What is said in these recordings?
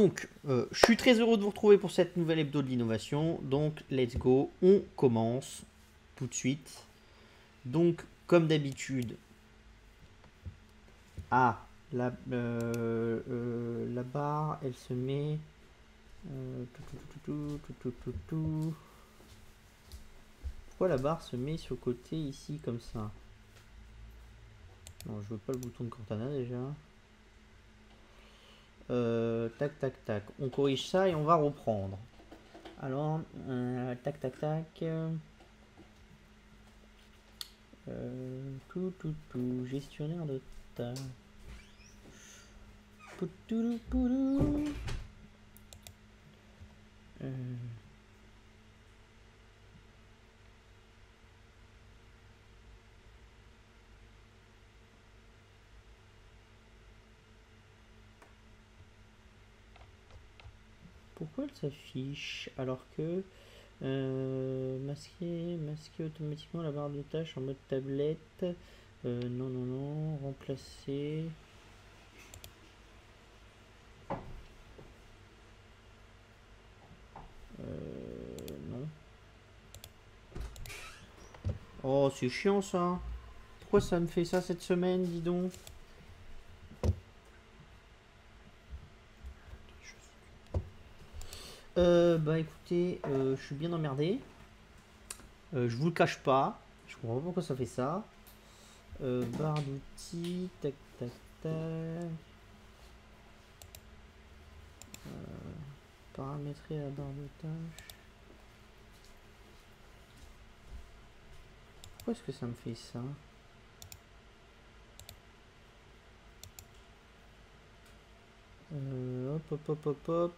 Donc, je suis très heureux de vous retrouver pour cette nouvelle hebdo de l'innovation. Donc, let's go, on commence tout de suite. Donc, comme d'habitude, la barre, elle se met... Pourquoi la barre se met sur le côté ici comme ça? Non, je veux pas le bouton de Cortana déjà. Tac, tac, tac. On corrige ça et on va reprendre. Alors, tac, tac, tac. Gestionnaire de tâches. Pourquoi elle s'affiche alors que masquer automatiquement la barre de tâches en mode tablette? Non, remplacer. Non. Oh, c'est chiant ça. Pourquoi ça me fait ça cette semaine, dis donc? Bah écoutez, je suis bien emmerdé. Je vous le cache pas. Je comprends pas pourquoi ça fait ça. Barre d'outils, tac tac tac. Paramétrer la barre de tâches. Pourquoi est-ce que ça me fait ça? Hop.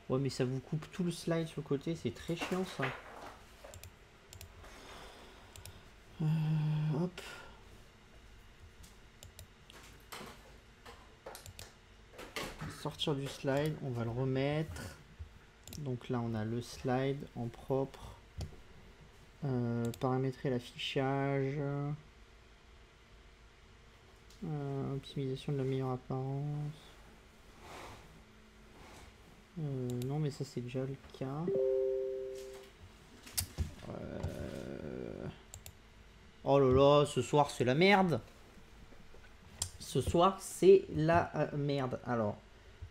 Ouais, mais ça vous coupe tout le slide sur le côté, c'est très chiant ça. Hop. Sortir du slide, on va le remettre. Donc là, on a le slide en propre. Paramétrer l'affichage. Optimisation de la meilleure apparence. Non, mais ça, c'est déjà le cas. Oh là là, ce soir, c'est la merde. Ce soir, c'est la merde. Alors,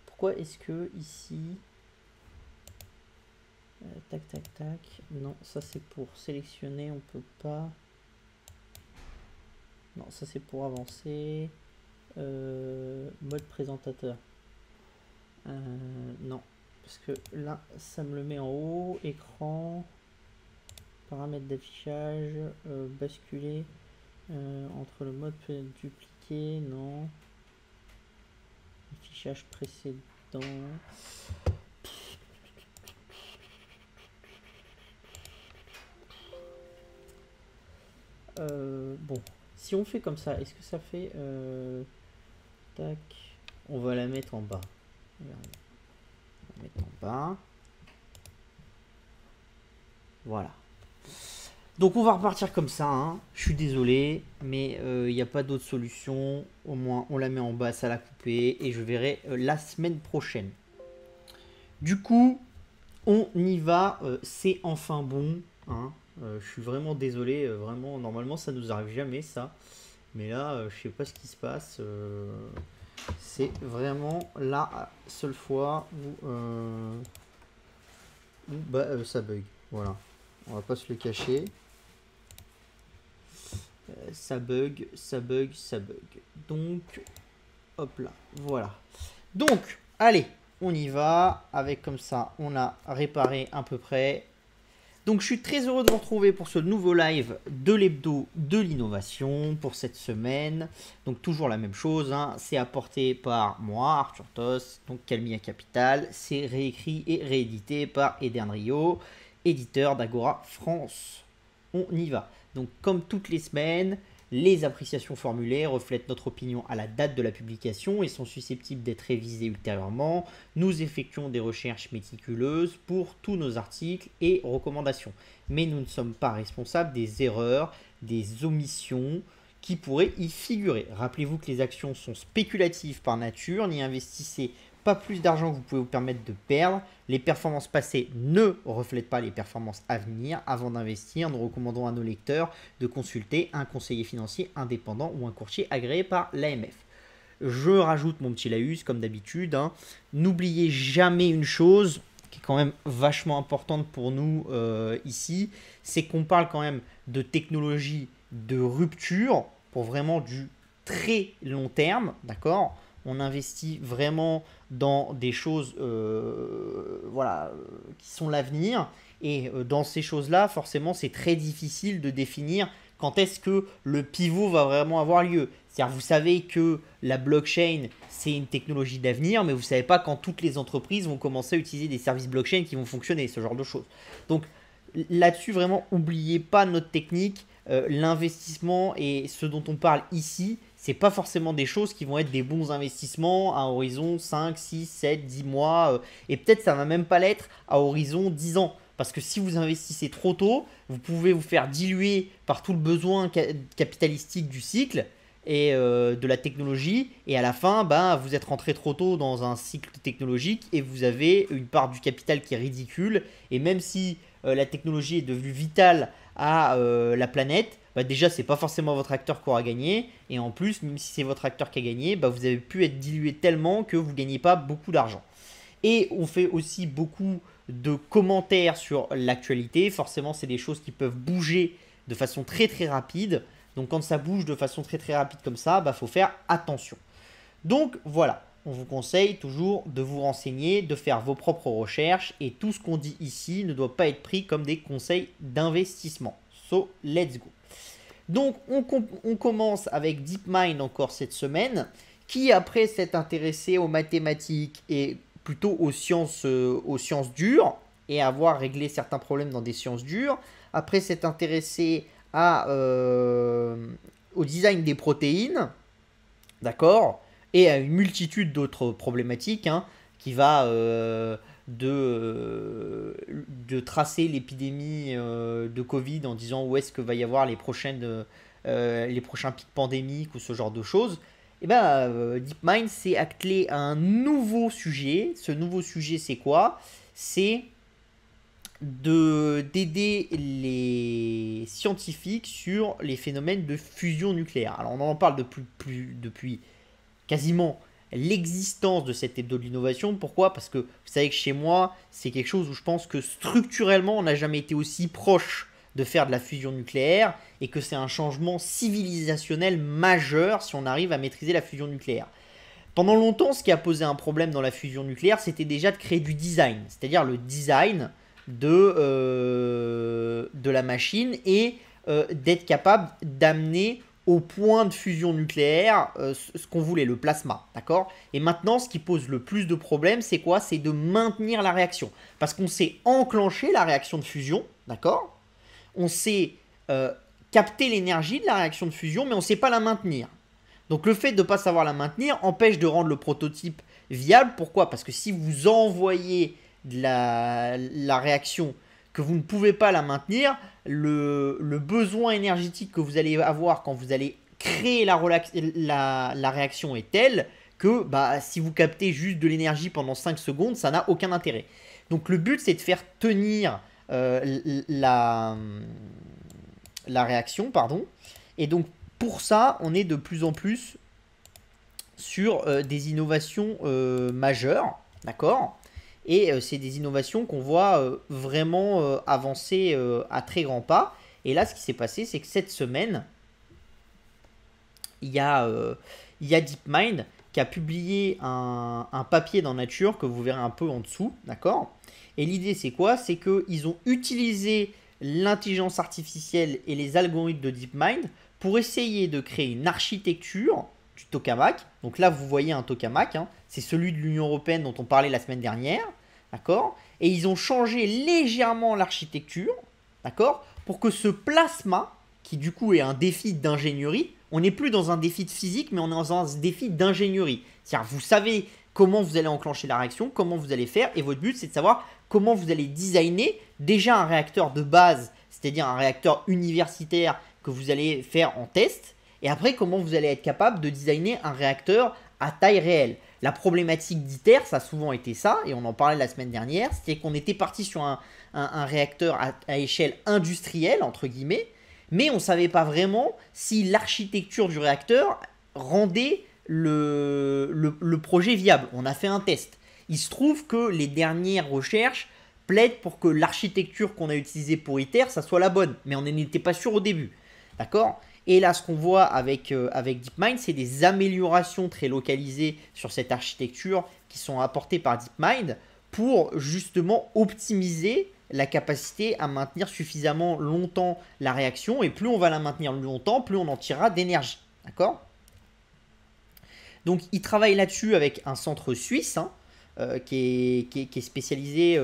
pourquoi est-ce que ici... tac, tac, tac. Non, ça, c'est pour sélectionner. On peut pas... Non, ça, c'est pour avancer. Mode présentateur. Non, parce que là, ça me le met en haut. Écran... Paramètres d'affichage, basculer entre le mode dupliqué, non. Affichage précédent. Bon, si on fait comme ça, est-ce que ça fait... tac, on va la mettre en bas. Regardez. On va mettre en bas. Voilà. Donc on va repartir comme ça, hein. Je suis désolé, mais il n'y a pas d'autre solution. Au moins on la met en bas, ça l'a coupé et je verrai la semaine prochaine. Du coup, on y va, c'est enfin bon, hein. Je suis vraiment désolé, vraiment, normalement ça nous arrive jamais ça. Mais là, je sais pas ce qui se passe. C'est vraiment la seule fois où ça bug. Voilà, on va pas se le cacher. Ça bug. Donc, hop là, voilà. Donc, allez, on y va. Avec comme ça, on a réparé à peu près. Donc, je suis très heureux de vous retrouver pour ce nouveau live de l'hebdo de l'innovation pour cette semaine. Donc, toujours la même chose, hein. C'est apporté par moi, Arthur Tos, donc Calmia Capital. C'est réécrit et réédité par Eden Rio, éditeur d'Agora France. On y va. Donc, comme toutes les semaines, les appréciations formulées reflètent notre opinion à la date de la publication et sont susceptibles d'être révisées ultérieurement. Nous effectuons des recherches méticuleuses pour tous nos articles et recommandations. Mais nous ne sommes pas responsables des erreurs, des omissions qui pourraient y figurer. Rappelez-vous que les actions sont spéculatives par nature, n'y investissez pas plus d'argent que vous pouvez vous permettre de perdre. Les performances passées ne reflètent pas les performances à venir. Avant d'investir, nous recommandons à nos lecteurs de consulter un conseiller financier indépendant ou un courtier agréé par l'AMF. Je rajoute mon petit laïus comme d'habitude. N'oubliez jamais une chose qui est quand même vachement importante pour nous ici, c'est qu'on parle quand même de technologie de rupture pour vraiment du très long terme, d'accord? On investit vraiment dans des choses voilà, qui sont l'avenir. Et dans ces choses-là, forcément, c'est très difficile de définir quand est-ce que le pivot va vraiment avoir lieu. C'est-à-dire, vous savez que la blockchain, c'est une technologie d'avenir, mais vous ne savez pas quand toutes les entreprises vont commencer à utiliser des services blockchain qui vont fonctionner, ce genre de choses. Donc là-dessus, vraiment, n'oubliez pas notre technique. L'investissement et ce dont on parle ici, c'est pas forcément des choses qui vont être des bons investissements à horizon 5, 6, 7, 10 mois. Et peut-être ça va même pas l'être à horizon 10 ans. Parce que si vous investissez trop tôt, vous pouvez vous faire diluer par tout le besoin capitalistique du cycle et de la technologie. Et à la fin, vous êtes rentré trop tôt dans un cycle technologique et vous avez une part du capital qui est ridicule. Et même si la technologie est devenue vitale à la planète, déjà c'est pas forcément votre acteur qui aura gagné, et en plus même si c'est votre acteur qui a gagné, vous avez pu être dilué tellement que vous gagnez pas beaucoup d'argent. Et on fait aussi beaucoup de commentaires sur l'actualité. Forcément c'est des choses qui peuvent bouger de façon très très rapide, donc quand ça bouge de façon très très rapide comme ça, faut faire attention. Donc voilà, on vous conseille toujours de vous renseigner, de faire vos propres recherches, et tout ce qu'on dit ici ne doit pas être pris comme des conseils d'investissement. So, let's go. Donc, on commence avec DeepMind encore cette semaine, qui après s'être intéressé aux mathématiques et plutôt aux sciences dures, et avoir réglé certains problèmes dans des sciences dures, après s'être intéressé au design des protéines, d'accord, et à une multitude d'autres problématiques, qui va de tracer l'épidémie de Covid en disant où est-ce que va y avoir les prochains pics pandémiques ou ce genre de choses. Et DeepMind s'est attelé à un nouveau sujet. Ce nouveau sujet, c'est quoi? C'est d'aider les scientifiques sur les phénomènes de fusion nucléaire. Alors on en parle depuis quasiment l'existence de cette hebdo de l'innovation. Pourquoi? Parce que vous savez que chez moi, c'est quelque chose où je pense que structurellement, on n'a jamais été aussi proche de faire de la fusion nucléaire, et que c'est un changement civilisationnel majeur si on arrive à maîtriser la fusion nucléaire. Pendant longtemps, ce qui a posé un problème dans la fusion nucléaire, c'était déjà de créer du design, c'est-à-dire le design de la machine, et d'être capable d'amener au point de fusion nucléaire ce qu'on voulait, le plasma, d'accord? Et maintenant, ce qui pose le plus de problèmes, c'est quoi? C'est de maintenir la réaction. Parce qu'on sait enclencher la réaction de fusion, d'accord? On sait capter l'énergie de la réaction de fusion, mais on ne sait pas la maintenir. Donc le fait de ne pas savoir la maintenir empêche de rendre le prototype viable. Pourquoi? Parce que si vous envoyez la réaction, que vous ne pouvez pas la maintenir, le besoin énergétique que vous allez avoir quand vous allez créer la réaction est tel que si vous captez juste de l'énergie pendant 5 secondes, ça n'a aucun intérêt. Donc le but, c'est de faire tenir la réaction, pardon. Et donc pour ça, on est de plus en plus sur des innovations majeures, d'accord? Et c'est des innovations qu'on voit vraiment avancer à très grands pas. Et là, ce qui s'est passé, c'est que cette semaine, il y a DeepMind qui a publié un papier dans Nature que vous verrez un peu en dessous, d'accord? Et l'idée, c'est quoi? C'est qu'ils ont utilisé l'intelligence artificielle et les algorithmes de DeepMind pour essayer de créer une architecture du tokamak. Donc là, vous voyez un tokamak, c'est celui de l'Union européenne dont on parlait la semaine dernière, d'accord? Et ils ont changé légèrement l'architecture, d'accord? Pour que ce plasma, qui du coup est un défi d'ingénierie, on n'est plus dans un défi de physique, mais on est dans un défi d'ingénierie. C'est-à-dire, vous savez comment vous allez enclencher la réaction, comment vous allez faire, et votre but, c'est de savoir comment vous allez designer déjà un réacteur de base, c'est-à-dire un réacteur universitaire que vous allez faire en test, Et après, comment vous allez être capable de designer un réacteur à taille réelle. La problématique d'ITER, ça a souvent été ça, et on en parlait la semaine dernière, c'était qu'on était parti sur un réacteur à échelle industrielle, entre guillemets, mais on ne savait pas vraiment si l'architecture du réacteur rendait le projet viable. On a fait un test. Il se trouve que les dernières recherches plaident pour que l'architecture qu'on a utilisée pour ITER, ça soit la bonne, mais on n'était pas sûr au début. D'accord? Et là, ce qu'on voit avec DeepMind, c'est des améliorations très localisées sur cette architecture qui sont apportées par DeepMind pour justement optimiser la capacité à maintenir suffisamment longtemps la réaction. Et plus on va la maintenir longtemps, plus on en tirera d'énergie. D'accord? Donc, il travaille là-dessus avec un centre suisse qui est spécialisé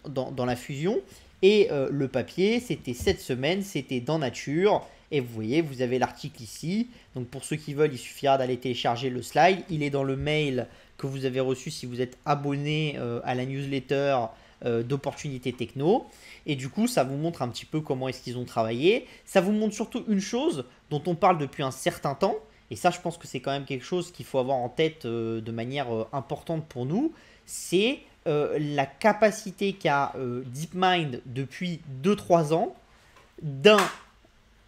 dans la fusion. Et le papier, c'était cette semaine, c'était dans Nature. Et vous voyez, vous avez l'article ici. Donc pour ceux qui veulent, il suffira d'aller télécharger le slide. Il est dans le mail que vous avez reçu si vous êtes abonné à la newsletter d'Opportunités Techno. Et du coup, ça vous montre un petit peu comment est-ce qu'ils ont travaillé. Ça vous montre surtout une chose dont on parle depuis un certain temps. Et ça, je pense que c'est quand même quelque chose qu'il faut avoir en tête de manière importante pour nous. C'est la capacité qu'a DeepMind depuis 2-3 ans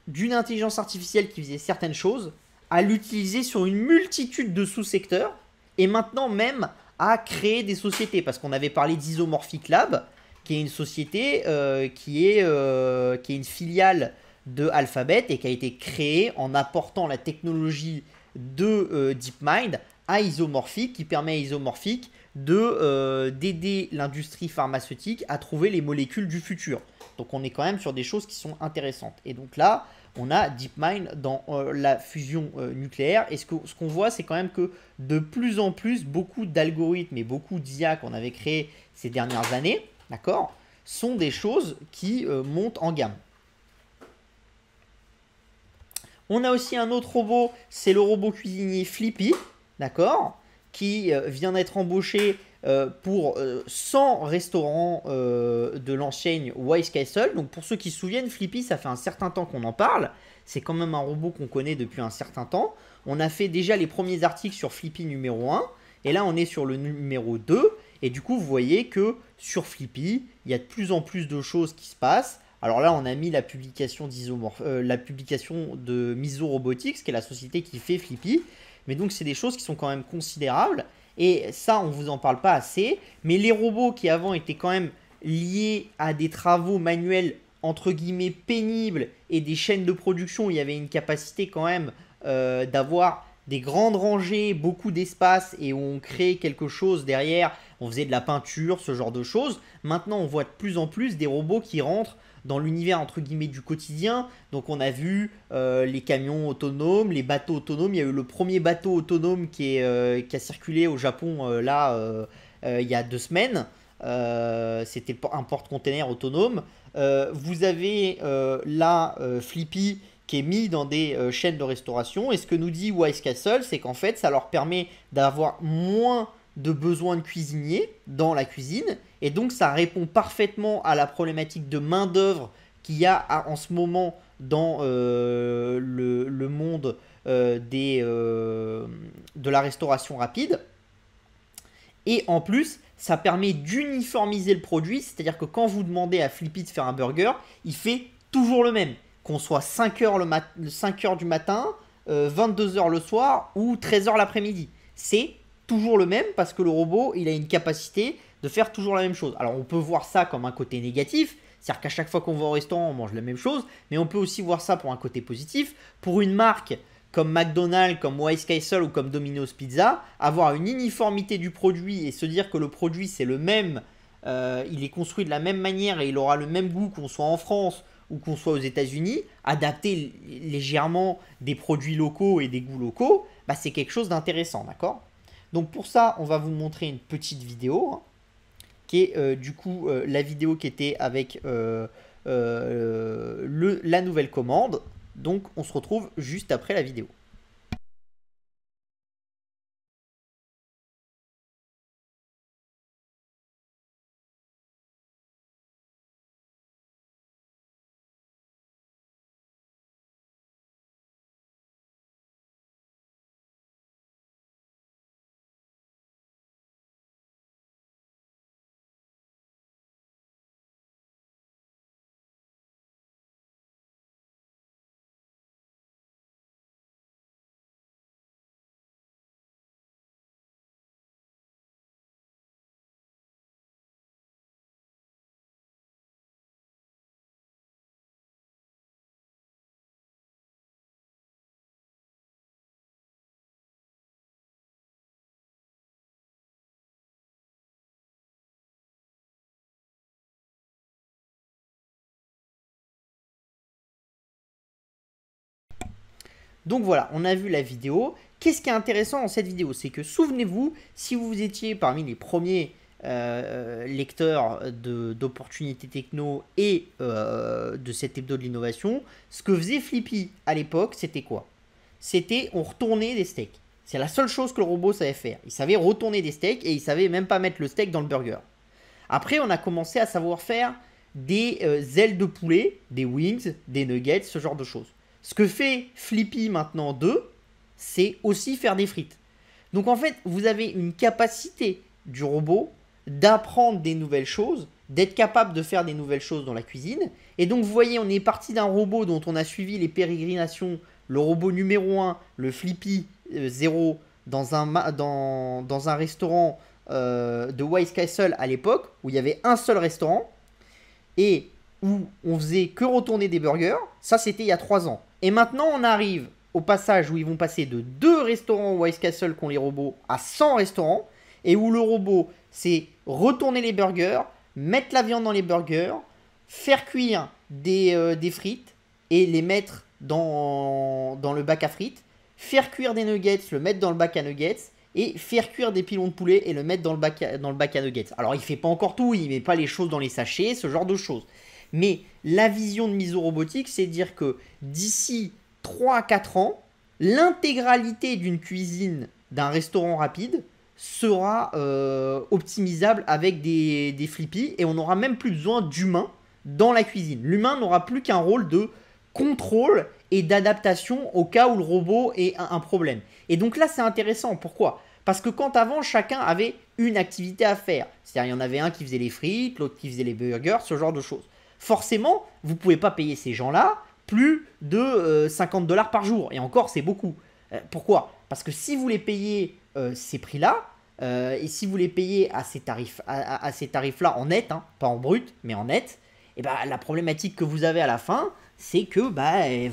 d'une intelligence artificielle qui faisait certaines choses, à l'utiliser sur une multitude de sous-secteurs, et maintenant même à créer des sociétés. Parce qu'on avait parlé d'Isomorphic Lab, qui est une société qui est une filiale de Alphabet et qui a été créée en apportant la technologie de DeepMind à Isomorphic, qui permet à Isomorphic d'aider l'industrie pharmaceutique à trouver les molécules du futur. Donc on est quand même sur des choses qui sont intéressantes. Et donc là, on a DeepMind dans la fusion nucléaire. Et ce qu'on voit, c'est quand même que de plus en plus, beaucoup d'algorithmes et beaucoup d'IA qu'on avait créés ces dernières années, d'accord, sont des choses qui montent en gamme. On a aussi un autre robot, c'est le robot cuisinier Flippy, d'accord, qui vient d'être embauché pour 100 restaurants de l'enseigne Wise Castle. Donc pour ceux qui se souviennent, Flippy, ça fait un certain temps qu'on en parle. C'est quand même un robot qu'on connaît depuis un certain temps. On a fait déjà les premiers articles sur Flippy numéro 1. Et là, on est sur le numéro 2. Et du coup, vous voyez que sur Flippy, il y a de plus en plus de choses qui se passent. Alors là, on a mis la publication de Miso Robotics, qui est la société qui fait Flippy. Mais donc, c'est des choses qui sont quand même considérables. Et ça, on ne vous en parle pas assez. Mais les robots qui avant étaient quand même liés à des travaux manuels entre guillemets pénibles et des chaînes de production où il y avait une capacité quand même d'avoir des grandes rangées, beaucoup d'espace et où on créait quelque chose derrière, on faisait de la peinture, ce genre de choses. Maintenant, on voit de plus en plus des robots qui rentrent dans l'univers entre guillemets du quotidien. Donc on a vu les camions autonomes, les bateaux autonomes. Il y a eu le premier bateau autonome qui a circulé au Japon il y a 2 semaines. C'était un porte-container autonome. Vous avez là Flippy qui est mis dans des chaînes de restauration. Et ce que nous dit Wise Castle, c'est qu'en fait, ça leur permet d'avoir moins de besoins de cuisiniers dans la cuisine. Et donc, ça répond parfaitement à la problématique de main-d'œuvre qu'il y a en ce moment dans le monde de la restauration rapide. Et en plus, ça permet d'uniformiser le produit, c'est-à-dire que quand vous demandez à Flippy de faire un burger, il fait toujours le même. Qu'on soit 5 heures du matin, 22 heures le soir ou 13 heures l'après-midi. C'est toujours le même parce que le robot, il a une capacité de faire toujours la même chose. Alors on peut voir ça comme un côté négatif, c'est-à-dire qu'à chaque fois qu'on va au restaurant, on mange la même chose, mais on peut aussi voir ça pour un côté positif. Pour une marque comme McDonald's, comme Wise Castle ou comme Domino's Pizza, avoir une uniformité du produit et se dire que le produit c'est le même, il est construit de la même manière et il aura le même goût qu'on soit en France ou qu'on soit aux États-Unis, adapter légèrement des produits locaux et des goûts locaux, bah, c'est quelque chose d'intéressant, d'accord? Donc pour ça, on va vous montrer une petite vidéo, qui est du coup la vidéo qui était avec la nouvelle commande. Donc on se retrouve juste après la vidéo. Donc voilà, on a vu la vidéo. Qu'est-ce qui est intéressant dans cette vidéo? C'est que souvenez-vous, si vous étiez parmi les premiers lecteurs d'opportunités techno et de cet hebdo de l'innovation, ce que faisait Flippy à l'époque, c'était quoi? C'était on retournait des steaks. C'est la seule chose que le robot savait faire. Il savait retourner des steaks et il savait même pas mettre le steak dans le burger. Après, on a commencé à savoir faire des ailes de poulet, des wings, des nuggets, ce genre de choses. Ce que fait Flippy maintenant 2, c'est aussi faire des frites. Donc en fait, vous avez une capacité du robot d'apprendre des nouvelles choses, d'être capable de faire des nouvelles choses dans la cuisine. Et donc vous voyez, on est parti d'un robot dont on a suivi les pérégrinations, le robot numéro 1, le Flippy 0, dans un restaurant de Wise Castle à l'époque, où il y avait un seul restaurant, et où on faisait que retourner des burgers. Ça, c'était il y a 3 ans. Et maintenant, on arrive au passage où ils vont passer de 2 restaurants Wise Castle qu'ont les robots à 100 restaurants, et où le robot, c'est retourner les burgers, mettre la viande dans les burgers, faire cuire des frites et les mettre dans le bac à frites, faire cuire des nuggets, le mettre dans le bac à nuggets, et faire cuire des pilons de poulet et le mettre dans le bac à nuggets. Alors il fait pas encore tout, il met pas les choses dans les sachets, ce genre de choses. Mais la vision de Miso Robotics, c'est de dire que d'ici 3 à 4 ans, l'intégralité d'une cuisine d'un restaurant rapide sera optimisable avec des Flippy, et on n'aura même plus besoin d'humains dans la cuisine. L'humain n'aura plus qu'un rôle de contrôle et d'adaptation au cas où le robot ait un problème. Et donc là, c'est intéressant. Pourquoi? Parce que quand avant, chacun avait une activité à faire. C'est-à-dire, il y en avait un qui faisait les frites, l'autre qui faisait les burgers, ce genre de choses. Forcément, vous ne pouvez pas payer ces gens-là plus de 50 $ par jour. Et encore, c'est beaucoup. Pourquoi? Parce que si vous les payez ces prix-là, et si vous les payez à ces tarifs-là en net, hein, pas en brut, mais en net, et ben, la problématique que vous avez à la fin, c'est que vous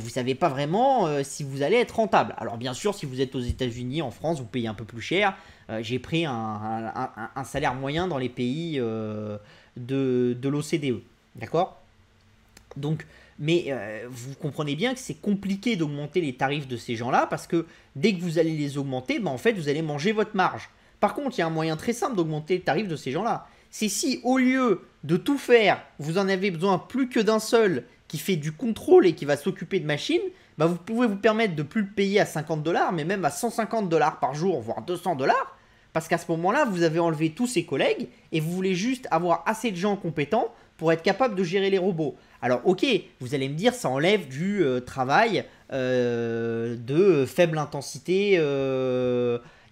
ne savez pas vraiment si vous allez être rentable. Alors bien sûr, si vous êtes aux États-Unis, en France, vous payez un peu plus cher. J'ai pris un salaire moyen dans les pays de l'OCDE. D'accord? Donc, mais vous comprenez bien que c'est compliqué d'augmenter les tarifs de ces gens-là, parce que dès que vous allez les augmenter, en fait, vous allez manger votre marge. Par contre, il y a un moyen très simple d'augmenter les tarifs de ces gens-là. C'est si, au lieu de tout faire, vous en avez besoin plus que d'un seul qui fait du contrôle et qui va s'occuper de machines, vous pouvez vous permettre de plus le payer à 50 $, mais même à 150 $ par jour, voire 200 $, parce qu'à ce moment-là, vous avez enlevé tous ses collègues et vous voulez juste avoir assez de gens compétents pour être capable de gérer les robots. Alors ok, vous allez me dire, ça enlève du travail de faible intensité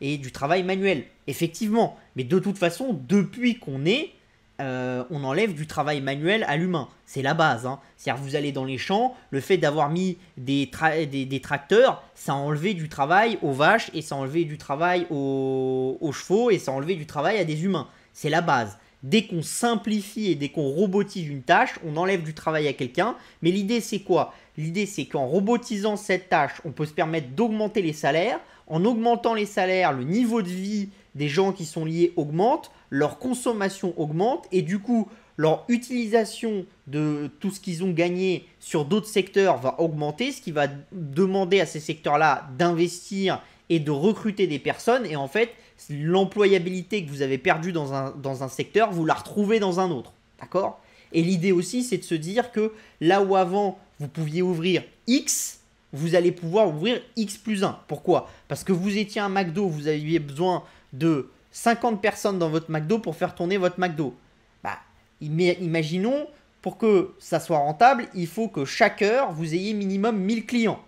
et du travail manuel. Effectivement, mais de toute façon, depuis qu'on est, on enlève du travail manuel à l'humain. C'est la base. Hein. C'est-à-dire, vous allez dans les champs, le fait d'avoir mis des tracteurs, ça a enlevé du travail aux vaches, et ça a enlevé du travail aux chevaux, et ça a enlevé du travail à des humains. C'est la base. Dès qu'on simplifie et dès qu'on robotise une tâche, on enlève du travail à quelqu'un. Mais l'idée, c'est quoi? L'idée, c'est qu'en robotisant cette tâche, on peut se permettre d'augmenter les salaires. En augmentant les salaires, le niveau de vie des gens qui sont liés augmente, leur consommation augmente, et du coup, leur utilisation de tout ce qu'ils ont gagné sur d'autres secteurs va augmenter, ce qui va demander à ces secteurs-là d'investir et de recruter des personnes. Et en fait, l'employabilité que vous avez perdue dans un secteur, vous la retrouvez dans un autre. D'accord? Et l'idée aussi, c'est de se dire que là où avant, vous pouviez ouvrir X, vous allez pouvoir ouvrir X plus 1. Pourquoi? Parce que vous étiez un McDo, vous aviez besoin de 50 personnes dans votre McDo pour faire tourner votre McDo. Imaginons, pour que ça soit rentable, il faut que chaque heure, vous ayez minimum 1000 clients.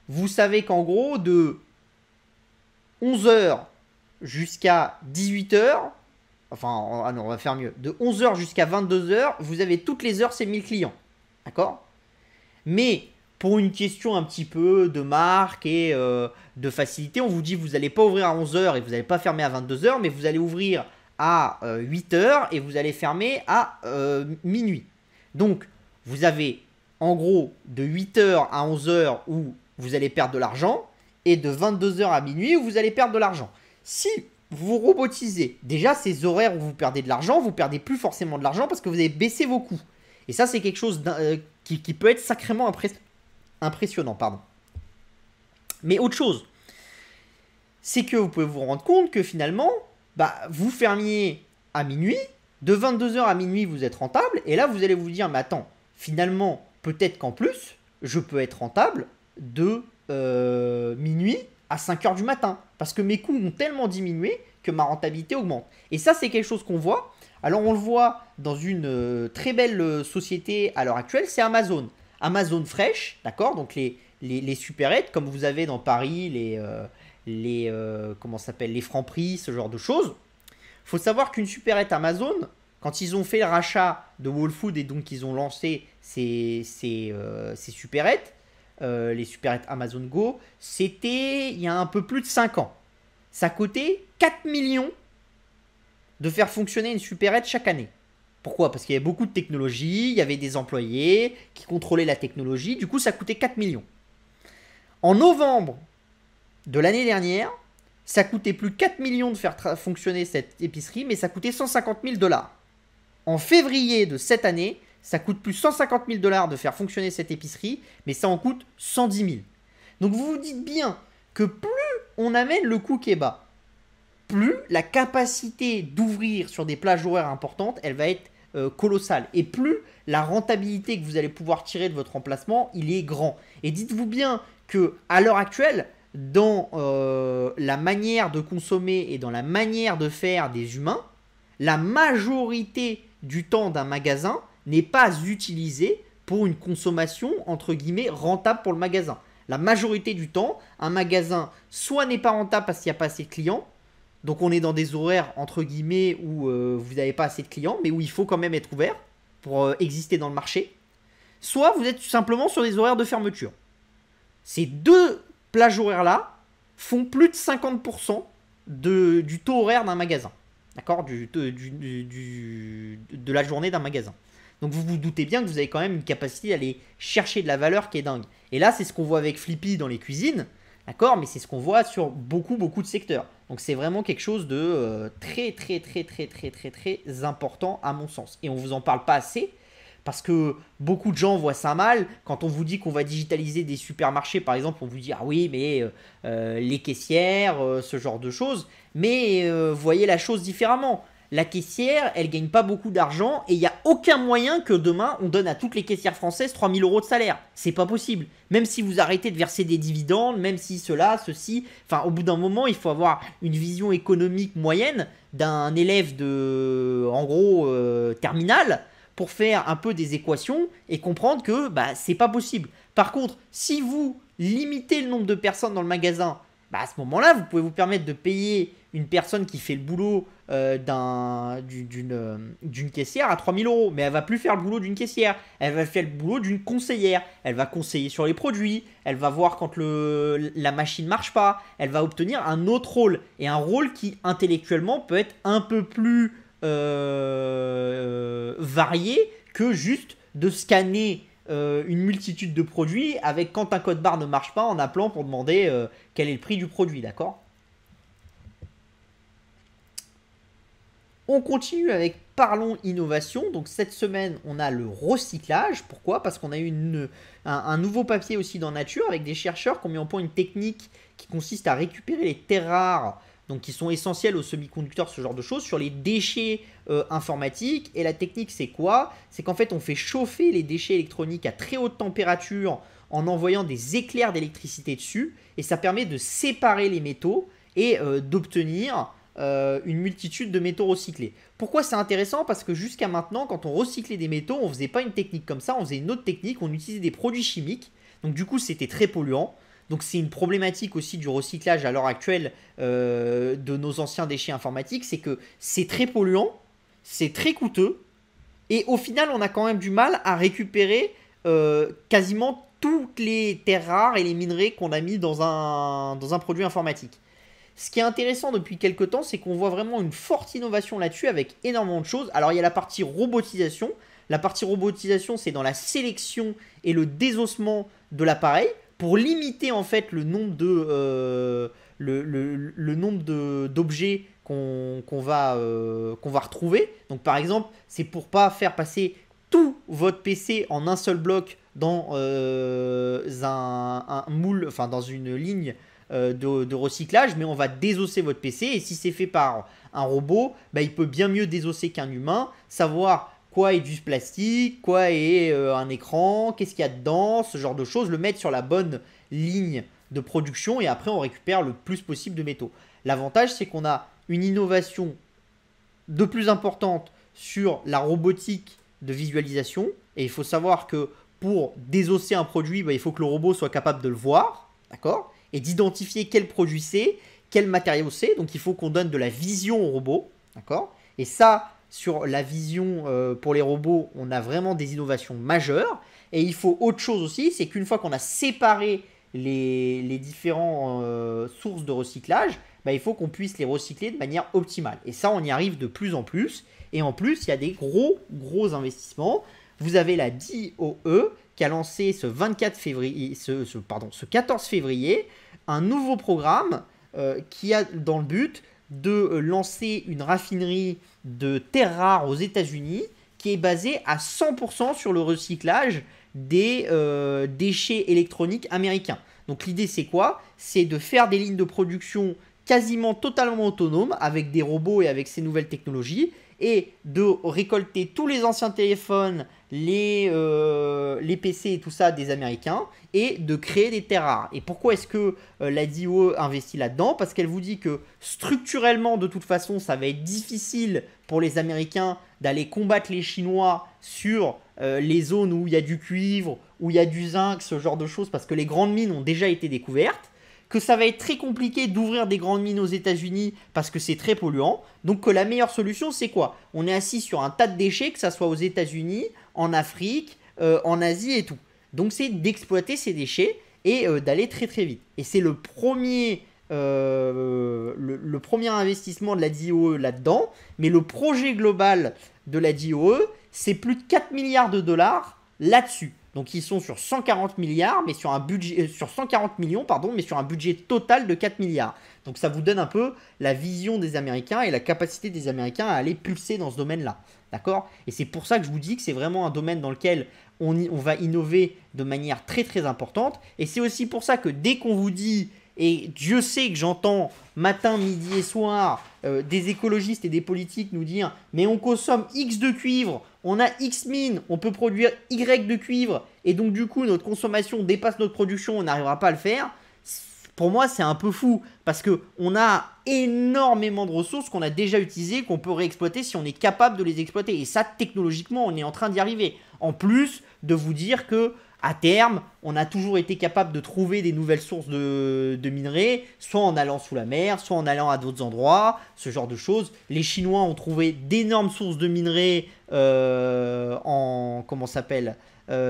Vous savez qu'en gros, de 11h jusqu'à 18h, enfin, ah non, on va faire mieux. De 11h jusqu'à 22h, vous avez toutes les heures ces 1000 clients. D'accord? Mais pour une question un petit peu de marque et de facilité, on vous dit que vous n'allez pas ouvrir à 11h et vous n'allez pas fermer à 22h, mais vous allez ouvrir à 8h et vous allez fermer à minuit. Donc, vous avez en gros de 8h à 11h où vous allez perdre de l'argent et de 22h à minuit où vous allez perdre de l'argent. Si vous robotisez déjà ces horaires où vous perdez de l'argent, vous perdez plus forcément de l'argent parce que vous avez baissé vos coûts. Et ça, c'est quelque chose qui peut être sacrément impressionnant. Mais autre chose, c'est que vous pouvez vous rendre compte que finalement, bah, vous fermiez à minuit, de 22h à minuit, vous êtes rentable, et là, vous allez vous dire, mais attends, finalement, peut-être qu'en plus, je peux être rentable de minuit à 5h du matin, parce que mes coûts ont tellement diminué que ma rentabilité augmente. Et ça, c'est quelque chose qu'on voit. Alors, on le voit dans une très belle société à l'heure actuelle, c'est Amazon. Amazon Fresh, d'accord? Donc, les supérettes, comme vous avez dans Paris, comment ça s'appelle, les Franprix, ce genre de choses. Il faut savoir qu'une supérette Amazon, quand ils ont fait le rachat de Whole Foods et donc ils ont lancé ces supérettes, les supérettes Amazon Go, c'était il y a un peu plus de 5 ans. Ça coûtait 4 millions de faire fonctionner une supérette chaque année. Pourquoi? Parce qu'il y avait beaucoup de technologie, il y avait des employés qui contrôlaient la technologie, du coup ça coûtait 4 millions. En novembre de l'année dernière, ça coûtait plus 4 millions de faire fonctionner cette épicerie, mais ça coûtait 150 000 $. En février de cette année, ça coûte plus 150 000 $ de faire fonctionner cette épicerie, mais ça en coûte 110 000. Donc vous vous dites bien que plus on amène le coût qui est bas, plus la capacité d'ouvrir sur des plages horaires importantes, elle va être colossale. Et plus la rentabilité que vous allez pouvoir tirer de votre emplacement, il est grand. Et dites-vous bien que à l'heure actuelle, dans la manière de consommer et dans la manière de faire des humains, la majorité du temps d'un magasin n'est pas utilisée pour une consommation entre guillemets rentable pour le magasin. La majorité du temps, un magasin soit n'est pas rentable parce qu'il n'y a pas assez de clients, donc on est dans des horaires entre guillemets où vous n'avez pas assez de clients, mais où il faut quand même être ouvert pour exister dans le marché, soit vous êtes tout simplement sur des horaires de fermeture. Ces deux plages horaires-là font plus de 50% du taux horaire d'un magasin. D'accord, de la journée d'un magasin. Donc vous vous doutez bien que vous avez quand même une capacité d'aller chercher de la valeur qui est dingue. Et là, c'est ce qu'on voit avec Flippy dans les cuisines. D'accord, mais c'est ce qu'on voit sur beaucoup de secteurs. Donc c'est vraiment quelque chose de très important à mon sens. Et on ne vous en parle pas assez. Parce que beaucoup de gens voient ça mal. Quand on vous dit qu'on va digitaliser des supermarchés, par exemple, on vous dit « Ah oui, mais les caissières, ce genre de choses. » Mais voyez la chose différemment. La caissière, elle ne gagne pas beaucoup d'argent et il n'y a aucun moyen que demain, on donne à toutes les caissières françaises 3 000 € de salaire. C'est pas possible. Même si vous arrêtez de verser des dividendes, même si ceci. Enfin, au bout d'un moment, il faut avoir une vision économique moyenne d'un élève de, en gros, terminale, pour faire un peu des équations et comprendre que bah, c'est pas possible. Par contre, si vous limitez le nombre de personnes dans le magasin, bah, à ce moment-là, vous pouvez vous permettre de payer une personne qui fait le boulot d'une caissière à 3 000 €. Mais elle va plus faire le boulot d'une caissière. Elle va faire le boulot d'une conseillère. Elle va conseiller sur les produits. Elle va voir quand la machine ne marche pas. Elle va obtenir un autre rôle. Et un rôle qui, intellectuellement, peut être un peu plus varié que juste de scanner une multitude de produits avec quand un code barre ne marche pas en appelant pour demander quel est le prix du produit, d'accord? On continue avec Parlons Innovation. Donc cette semaine, on a le recyclage. Pourquoi? Parce qu'on a eu un nouveau papier aussi dans Nature avec des chercheurs qui ont mis en point une technique qui consiste à récupérer les terres rares, donc qui sont essentiels aux semi-conducteurs, ce genre de choses, sur les déchets informatiques. Et la technique, c'est quoi? C'est qu'en fait, on fait chauffer les déchets électroniques à très haute température en envoyant des éclairs d'électricité dessus. Et ça permet de séparer les métaux et d'obtenir une multitude de métaux recyclés. Pourquoi c'est intéressant? Parce que jusqu'à maintenant, quand on recyclait des métaux, on ne faisait pas une technique comme ça, on faisait une autre technique, on utilisait des produits chimiques. Donc du coup, c'était très polluant. Donc c'est une problématique aussi du recyclage à l'heure actuelle de nos anciens déchets informatiques, c'est que c'est très polluant, c'est très coûteux, et au final on a quand même du mal à récupérer quasiment toutes les terres rares et les minerais qu'on a mis dans un produit informatique. Ce qui est intéressant depuis quelques temps, c'est qu'on voit vraiment une forte innovation là-dessus avec énormément de choses. Alors il y a la partie robotisation. La partie robotisation, c'est dans la sélection et le désossement de l'appareil, pour limiter en fait le nombre d'objets qu'on va retrouver. Donc par exemple, c'est pour pas faire passer tout votre PC en un seul bloc dans un moule, enfin dans une ligne de recyclage, mais on va désosser votre PC. Et si c'est fait par un robot, bah, il peut bien mieux désosser qu'un humain, savoir quoi est du plastique, quoi est un écran, qu'est-ce qu'il y a dedans, ce genre de choses, le mettre sur la bonne ligne de production et après on récupère le plus possible de métaux. L'avantage, c'est qu'on a une innovation de plus importante sur la robotique de visualisation. Et il faut savoir que pour désosser un produit, bah, il faut que le robot soit capable de le voir, d'accord, et d'identifier quel produit c'est, quel matériau c'est. Donc il faut qu'on donne de la vision au robot, d'accord. Et ça, sur la vision pour les robots, on a vraiment des innovations majeures. Et il faut autre chose aussi, c'est qu'une fois qu'on a séparé les différentes sources de recyclage, bah, il faut qu'on puisse les recycler de manière optimale. Et ça, on y arrive de plus en plus. Et en plus, il y a des gros investissements. Vous avez la DOE qui a lancé ce 14 février un nouveau programme qui a dans le but de lancer une raffinerie de terres rares aux États-Unis qui est basée à 100% sur le recyclage des déchets électroniques américains. Donc l'idée c'est quoi? C'est de faire des lignes de production quasiment totalement autonomes avec des robots et avec ces nouvelles technologies et de récolter tous les anciens téléphones, les PC et tout ça des Américains et de créer des terres rares. Et pourquoi est-ce que la DOE investit là-dedans? Parce qu'elle vous dit que structurellement, de toute façon, ça va être difficile pour les Américains d'aller combattre les Chinois sur les zones où il y a du cuivre, où il y a du zinc, ce genre de choses, parce que les grandes mines ont déjà été découvertes, que ça va être très compliqué d'ouvrir des grandes mines aux États-Unis parce que c'est très polluant. Donc que la meilleure solution, c'est quoi? On est assis sur un tas de déchets, que ça soit aux États-Unis, en Afrique, en Asie et tout. Donc c'est d'exploiter ces déchets et d'aller très très vite. Et c'est le premier investissement de la DOE là-dedans. Mais le projet global de la DOE, c'est plus de 4 milliards de dollars là-dessus. Donc ils sont sur 140 milliards, mais sur un budget, sur 140 millions, pardon, mais sur un budget total de 4 milliards. Donc ça vous donne un peu la vision des Américains et la capacité des Américains à aller pulser dans ce domaine-là. D'accord? Et c'est pour ça que je vous dis que c'est vraiment un domaine dans lequel on va innover de manière très très importante. Et c'est aussi pour ça que dès qu'on vous dit, et Dieu sait que j'entends matin, midi et soir des écologistes et des politiques nous dire mais on consomme X de cuivre, on a X mines, on peut produire Y de cuivre et donc du coup notre consommation dépasse notre production, on n'arrivera pas à le faire. Pour moi c'est un peu fou parce qu'on a énormément de ressources qu'on a déjà utilisées, qu'on peut réexploiter si on est capable de les exploiter. Et ça technologiquement on est en train d'y arriver. En plus de vous dire que à terme, on a toujours été capable de trouver des nouvelles sources de minerais, soit en allant sous la mer, soit en allant à d'autres endroits, ce genre de choses. Les Chinois ont trouvé d'énormes sources de minerais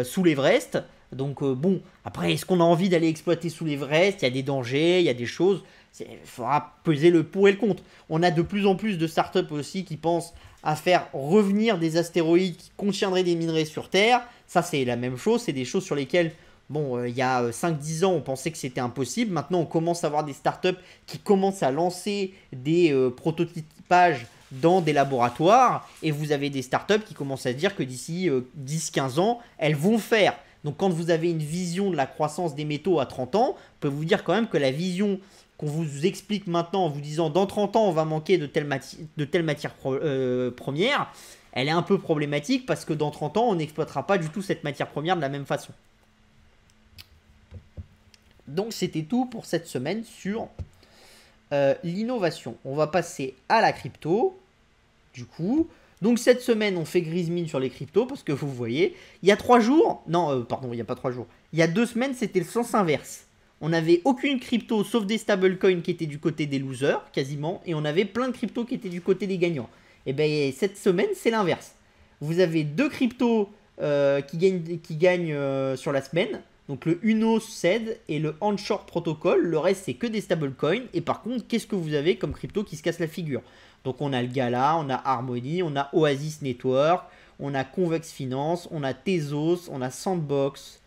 sous l'Everest. Donc bon, après, est-ce qu'on a envie d'aller exploiter sous l'Everest? Il y a des dangers, il y a des choses. Il faudra peser le pour et le contre. On a de plus en plus de startups aussi qui pensent à faire revenir des astéroïdes qui contiendraient des minerais sur Terre. Ça, c'est la même chose. C'est des choses sur lesquelles, bon, il y a 5-10 ans, on pensait que c'était impossible. Maintenant, on commence à avoir des startups qui commencent à lancer des prototypages dans des laboratoires. Et vous avez des startups qui commencent à dire que d'ici 10-15 ans, elles vont faire. Donc, quand vous avez une vision de la croissance des métaux à 30 ans, on peut vous dire quand même que la vision qu'on vous explique maintenant en vous disant dans 30 ans on va manquer de telle matière première, elle est un peu problématique parce que dans 30 ans on n'exploitera pas du tout cette matière première de la même façon. Donc c'était tout pour cette semaine sur l'innovation. On va passer à la crypto du coup. Donc cette semaine on fait grise mine sur les cryptos parce que vous voyez, il y a 3 jours, non pardon il n'y a pas 3 jours, il y a 2 semaines c'était le sens inverse. On n'avait aucune crypto sauf des stablecoins qui étaient du côté des losers, quasiment. Et on avait plein de cryptos qui étaient du côté des gagnants. Et bien cette semaine, c'est l'inverse. Vous avez 2 cryptos qui gagnent sur la semaine. Donc le Uno Ced et le Onshore Protocol. Le reste, c'est que des stablecoins. Et par contre, qu'est-ce que vous avez comme crypto qui se casse la figure? Donc on a le Gala, on a Harmony, on a Oasis Network, on a Convex Finance, on a Tezos, on a Sandbox,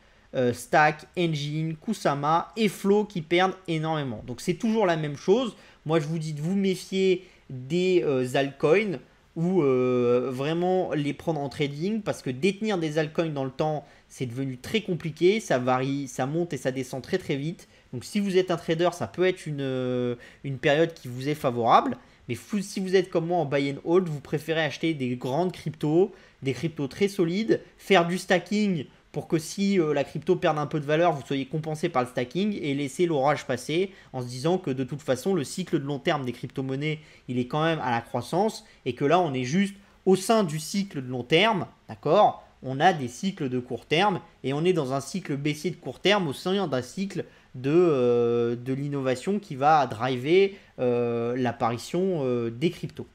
Stack, Engine, Kusama et Flow qui perdent énormément. Donc c'est toujours la même chose. Moi je vous dis de vous méfier des altcoins. ou vraiment les prendre en trading, parce que détenir des altcoins dans le temps, c'est devenu très compliqué, ça varie, ça monte et ça descend très très vite. Donc si vous êtes un trader, ça peut être une période qui vous est favorable. Mais si vous êtes comme moi en buy and hold, vous préférez acheter des grandes cryptos, des cryptos très solides, faire du stacking pour que si la crypto perd un peu de valeur, vous soyez compensé par le stacking et laisser l'orage passer en se disant que de toute façon, le cycle de long terme des crypto-monnaies, il est quand même à la croissance et que là, on est juste au sein du cycle de long terme, d'accord? On a des cycles de court terme et on est dans un cycle baissier de court terme au sein d'un cycle de l'innovation qui va driver l'apparition des cryptos.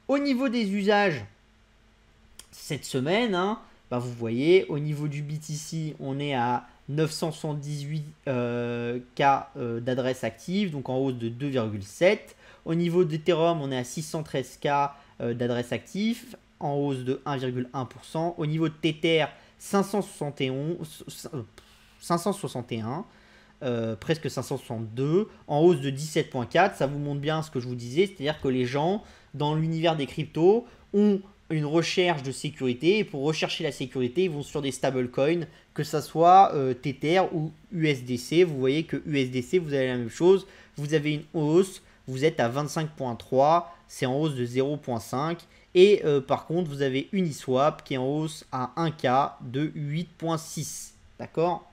Au niveau des usages, cette semaine, hein, bah vous voyez, au niveau du BTC, on est à 978 K d'adresses actives, donc en hausse de 2,7. Au niveau d'Ethereum, on est à 613 K d'adresses actives, en hausse de 1,1%. Au niveau de Tether, 561, presque 562, en hausse de 17,4. Ça vous montre bien ce que je vous disais, c'est-à-dire que les gens, dans l'univers des cryptos, ont une recherche de sécurité, et pour rechercher la sécurité, ils vont sur des stablecoins, que ce soit Tether ou USDC. Vous voyez que USDC, vous avez la même chose, vous avez une hausse, vous êtes à 25,3, c'est en hausse de 0,5, et par contre, vous avez Uniswap qui est en hausse à 1K de 8,6, d'accord.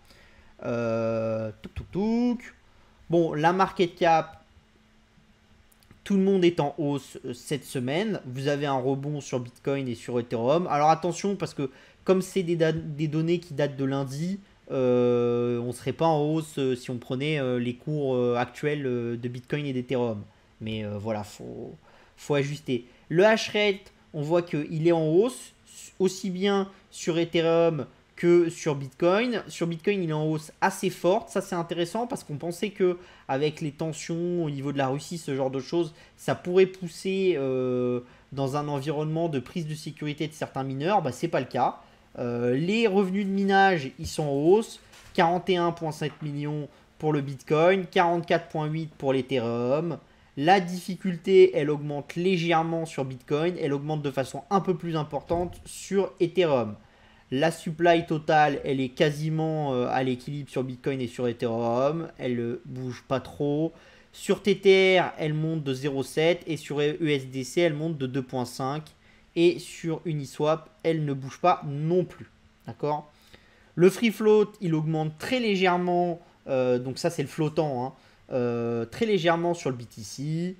Bon, la market cap, tout le monde est en hausse cette semaine. Vous avez un rebond sur Bitcoin et sur Ethereum. Alors attention, parce que comme c'est des données qui datent de lundi, on ne serait pas en hausse si on prenait les cours actuels de Bitcoin et d'Ethereum. Mais voilà, faut ajuster. Le hash rate, on voit qu'il est en hausse, aussi bien sur Ethereum que sur Bitcoin. Sur Bitcoin, il est en hausse assez forte. Ça, c'est intéressant parce qu'on pensait que avec les tensions au niveau de la Russie, ce genre de choses, ça pourrait pousser dans un environnement de prise de sécurité de certains mineurs. Bah, c'est pas le cas. Les revenus de minage, ils sont en hausse. 41,7 millions pour le Bitcoin, 44,8 pour l'Ethereum. La difficulté, elle augmente légèrement sur Bitcoin, elle augmente de façon un peu plus importante sur Ethereum. La supply totale, elle est quasiment à l'équilibre sur Bitcoin et sur Ethereum. Elle ne bouge pas trop. Sur Tether, elle monte de 0,7 et sur USDC, elle monte de 2,5. Et sur Uniswap, elle ne bouge pas non plus. D'accord? Le free float, il augmente très légèrement. Donc ça, c'est le flottant. Hein, très légèrement sur le BTC.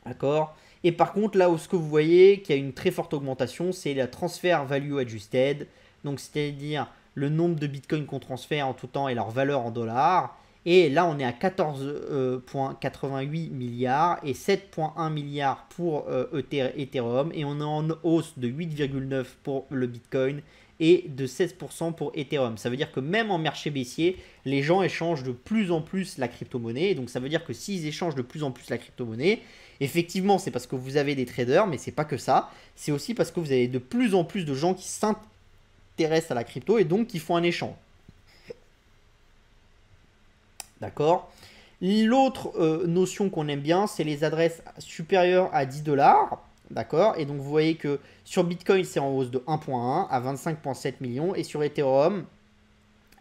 D'accord? Et par contre, là où ce que vous voyez qu'il y a une très forte augmentation, c'est la transfer value adjusted. Donc, c'est-à-dire le nombre de bitcoins qu'on transfère en tout temps et leur valeur en dollars. Et là, on est à 14,88 milliards et 7,1 milliards pour Ethereum. Et on est en hausse de 8,9 pour le bitcoin et de 16% pour Ethereum. Ça veut dire que même en marché baissier, les gens échangent de plus en plus la crypto-monnaie. Donc, ça veut dire que s'ils échangent de plus en plus la crypto-monnaie, effectivement, c'est parce que vous avez des traders, mais c'est pas que ça. C'est aussi parce que vous avez de plus en plus de gens qui s'intéressent à la crypto et donc qui font un échange. D'accord? L'autre notion qu'on aime bien, c'est les adresses supérieures à 10 dollars. D'accord? Et donc vous voyez que sur Bitcoin, c'est en hausse de 1,1 à 25,7 millions et sur Ethereum,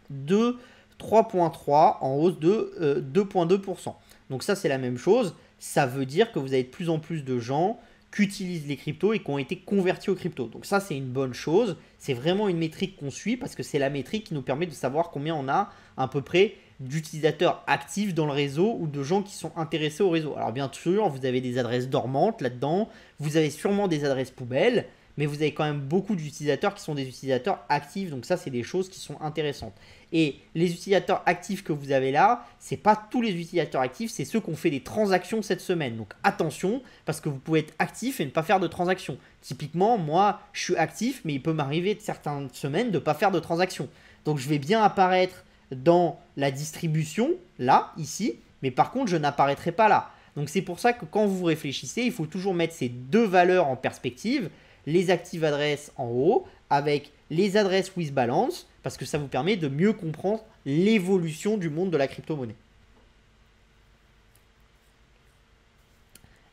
de 3,3 en hausse de 2,2%. Donc ça, c'est la même chose. Ça veut dire que vous avez de plus en plus de gens qui utilisent les cryptos et qui ont été convertis aux cryptos. Donc ça, c'est une bonne chose. C'est vraiment une métrique qu'on suit parce que c'est la métrique qui nous permet de savoir combien on a à peu près d'utilisateurs actifs dans le réseau ou de gens qui sont intéressés au réseau. Alors bien sûr, vous avez des adresses dormantes là-dedans, vous avez sûrement des adresses poubelles, mais vous avez quand même beaucoup d'utilisateurs qui sont des utilisateurs actifs, donc ça, c'est des choses qui sont intéressantes. Et les utilisateurs actifs que vous avez là, c'est pas tous les utilisateurs actifs, c'est ceux qui ont fait des transactions cette semaine. Donc attention, parce que vous pouvez être actif et ne pas faire de transactions. Typiquement, moi, je suis actif, mais il peut m'arriver de certaines semaines de ne pas faire de transactions. Donc je vais bien apparaître dans la distribution, là, ici, mais par contre, je n'apparaîtrai pas là. Donc c'est pour ça que quand vous réfléchissez, il faut toujours mettre ces deux valeurs en perspective, les active adresses en haut, avec les adresses with balance, parce que ça vous permet de mieux comprendre l'évolution du monde de la crypto-monnaie.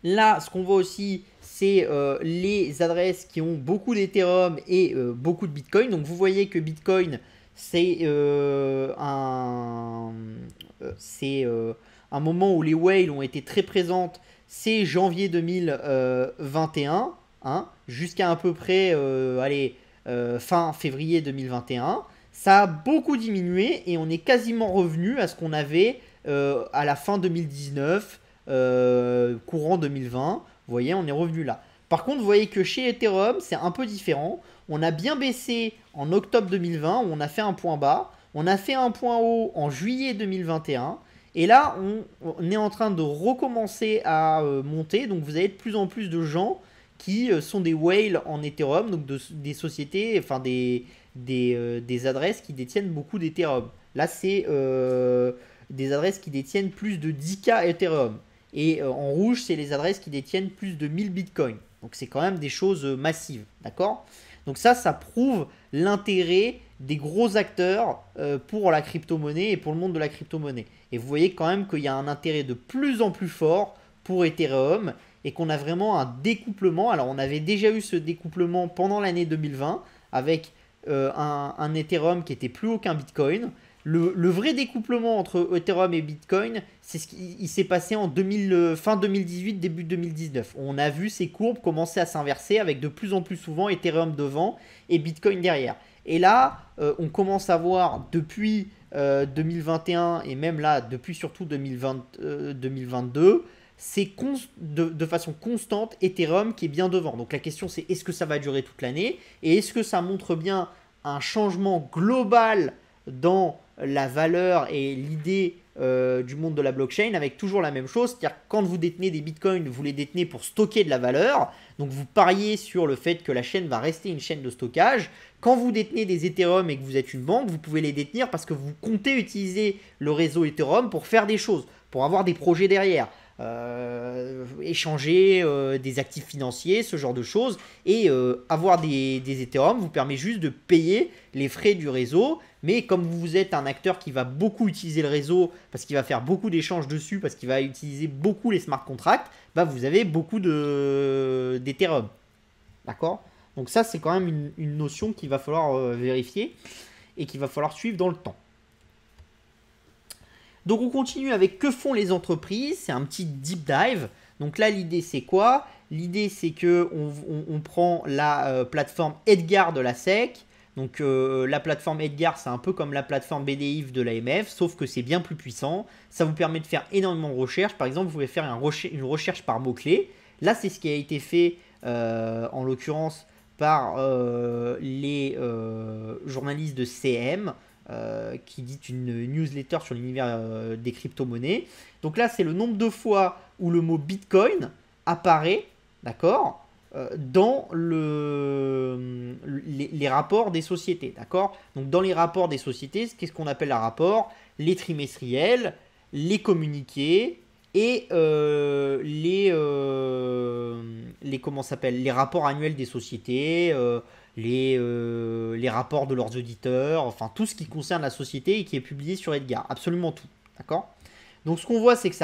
Là, ce qu'on voit aussi, c'est les adresses qui ont beaucoup d'Ethereum et beaucoup de Bitcoin. Donc vous voyez que Bitcoin, c'est un moment où les whales ont été très présentes. C'est janvier 2021, hein, jusqu'à peu près fin février 2021. Ça a beaucoup diminué et on est quasiment revenu à ce qu'on avait à la fin 2019, courant 2020. Vous voyez, on est revenu là. Par contre, vous voyez que chez Ethereum, c'est un peu différent. On a bien baissé en octobre 2020, où on a fait un point bas. On a fait un point haut en juillet 2021. Et là, on est en train de recommencer à monter. Donc, vous avez de plus en plus de gens qui sont des whales en Ethereum, donc des sociétés, enfin des adresses qui détiennent beaucoup d'Ethereum. Là, c'est des adresses qui détiennent plus de 10K Ethereum. Et en rouge, c'est les adresses qui détiennent plus de 1000 Bitcoin. Donc, c'est quand même des choses massives, d'accord? Donc ça prouve l'intérêt des gros acteurs pour la crypto-monnaie et pour le monde de la crypto-monnaie. Et vous voyez quand même qu'il y a un intérêt de plus en plus fort pour Ethereum et qu'on a vraiment un découplement. Alors on avait déjà eu ce découplement pendant l'année 2020 avec un Ethereum qui était plus haut qu'un Bitcoin. Le vrai découplement entre Ethereum et Bitcoin, c'est ce qui s'est passé en fin 2018, début 2019. On a vu ces courbes commencer à s'inverser avec de plus en plus souvent Ethereum devant et Bitcoin derrière. Et là, on commence à voir depuis 2021 et même là, depuis surtout 2022, c'est de façon constante Ethereum qui est bien devant. Donc la question c'est est-ce que ça va durer toute l'année et est-ce que ça montre bien un changement global dans la valeur et l'idée du monde de la blockchain avec toujours la même chose, c'est-à-dire quand vous détenez des bitcoins, vous les détenez pour stocker de la valeur, donc vous pariez sur le fait que la chaîne va rester une chaîne de stockage. Quand vous détenez des Ethereum et que vous êtes une banque, vous pouvez les détenir parce que vous comptez utiliser le réseau Ethereum pour faire des choses, pour avoir des projets derrière. Échanger des actifs financiers, ce genre de choses, et avoir des Ethereum vous permet juste de payer les frais du réseau. Mais comme vous êtes un acteur qui va beaucoup utiliser le réseau parce qu'il va faire beaucoup d'échanges dessus, parce qu'il va utiliser beaucoup les smart contracts, bah vous avez beaucoup d'Ethereum. D'accord? Donc ça c'est quand même une notion qu'il va falloir vérifier et qu'il va falloir suivre dans le temps. Donc on continue avec que font les entreprises, c'est un petit deep dive. Donc là l'idée c'est quoi? L'idée c'est que on prend la plateforme Edgar de la SEC. Donc la plateforme Edgar c'est un peu comme la plateforme BDIF de l'AMF, sauf que c'est bien plus puissant. Ça vous permet de faire énormément de recherches. Par exemple vous pouvez faire une recherche par mots-clés. Là c'est ce qui a été fait en l'occurrence par les journalistes de CM. Qui dit une newsletter sur l'univers des crypto-monnaies. Donc là, c'est le nombre de fois où le mot Bitcoin apparaît, d'accord, dans les rapports des sociétés, d'accord. Donc dans les rapports des sociétés, qu'est-ce qu'on appelle un rapport? Les trimestriels, les communiqués et les rapports annuels des sociétés, les rapports de leurs auditeurs, enfin tout ce qui concerne la société et qui est publié sur Edgar, absolument tout, d'accord. Donc ce qu'on voit c'est que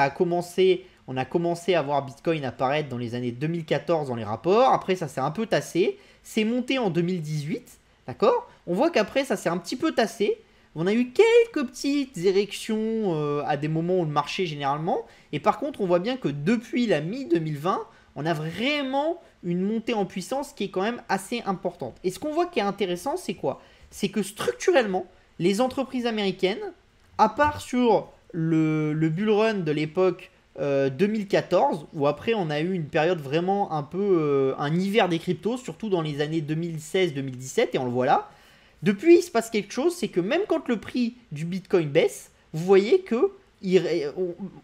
on a commencé à voir Bitcoin apparaître dans les années 2014 dans les rapports, après ça s'est un peu tassé, c'est monté en 2018, d'accord. On voit qu'après ça s'est un petit peu tassé, on a eu quelques petites érections à des moments où le marché généralement, et par contre on voit bien que depuis la mi-2020, on a vraiment une montée en puissance qui est quand même assez importante. Et ce qu'on voit qui est intéressant, c'est quoi? C'est que structurellement, les entreprises américaines, à part sur le bull run de l'époque 2014, où après on a eu une période vraiment un peu un hiver des cryptos, surtout dans les années 2016-2017, et on le voit là. Depuis, il se passe quelque chose, c'est que même quand le prix du Bitcoin baisse, vous voyez que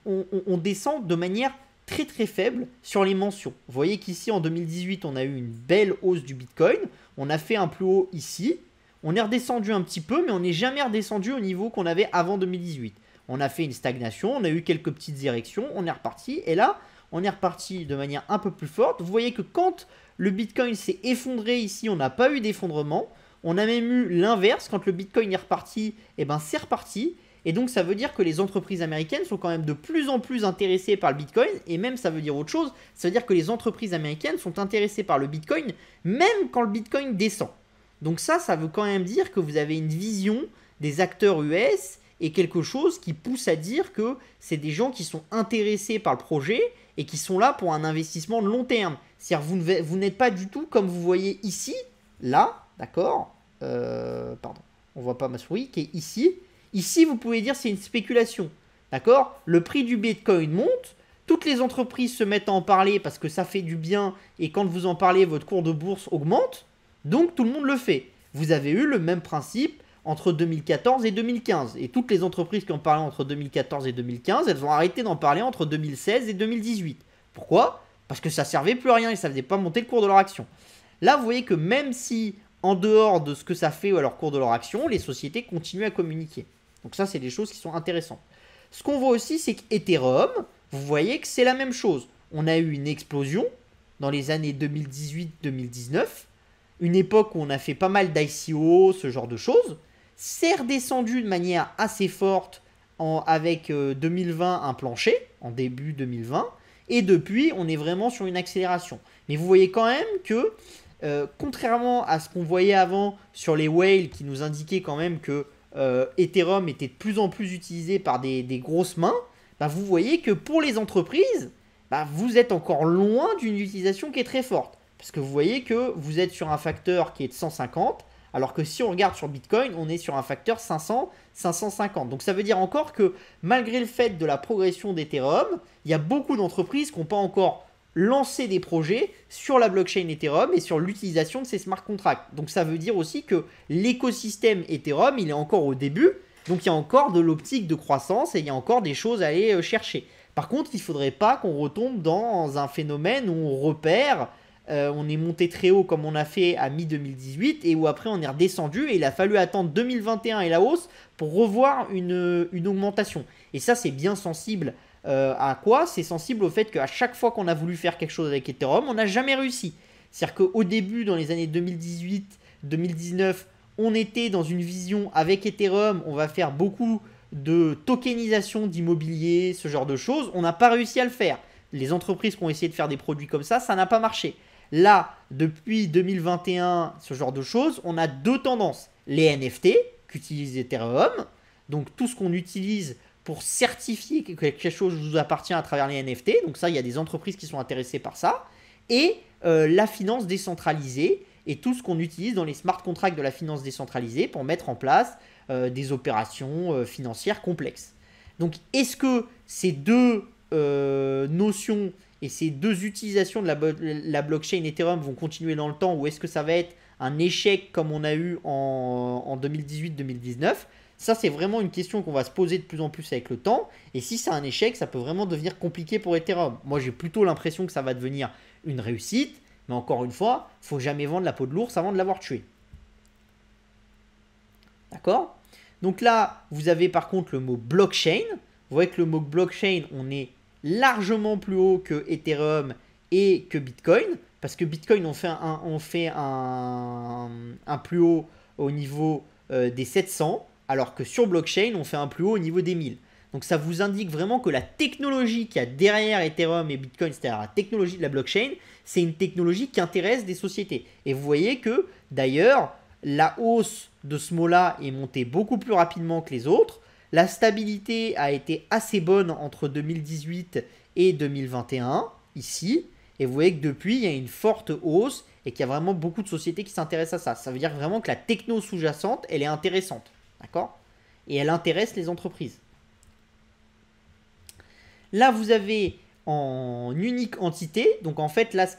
on descend de manière très très faible sur les mentions. Vous voyez qu'ici en 2018 on a eu une belle hausse du Bitcoin, on a fait un plus haut ici, on est redescendu un petit peu mais on n'est jamais redescendu au niveau qu'on avait avant 2018. On a fait une stagnation, on a eu quelques petites érections, on est reparti et là on est reparti de manière un peu plus forte. Vous voyez que quand le Bitcoin s'est effondré ici, on n'a pas eu d'effondrement, on a même eu l'inverse, quand le Bitcoin est reparti, et ben c'est reparti. Et donc ça veut dire que les entreprises américaines sont quand même de plus en plus intéressées par le Bitcoin. Et même ça veut dire autre chose. Ça veut dire que les entreprises américaines sont intéressées par le Bitcoin même quand le Bitcoin descend. Donc ça veut quand même dire que vous avez une vision des acteurs US et quelque chose qui pousse à dire que c'est des gens qui sont intéressés par le projet et qui sont là pour un investissement de long terme. C'est-à-dire vous n'êtes pas du tout comme vous voyez ici, là, d'accord, pardon, on voit pas ma souris, qui est ici. Ici, vous pouvez dire c'est une spéculation, d'accord. Le prix du Bitcoin monte, toutes les entreprises se mettent à en parler parce que ça fait du bien et quand vous en parlez, votre cours de bourse augmente, donc tout le monde le fait. Vous avez eu le même principe entre 2014 et 2015. Et toutes les entreprises qui ont parlé entre 2014 et 2015, elles ont arrêté d'en parler entre 2016 et 2018. Pourquoi? Parce que ça servait plus à rien et ça faisait pas monter le cours de leur action. Là, vous voyez que même si, en dehors de ce que ça fait à leur cours de leur action, les sociétés continuent à communiquer. Donc ça, c'est des choses qui sont intéressantes. Ce qu'on voit aussi, c'est qu'Ethereum, vous voyez que c'est la même chose. On a eu une explosion dans les années 2018-2019, une époque où on a fait pas mal d'ICO, ce genre de choses. C'est redescendu de manière assez forte avec 2020 un plancher, en début 2020. Et depuis, on est vraiment sur une accélération. Mais vous voyez quand même que, contrairement à ce qu'on voyait avant sur les whales qui nous indiquaient quand même que Ethereum était de plus en plus utilisé par des grosses mains, bah vous voyez que pour les entreprises, bah vous êtes encore loin d'une utilisation qui est très forte. Parce que vous voyez que vous êtes sur un facteur qui est de 150, alors que si on regarde sur Bitcoin, on est sur un facteur 500, 550. Donc ça veut dire encore que malgré le fait de la progression d'Ethereum, il y a beaucoup d'entreprises qui n'ont pas encore lancé des projets sur la blockchain Ethereum et sur l'utilisation de ces smart contracts. Donc ça veut dire aussi que l'écosystème Ethereum, il est encore au début, donc il y a encore de l'optique de croissance et il y a encore des choses à aller chercher. Par contre, il ne faudrait pas qu'on retombe dans un phénomène où on repère, on est monté très haut comme on a fait à mi-2018 et où après on est redescendu et il a fallu attendre 2021 et la hausse pour revoir une augmentation. Et ça, c'est bien sensible à quoi? C'est sensible au fait qu'à chaque fois qu'on a voulu faire quelque chose avec Ethereum, on n'a jamais réussi. C'est-à-dire qu'au début, dans les années 2018-2019, on était dans une vision avec Ethereum, on va faire beaucoup de tokenisation d'immobilier, ce genre de choses. On n'a pas réussi à le faire. Les entreprises qui ont essayé de faire des produits comme ça n'a pas marché. Là, depuis 2021, ce genre de choses, on a deux tendances. Les NFT, qu'utilise Ethereum, donc tout ce qu'on utilise pour certifier que quelque chose vous appartient à travers les NFT, donc ça, il y a des entreprises qui sont intéressées par ça, et la finance décentralisée, et tout ce qu'on utilise dans les smart contracts de la finance décentralisée pour mettre en place des opérations financières complexes. Donc, est-ce que ces deux notions et ces deux utilisations de la blockchain Ethereum vont continuer dans le temps ou est-ce que ça va être un échec comme on a eu en 2018-2019? Ça, c'est vraiment une question qu'on va se poser de plus en plus avec le temps. Et si c'est un échec, ça peut vraiment devenir compliqué pour Ethereum. Moi, j'ai plutôt l'impression que ça va devenir une réussite. Mais encore une fois, il ne faut jamais vendre la peau de l'ours avant de l'avoir tué. D'accord? Donc là, vous avez par contre le mot blockchain. Vous voyez que le mot blockchain, on est largement plus haut que Ethereum et que Bitcoin. Parce que Bitcoin, on fait un plus haut au niveau des 700. Alors que sur blockchain, on fait un plus haut au niveau des 1000. Donc ça vous indique vraiment que la technologie qu'il y a derrière Ethereum et Bitcoin, c'est-à-dire la technologie de la blockchain, c'est une technologie qui intéresse des sociétés. Et vous voyez que d'ailleurs, la hausse de ce mot-là est montée beaucoup plus rapidement que les autres. La stabilité a été assez bonne entre 2018 et 2021, ici. Et vous voyez que depuis, il y a une forte hausse et qu'il y a vraiment beaucoup de sociétés qui s'intéressent à ça. Ça veut dire vraiment que la techno sous-jacente, elle est intéressante. D'accord? Et elle intéresse les entreprises. Là, vous avez en unique entité, donc en fait, là, ce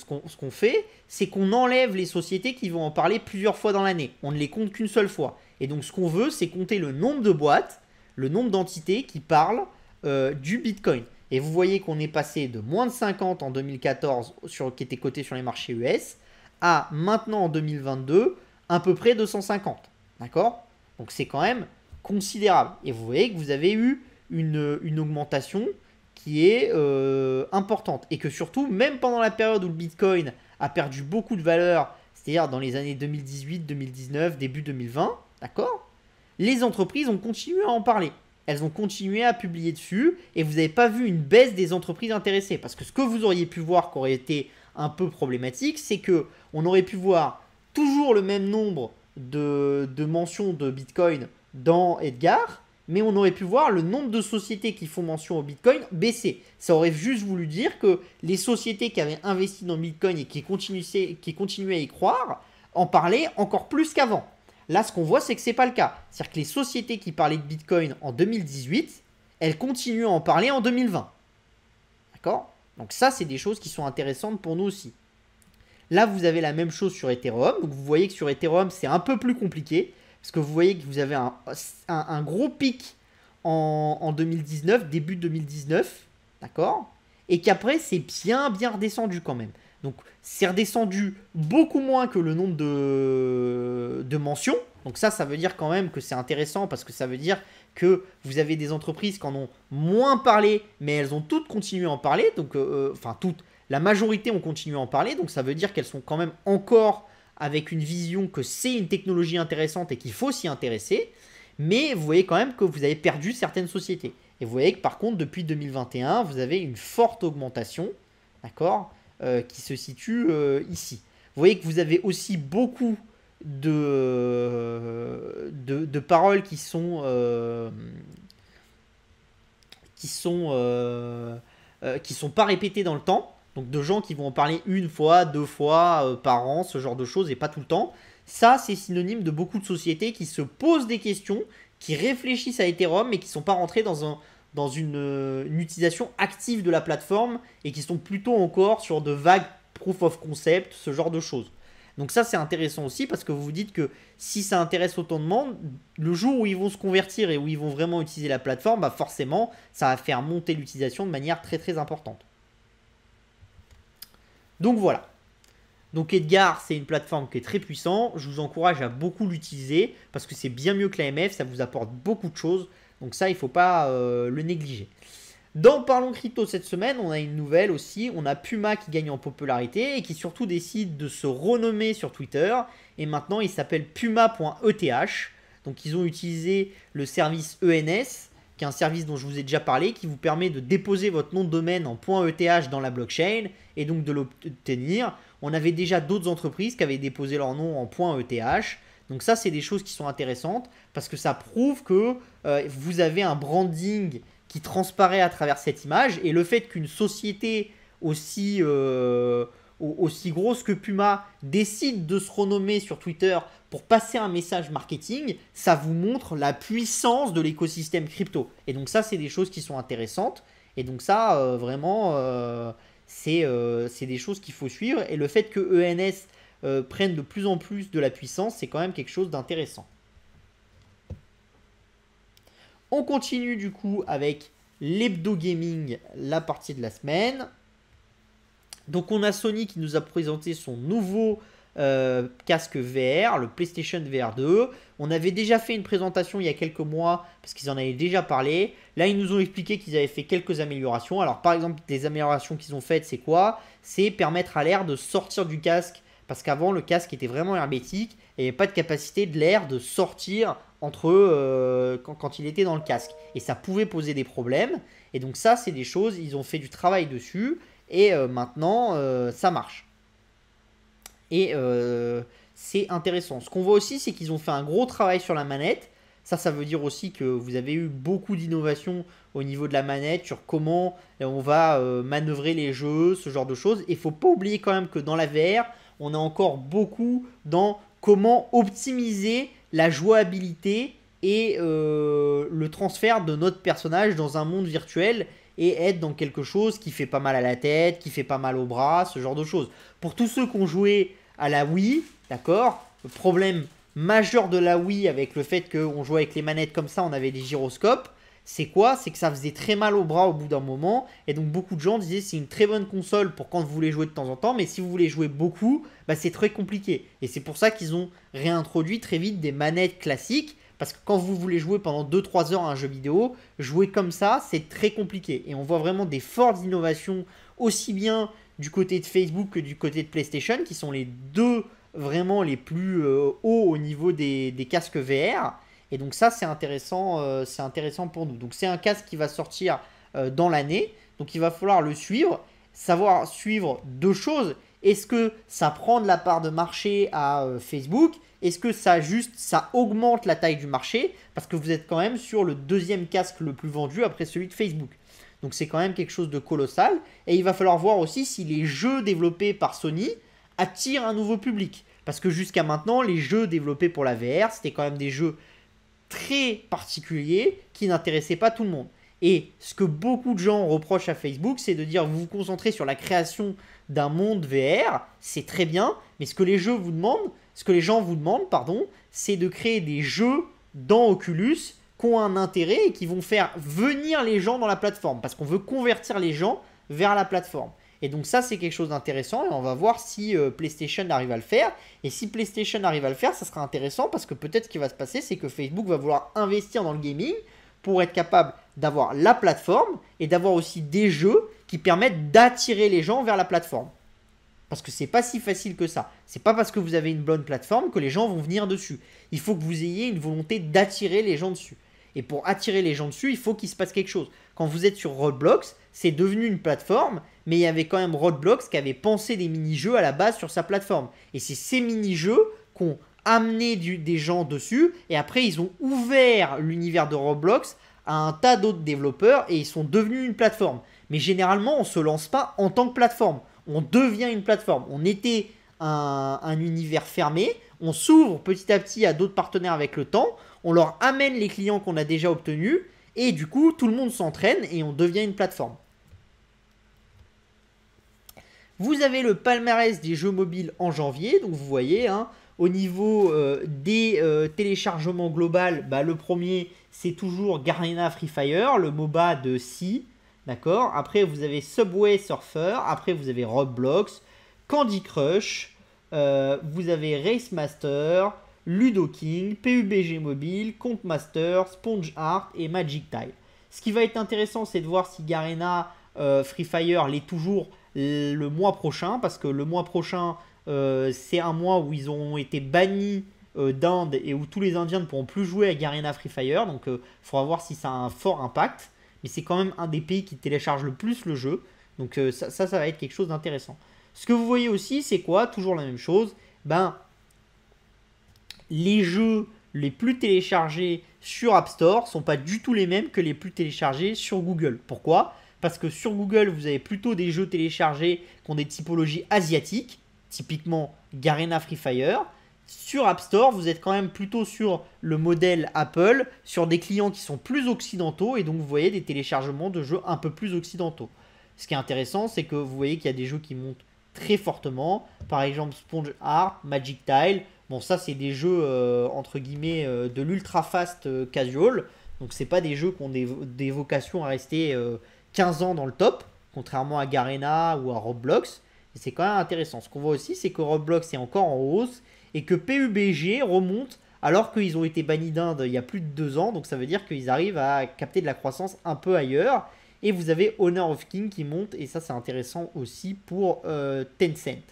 qu'on fait, c'est qu'on enlève les sociétés qui vont en parler plusieurs fois dans l'année. On ne les compte qu'une seule fois. Et donc, ce qu'on veut, c'est compter le nombre de boîtes, le nombre d'entités qui parlent du Bitcoin. Et vous voyez qu'on est passé de moins de 50 en 2014, qui était coté sur les marchés US, à maintenant en 2022, à peu près 250. D'accord? Donc c'est quand même considérable. Et vous voyez que vous avez eu une augmentation qui est importante. Et que surtout, même pendant la période où le Bitcoin a perdu beaucoup de valeur, c'est-à-dire dans les années 2018, 2019, début 2020, d'accord? les entreprises ont continué à en parler. Elles ont continué à publier dessus et vous n'avez pas vu une baisse des entreprises intéressées. Parce que ce que vous auriez pu voir qui aurait été un peu problématique, c'est que on aurait pu voir toujours le même nombre de mentions de Bitcoin dans Edgar, mais on aurait pu voir le nombre de sociétés qui font mention au Bitcoin baisser. Ça aurait juste voulu dire que les sociétés qui avaient investi dans Bitcoin et qui continuaient à y croire en parlaient encore plus qu'avant. Là, ce qu'on voit, c'est que ce n'est pas le cas. C'est-à-dire que les sociétés qui parlaient de Bitcoin en 2018, elles continuent à en parler en 2020. D'accord? Donc ça, c'est des choses qui sont intéressantes pour nous aussi. Là, vous avez la même chose sur Ethereum. Donc vous voyez que sur Ethereum, c'est un peu plus compliqué. Parce que vous voyez que vous avez un gros pic en 2019, début 2019. D'accord? Et qu'après, c'est bien redescendu quand même. Donc c'est redescendu beaucoup moins que le nombre de mentions. Donc ça veut dire quand même que c'est intéressant parce que ça veut dire que vous avez des entreprises qui en ont moins parlé, mais elles ont toutes continué à en parler. Donc, enfin toutes, la majorité ont continué à en parler. Donc ça veut dire qu'elles sont quand même encore avec une vision que c'est une technologie intéressante et qu'il faut s'y intéresser. Mais vous voyez quand même que vous avez perdu certaines sociétés. Et vous voyez que par contre, depuis 2021, vous avez une forte augmentation, d'accord, qui se situe ici. Vous voyez que vous avez aussi beaucoup de paroles qui sont pas répétées dans le temps. Donc de gens qui vont en parler une fois, deux fois par an, ce genre de choses, et pas tout le temps. Ça, c'est synonyme de beaucoup de sociétés qui se posent des questions, qui réfléchissent à Ethereum, mais qui ne sont pas rentrées dans une utilisation active de la plateforme, et qui sont plutôt encore sur de vagues proof of concept, ce genre de choses. Donc ça, c'est intéressant aussi, parce que vous vous dites que si ça intéresse autant de monde, le jour où ils vont se convertir et où ils vont vraiment utiliser la plateforme, bah forcément, ça va faire monter l'utilisation de manière très importante. Donc voilà. Donc Edgar, c'est une plateforme qui est très puissante. Je vous encourage à beaucoup l'utiliser parce que c'est bien mieux que l'AMF. Ça vous apporte beaucoup de choses. Donc ça, il ne faut pas le négliger. Dans Parlons Crypto cette semaine, on a une nouvelle aussi. On a Puma qui gagne en popularité et qui surtout décide de se renommer sur Twitter. Et maintenant, il s'appelle Puma.eth. Donc ils ont utilisé le service ENS, qui est un service dont je vous ai déjà parlé, qui vous permet de déposer votre nom de domaine en .eth dans la blockchain et donc de l'obtenir. On avait déjà d'autres entreprises qui avaient déposé leur nom en .eth. Donc ça, c'est des choses qui sont intéressantes parce que ça prouve que vous avez un branding qui transparaît à travers cette image. Et le fait qu'une société aussi grosse que Puma décide de se renommer sur Twitter pour passer un message marketing, ça vous montre la puissance de l'écosystème crypto. Et donc ça, c'est des choses qui sont intéressantes. Et donc ça, vraiment, c'est des choses qu'il faut suivre. Et le fait que ENS prenne de plus en plus de la puissance, c'est quand même quelque chose d'intéressant. On continue du coup avec l'hebdo gaming, la partie de la semaine. Donc on a Sony qui nous a présenté son nouveau casque VR, le PlayStation VR 2. On avait déjà fait une présentation il y a quelques mois parce qu'ils en avaient déjà parlé. Là, ils nous ont expliqué qu'ils avaient fait quelques améliorations. Alors par exemple, des améliorations qu'ils ont faites, c'est quoi? C'est permettre à l'air de sortir du casque. Parce qu'avant, le casque était vraiment hermétique et il n'y avait pas de capacité de l'air de sortir entre eux quand il était dans le casque. Et ça pouvait poser des problèmes. Et donc ça, c'est des choses, ils ont fait du travail dessus. Et maintenant, ça marche. Et c'est intéressant. Ce qu'on voit aussi, c'est qu'ils ont fait un gros travail sur la manette. Ça veut dire aussi que vous avez eu beaucoup d'innovations au niveau de la manette sur comment on va manœuvrer les jeux, ce genre de choses. Et il ne faut pas oublier quand même que dans la VR, on a encore beaucoup dans comment optimiser la jouabilité et le transfert de notre personnage dans un monde virtuel et être dans quelque chose qui fait pas mal à la tête, qui fait pas mal au bras, ce genre de choses. Pour tous ceux qui ont joué à la Wii, d'accord, le problème majeur de la Wii avec le fait qu'on jouait avec les manettes comme ça, on avait des gyroscopes, c'est quoi? C'est que ça faisait très mal au bras au bout d'un moment. Et donc beaucoup de gens disaient c'est une très bonne console pour quand vous voulez jouer de temps en temps. Mais si vous voulez jouer beaucoup, bah, c'est très compliqué. Et c'est pour ça qu'ils ont réintroduit très vite des manettes classiques. Parce que quand vous voulez jouer pendant 2-3 heures à un jeu vidéo, jouer comme ça, c'est très compliqué. Et on voit vraiment des fortes innovations aussi bien du côté de Facebook que du côté de PlayStation, qui sont les deux vraiment les plus hauts au niveau des casques VR. Et donc ça, c'est intéressant pour nous. Donc c'est un casque qui va sortir dans l'année. Donc il va falloir le suivre, savoir suivre deux choses. Est-ce que ça prend de la part de marché à Facebook? Est-ce que ça augmente la taille du marché? Parce que vous êtes quand même sur le deuxième casque le plus vendu après celui de Facebook. Donc c'est quand même quelque chose de colossal. Et il va falloir voir aussi si les jeux développés par Sony attirent un nouveau public. Parce que jusqu'à maintenant, les jeux développés pour la VR, c'était quand même des jeux très particuliers qui n'intéressaient pas tout le monde. Et ce que beaucoup de gens reprochent à Facebook, c'est de dire vous vous concentrez sur la création d'un monde VR, c'est très bien, mais ce que les gens vous demandent, c'est de créer des jeux dans Oculus qui ont un intérêt et qui vont faire venir les gens dans la plateforme, parce qu'on veut convertir les gens vers la plateforme. Et donc ça, c'est quelque chose d'intéressant et on va voir si PlayStation arrive à le faire. Et si PlayStation arrive à le faire, ça sera intéressant parce que peut-être ce qui va se passer, c'est que Facebook va vouloir investir dans le gaming pour être capable d'avoir la plateforme et d'avoir aussi des jeux qui permettent d'attirer les gens vers la plateforme. Parce que c'est pas si facile que ça. C'est pas parce que vous avez une bonne plateforme que les gens vont venir dessus. Il faut que vous ayez une volonté d'attirer les gens dessus. Et pour attirer les gens dessus, il faut qu'il se passe quelque chose. Quand vous êtes sur Roblox, c'est devenu une plateforme, mais il y avait quand même Roblox qui avait pensé des mini-jeux à la base sur sa plateforme. Et c'est ces mini-jeux qu'on amené des gens dessus, et après ils ont ouvert l'univers de Roblox à un tas d'autres développeurs, et ils sont devenus une plateforme. Mais généralement, on ne se lance pas en tant que plateforme. On devient une plateforme. On était un univers fermé, on s'ouvre petit à petit à d'autres partenaires avec le temps, on leur amène les clients qu'on a déjà obtenus, et du coup, tout le monde s'entraîne et on devient une plateforme. Vous avez le palmarès des jeux mobiles en janvier, donc vous voyez, hein, au niveau des téléchargements global, bah, le premier, c'est toujours Garena Free Fire, le MOBA de Sea, d'accord. Après, vous avez Subway Surfer, après vous avez Roblox, Candy Crush, vous avez Race Master, Ludo King, PUBG Mobile, Count Master, Sponge Art et Magic Tile. Ce qui va être intéressant, c'est de voir si Garena Free Fire l'est toujours le mois prochain, parce que le mois prochain, c'est un mois où ils ont été bannis d'Inde et où tous les Indiens ne pourront plus jouer à Garena Free Fire, donc il faudra voir si ça a un fort impact, mais c'est quand même un des pays qui télécharge le plus le jeu, donc ça va être quelque chose d'intéressant. Ce que vous voyez aussi, c'est quoi? Toujours la même chose, ben, les jeux les plus téléchargés sur App Store sont pas du tout les mêmes que les plus téléchargés sur Google. Pourquoi? Parce que sur Google, vous avez plutôt des jeux téléchargés qui ont des typologies asiatiques, typiquement Garena Free Fire. Sur App Store, vous êtes quand même plutôt sur le modèle Apple, sur des clients qui sont plus occidentaux, et donc vous voyez des téléchargements de jeux un peu plus occidentaux. Ce qui est intéressant, c'est que vous voyez qu'il y a des jeux qui montent très fortement, par exemple Sponge Art, Magic Tile. Bon, ça c'est des jeux entre guillemets de l'ultra fast casual, donc c'est pas des jeux qui ont des vocations à rester 15 ans dans le top, contrairement à Garena ou à Roblox. Et c'est quand même intéressant. Ce qu'on voit aussi, c'est que Roblox est encore en hausse et que PUBG remonte alors qu'ils ont été bannis d'Inde il y a plus de 2 ans. Donc ça veut dire qu'ils arrivent à capter de la croissance un peu ailleurs. Et vous avez Honor of King qui monte, et ça c'est intéressant aussi pour Tencent.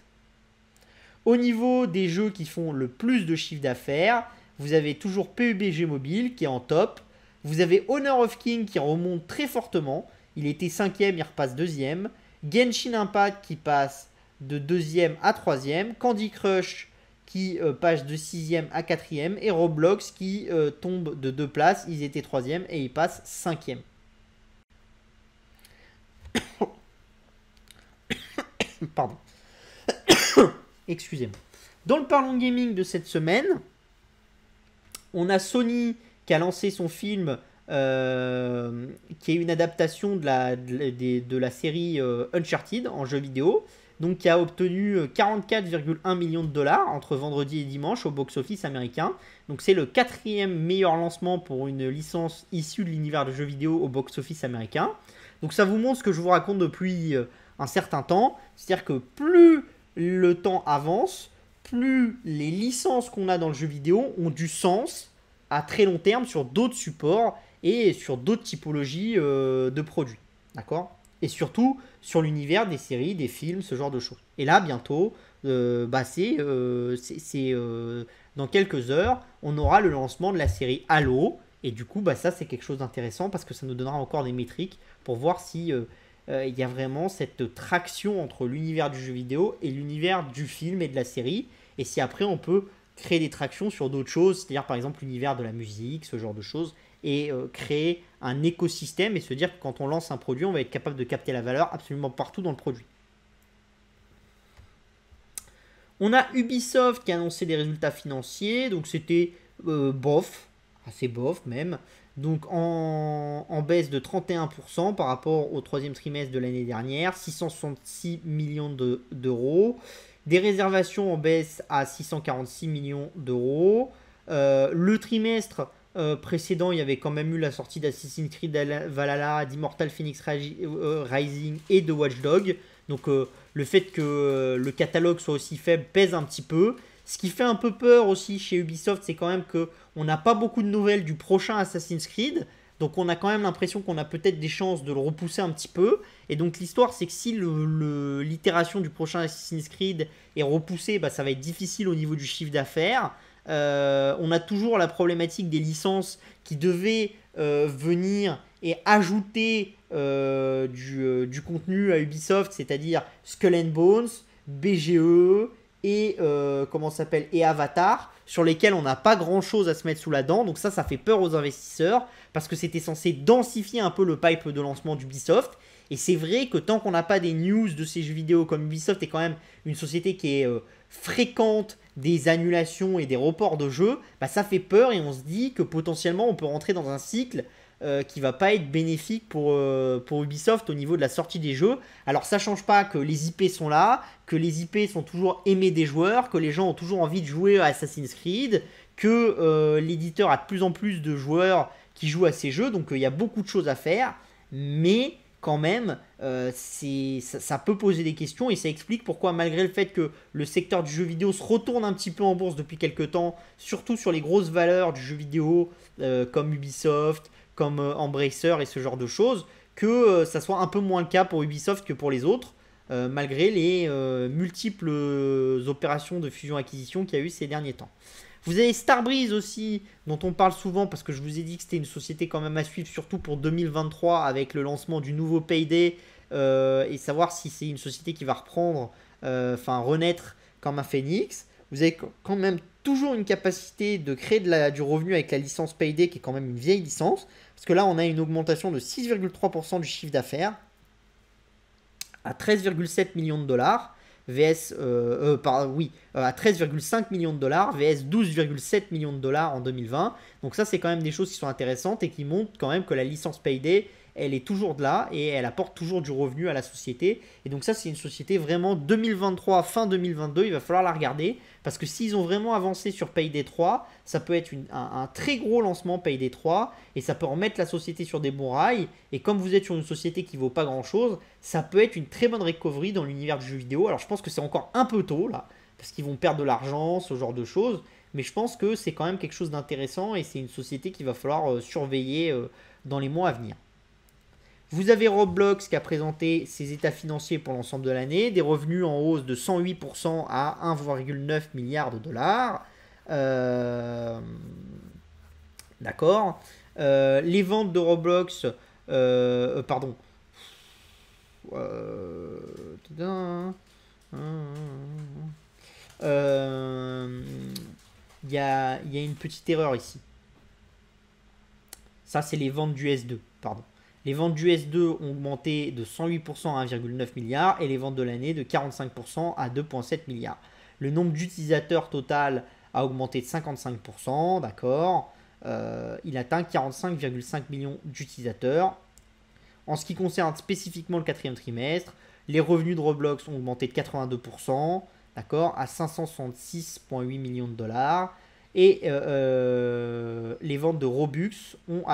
Au niveau des jeux qui font le plus de chiffre d'affaires, vous avez toujours PUBG Mobile qui est en top. Vous avez Honor of King qui remonte très fortement. Il était 5ème, il repasse 2ème. Genshin Impact qui passe de 2ème à 3ème. Candy Crush qui passe de 6ème à 4ème. Et Roblox qui tombe de 2 places. Ils étaient 3ème et ils passent 5ème. Pardon. Excusez-moi. Dans le Parlons Gaming de cette semaine, on a Sony qui a lancé son film qui est une adaptation de la série Uncharted en jeu vidéo, donc qui a obtenu 44,1 millions de dollars entre vendredi et dimanche au box-office américain. Donc c'est le 4e meilleur lancement pour une licence issue de l'univers de jeux vidéo au box-office américain. Donc ça vous montre ce que je vous raconte depuis un certain temps, c'est-à-dire que plus le temps avance, plus les licences qu'on a dans le jeu vidéo ont du sens à très long terme sur d'autres supports et sur d'autres typologies de produits, d'accord? Et surtout sur l'univers des séries, des films, ce genre de choses. Et là, bientôt, dans quelques heures, on aura le lancement de la série Halo. Et du coup, ça c'est quelque chose d'intéressant parce que ça nous donnera encore des métriques pour voir si il y a vraiment cette traction entre l'univers du jeu vidéo et l'univers du film et de la série. Et si après on peut créer des tractions sur d'autres choses, c'est-à-dire par exemple l'univers de la musique, ce genre de choses, et créer un écosystème et se dire que quand on lance un produit, on va être capable de capter la valeur absolument partout dans le produit. On a Ubisoft qui a annoncé des résultats financiers, donc c'était bof, assez bof même, donc en baisse de 31% par rapport au troisième trimestre de l'année dernière, 666 millions d'euros, des réservations en baisse à 646 millions d'euros, le trimestre précédent, il y avait quand même eu la sortie d'Assassin's Creed Valhalla, d'Immortal Phoenix Rising et de Watch Dogs. Donc le fait que le catalogue soit aussi faible pèse un petit peu. Ce qui fait un peu peur aussi chez Ubisoft, c'est quand même qu'on n'a pas beaucoup de nouvelles du prochain Assassin's Creed. Donc on a quand même l'impression qu'on a peut-être des chances de le repousser un petit peu. Et donc l'histoire, c'est que si l'itération du prochain Assassin's Creed est repoussée, ça va être difficile au niveau du chiffre d'affaires. On a toujours la problématique des licences qui devaient venir et ajouter du contenu à Ubisoft, c'est-à-dire Skull and Bones, BGE et et Avatar, sur lesquels on n'a pas grand-chose à se mettre sous la dent. Donc ça fait peur aux investisseurs parce que c'était censé densifier un peu le pipe de lancement d'Ubisoft. Et c'est vrai que tant qu'on n'a pas des news de ces jeux vidéo, comme Ubisoft est quand même une société qui est fréquente des annulations et des reports de jeux, ça fait peur et on se dit que potentiellement on peut rentrer dans un cycle qui va pas être bénéfique pour Ubisoft au niveau de la sortie des jeux. Alors ça change pas que les IP sont là, que les IP sont toujours aimés des joueurs, que les gens ont toujours envie de jouer à Assassin's Creed, que l'éditeur a de plus en plus de joueurs qui jouent à ces jeux, donc il y a beaucoup de choses à faire, mais quand même, ça peut poser des questions et ça explique pourquoi, malgré le fait que le secteur du jeu vidéo se retourne un petit peu en bourse depuis quelques temps, surtout sur les grosses valeurs du jeu vidéo comme Ubisoft, comme Embracer et ce genre de choses, que ça soit un peu moins le cas pour Ubisoft que pour les autres, malgré les multiples opérations de fusion-acquisition qu'il y a eu ces derniers temps. Vous avez Starbreeze aussi, dont on parle souvent parce que je vous ai dit que c'était une société quand même à suivre, surtout pour 2023 avec le lancement du nouveau Payday et savoir si c'est une société qui va reprendre, renaître comme un phénix. Vous avez quand même toujours une capacité de créer du revenu avec la licence Payday qui est quand même une vieille licence. Parce que là, on a une augmentation de 6,3% du chiffre d'affaires à 13,7 millions de dollars. VS, à 13,5 millions de dollars, VS 12,7 millions de dollars en 2020. Donc ça, c'est quand même des choses qui sont intéressantes et qui montrent quand même que la licence Payday, elle est toujours de là et elle apporte toujours du revenu à la société. Et donc ça, c'est une société vraiment 2023, fin 2022, il va falloir la regarder. Parce que s'ils ont vraiment avancé sur Payday 3, ça peut être un très gros lancement Payday 3 et ça peut remettre la société sur des bons rails. Et comme vous êtes sur une société qui vaut pas grand chose, ça peut être une très bonne recovery dans l'univers du jeu vidéo. Alors je pense que c'est encore un peu tôt là, parce qu'ils vont perdre de l'argent, ce genre de choses. Mais je pense que c'est quand même quelque chose d'intéressant et c'est une société qu'il va falloir surveiller dans les mois à venir. Vous avez Roblox qui a présenté ses états financiers pour l'ensemble de l'année, des revenus en hausse de 108% à 1,9 milliard de dollars. D'accord. Les ventes de Roblox, pardon. Il y a une petite erreur ici. Ça, c'est les ventes du S2, pardon. Les ventes du S2 ont augmenté de 108% à 1,9 milliard et les ventes de l'année de 45% à 2,7 milliards. Le nombre d'utilisateurs total a augmenté de 55%, d'accord. Il atteint 45,5 millions d'utilisateurs. En ce qui concerne spécifiquement le quatrième trimestre, les revenus de Roblox ont augmenté de 82%, d'accord, à 566,8 millions de dollars. Et les ventes de Robux ont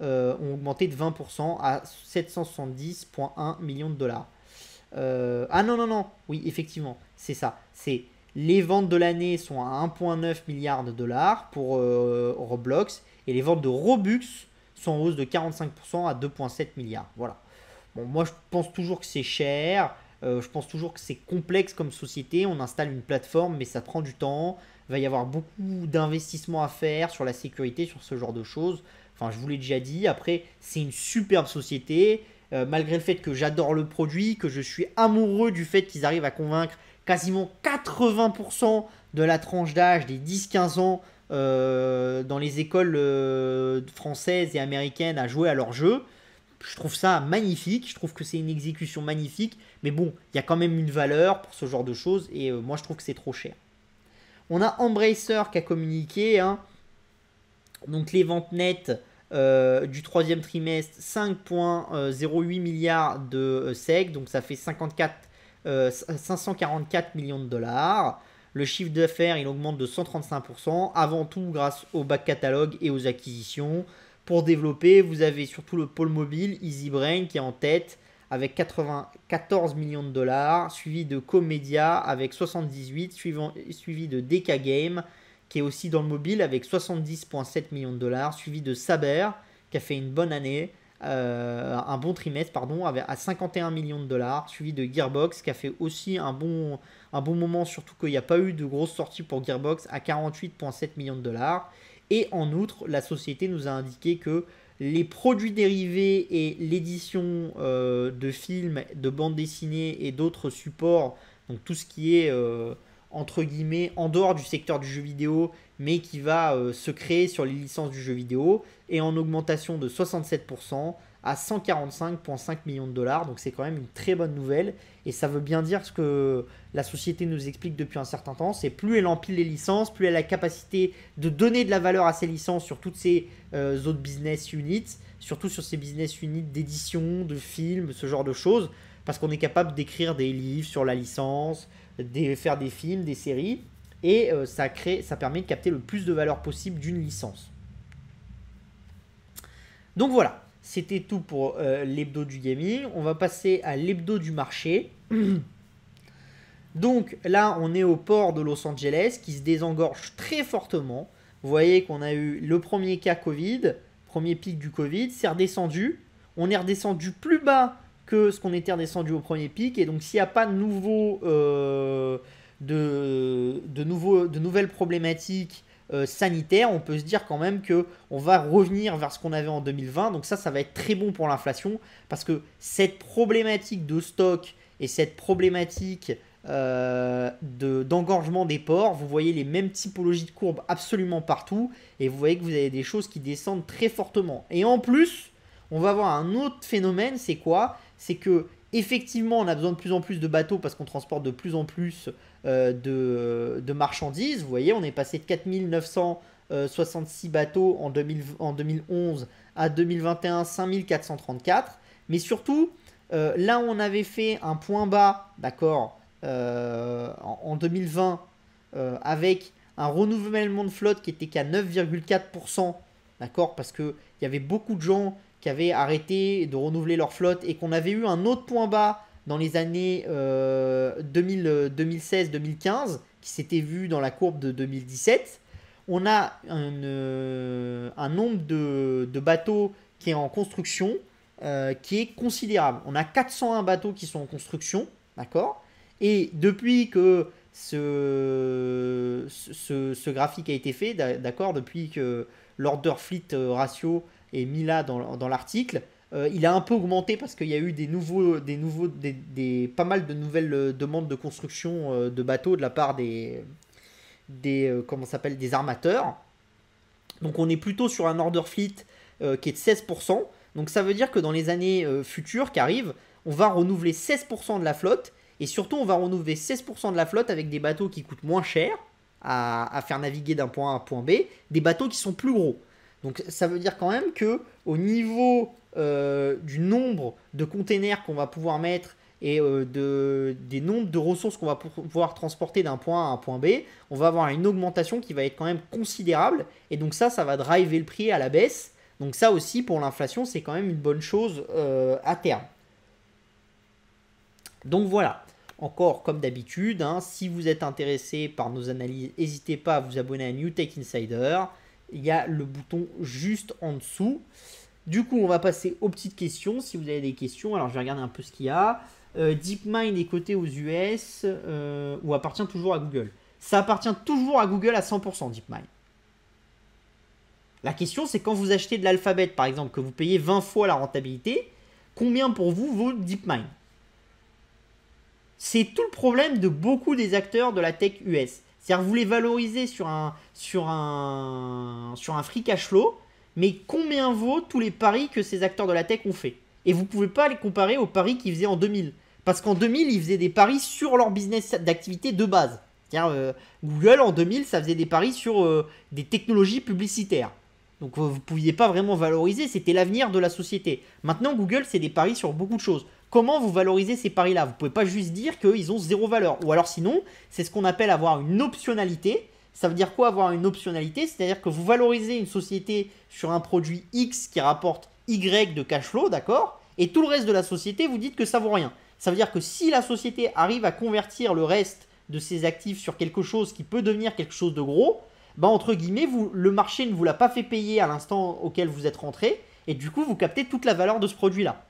augmenté de 20% à 770,1 millions de dollars. Non, oui, effectivement, c'est ça. Les ventes de l'année sont à 1,9 milliard de dollars pour Roblox et les ventes de Robux sont en hausse de 45% à 2,7 milliards. Voilà. Bon, moi, je pense toujours que c'est cher. Je pense toujours que c'est complexe comme société. On installe une plateforme, mais ça prend du temps. Il va y avoir beaucoup d'investissements à faire sur la sécurité, sur ce genre de choses. Enfin, je vous l'ai déjà dit. Après, c'est une superbe société. Malgré le fait que j'adore le produit, que je suis amoureux du fait qu'ils arrivent à convaincre quasiment 80% de la tranche d'âge des 10-15 ans dans les écoles françaises et américaines à jouer à leur jeu. Je trouve ça magnifique, je trouve que c'est une exécution magnifique, mais bon, il y a quand même une valeur pour ce genre de choses et moi je trouve que c'est trop cher. On a Embracer qui a communiqué, hein, donc les ventes nettes du troisième trimestre, 5,08 milliards de SEC, donc ça fait 544 millions de dollars. Le chiffre d'affaires, il augmente de 135%, avant tout grâce au back catalogue et aux acquisitions. Pour développer, vous avez surtout le pôle mobile, EasyBrain, qui est en tête avec 94 millions de dollars, suivi de Comedia avec 78, suivi de DK Game, qui est aussi dans le mobile avec 70,7 millions de dollars, suivi de Saber, qui a fait une bonne année, un bon trimestre, pardon, à 51 millions de dollars, suivi de Gearbox, qui a fait aussi un bon moment, surtout qu'il n'y a pas eu de grosse sortie pour Gearbox, à 48,7 millions de dollars. Et en outre, la société nous a indiqué que les produits dérivés et l'édition de films, de bandes dessinées et d'autres supports, donc tout ce qui est entre guillemets en dehors du secteur du jeu vidéo, mais qui va se créer sur les licences du jeu vidéo, est en augmentation de 67% à 145,5 millions de dollars. Donc c'est quand même une très bonne nouvelle. Et ça veut bien dire ce que la société nous explique depuis un certain temps. C'est plus elle empile les licences, plus elle a la capacité de donner de la valeur à ses licences sur toutes ces autres business units. Surtout sur ces business units d'édition, de films, ce genre de choses. Parce qu'on est capable d'écrire des livres sur la licence, de faire des films, des séries. Et ça permet de capter le plus de valeur possible d'une licence. Donc voilà. C'était tout pour l'hebdo du gaming. On va passer à l'hebdo du marché. Donc là, on est au port de Los Angeles qui se désengorge très fortement. Vous voyez qu'on a eu le premier cas Covid, premier pic du Covid, c'est redescendu. On est redescendu plus bas que ce qu'on était redescendu au premier pic. Et donc s'il n'y a pas de nouvelles problématiques sanitaire, on peut se dire quand même que on va revenir vers ce qu'on avait en 2020. Donc ça va être très bon pour l'inflation parce que cette problématique de stock et cette problématique d'engorgement des ports, vous voyez les mêmes typologies de courbes absolument partout et vous voyez que vous avez des choses qui descendent très fortement. Et en plus, on va avoir un autre phénomène, c'est quoi? C'est que effectivement, on a besoin de plus en plus de bateaux parce qu'on transporte de plus en plus de marchandises. Vous voyez, on est passé de 4966 bateaux en 2011 à 2021, 5434. Mais surtout, là où on avait fait un point bas, d'accord, en 2020, avec un renouvellement de flotte qui était qu'à 9,4%, d'accord, parce qu'il y avait beaucoup de gens qui avaient arrêté de renouveler leur flotte et qu'on avait eu un autre point bas dans les années 2016-2015 qui s'était vu dans la courbe de 2017. On a un nombre de bateaux qui est en construction qui est considérable. On a 401 bateaux qui sont en construction, d'accord. Et depuis que ce graphique a été fait, d'accord, depuis que l'order fleet ratio est mis là dans l'article, il a un peu augmenté parce qu'il y a eu pas mal de nouvelles demandes de construction de bateaux de la part des armateurs. Donc on est plutôt sur un order fleet qui est de 16%. Donc ça veut dire que dans les années futures qui arrivent, on va renouveler 16% de la flotte. Et surtout, on va renouveler 16% de la flotte avec des bateaux qui coûtent moins cher à faire naviguer d'un point A à un point B, des bateaux qui sont plus gros. Donc ça veut dire quand même que au niveau du nombre de containers qu'on va pouvoir mettre et des nombres de ressources qu'on va pouvoir transporter d'un point A à un point B, on va avoir une augmentation qui va être quand même considérable. Et donc ça va driver le prix à la baisse. Donc ça aussi, pour l'inflation, c'est quand même une bonne chose à terme. Donc voilà, encore comme d'habitude, hein, si vous êtes intéressé par nos analyses, n'hésitez pas à vous abonner à New Tech Insider. Il y a le bouton juste en dessous. Du coup, on va passer aux petites questions. Si vous avez des questions, alors je vais regarder un peu ce qu'il y a. DeepMind est coté aux US ou appartient toujours à Google? Ça appartient toujours à Google à 100%, DeepMind. La question, c'est quand vous achetez de l'Alphabet, par exemple, que vous payez 20 fois la rentabilité, combien pour vous vaut DeepMind? C'est tout le problème de beaucoup des acteurs de la tech US. C'est-à-dire que vous les valorisez sur un free cash flow, mais combien vaut tous les paris que ces acteurs de la tech ont fait? Et vous ne pouvez pas les comparer aux paris qu'ils faisaient en 2000. Parce qu'en 2000, ils faisaient des paris sur leur business d'activité de base. C'est-à-dire, Google, en 2000, ça faisait des paris sur des technologies publicitaires. Donc vous ne pouviez pas vraiment valoriser, c'était l'avenir de la société. Maintenant, Google, c'est des paris sur beaucoup de choses. Comment vous valorisez ces paris-là? Vous ne pouvez pas juste dire qu'ils ont zéro valeur. Ou alors sinon, c'est ce qu'on appelle avoir une optionnalité. Ça veut dire quoi avoir une optionnalité? C'est-à-dire que vous valorisez une société sur un produit X qui rapporte Y de cash flow, d'accord? Et tout le reste de la société, vous dites que ça vaut rien. Ça veut dire que si la société arrive à convertir le reste de ses actifs sur quelque chose qui peut devenir quelque chose de gros, bah entre guillemets, le marché ne vous l'a pas fait payer à l'instant auquel vous êtes rentré, et du coup, vous captez toute la valeur de ce produit-là.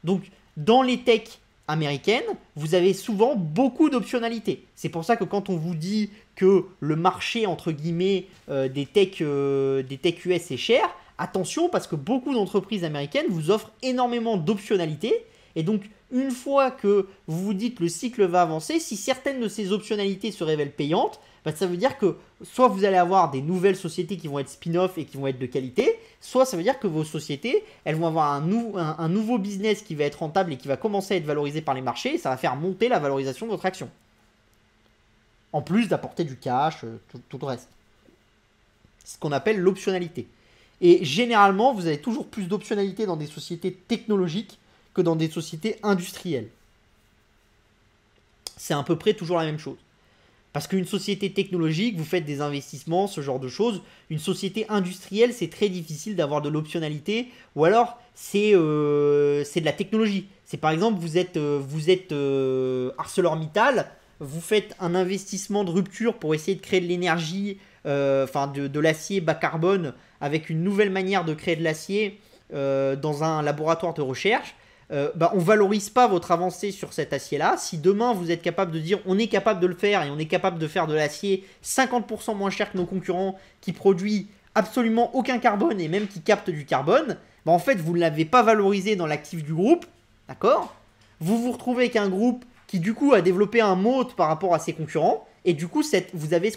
Donc, dans les techs américaines, vous avez souvent beaucoup d'optionnalités. C'est pour ça que quand on vous dit que le marché, entre guillemets, des techs US est cher, attention, parce que beaucoup d'entreprises américaines vous offrent énormément d'optionnalités, et donc, une fois que vous vous dites le cycle va avancer, si certaines de ces optionnalités se révèlent payantes, bah, ça veut dire que soit vous allez avoir des nouvelles sociétés qui vont être spin-off et qui vont être de qualité, soit ça veut dire que vos sociétés, elles vont avoir un nouveau business qui va être rentable et qui va commencer à être valorisé par les marchés, et ça va faire monter la valorisation de votre action. En plus d'apporter du cash, tout le reste. C'est ce qu'on appelle l'optionnalité. Et généralement, vous avez toujours plus d'optionnalité dans des sociétés technologiques que dans des sociétés industrielles. C'est à peu près toujours la même chose. Parce qu'une société technologique, vous faites des investissements, ce genre de choses. Une société industrielle, c'est très difficile d'avoir de l'optionnalité. Ou alors, c'est de la technologie. C'est par exemple, vous êtes ArcelorMittal, vous faites un investissement de rupture pour essayer de créer de l'énergie, de l'acier bas carbone, avec une nouvelle manière de créer de l'acier dans un laboratoire de recherche. On ne valorise pas votre avancée sur cet acier-là. Si demain vous êtes capable de dire on est capable de le faire et on est capable de faire de l'acier 50% moins cher que nos concurrents qui produit absolument aucun carbone et même qui capte du carbone, en fait vous ne l'avez pas valorisé dans l'actif du groupe, d'accord? Vous vous retrouvez avec un groupe qui du coup a développé un moat par rapport à ses concurrents et du coup vous avez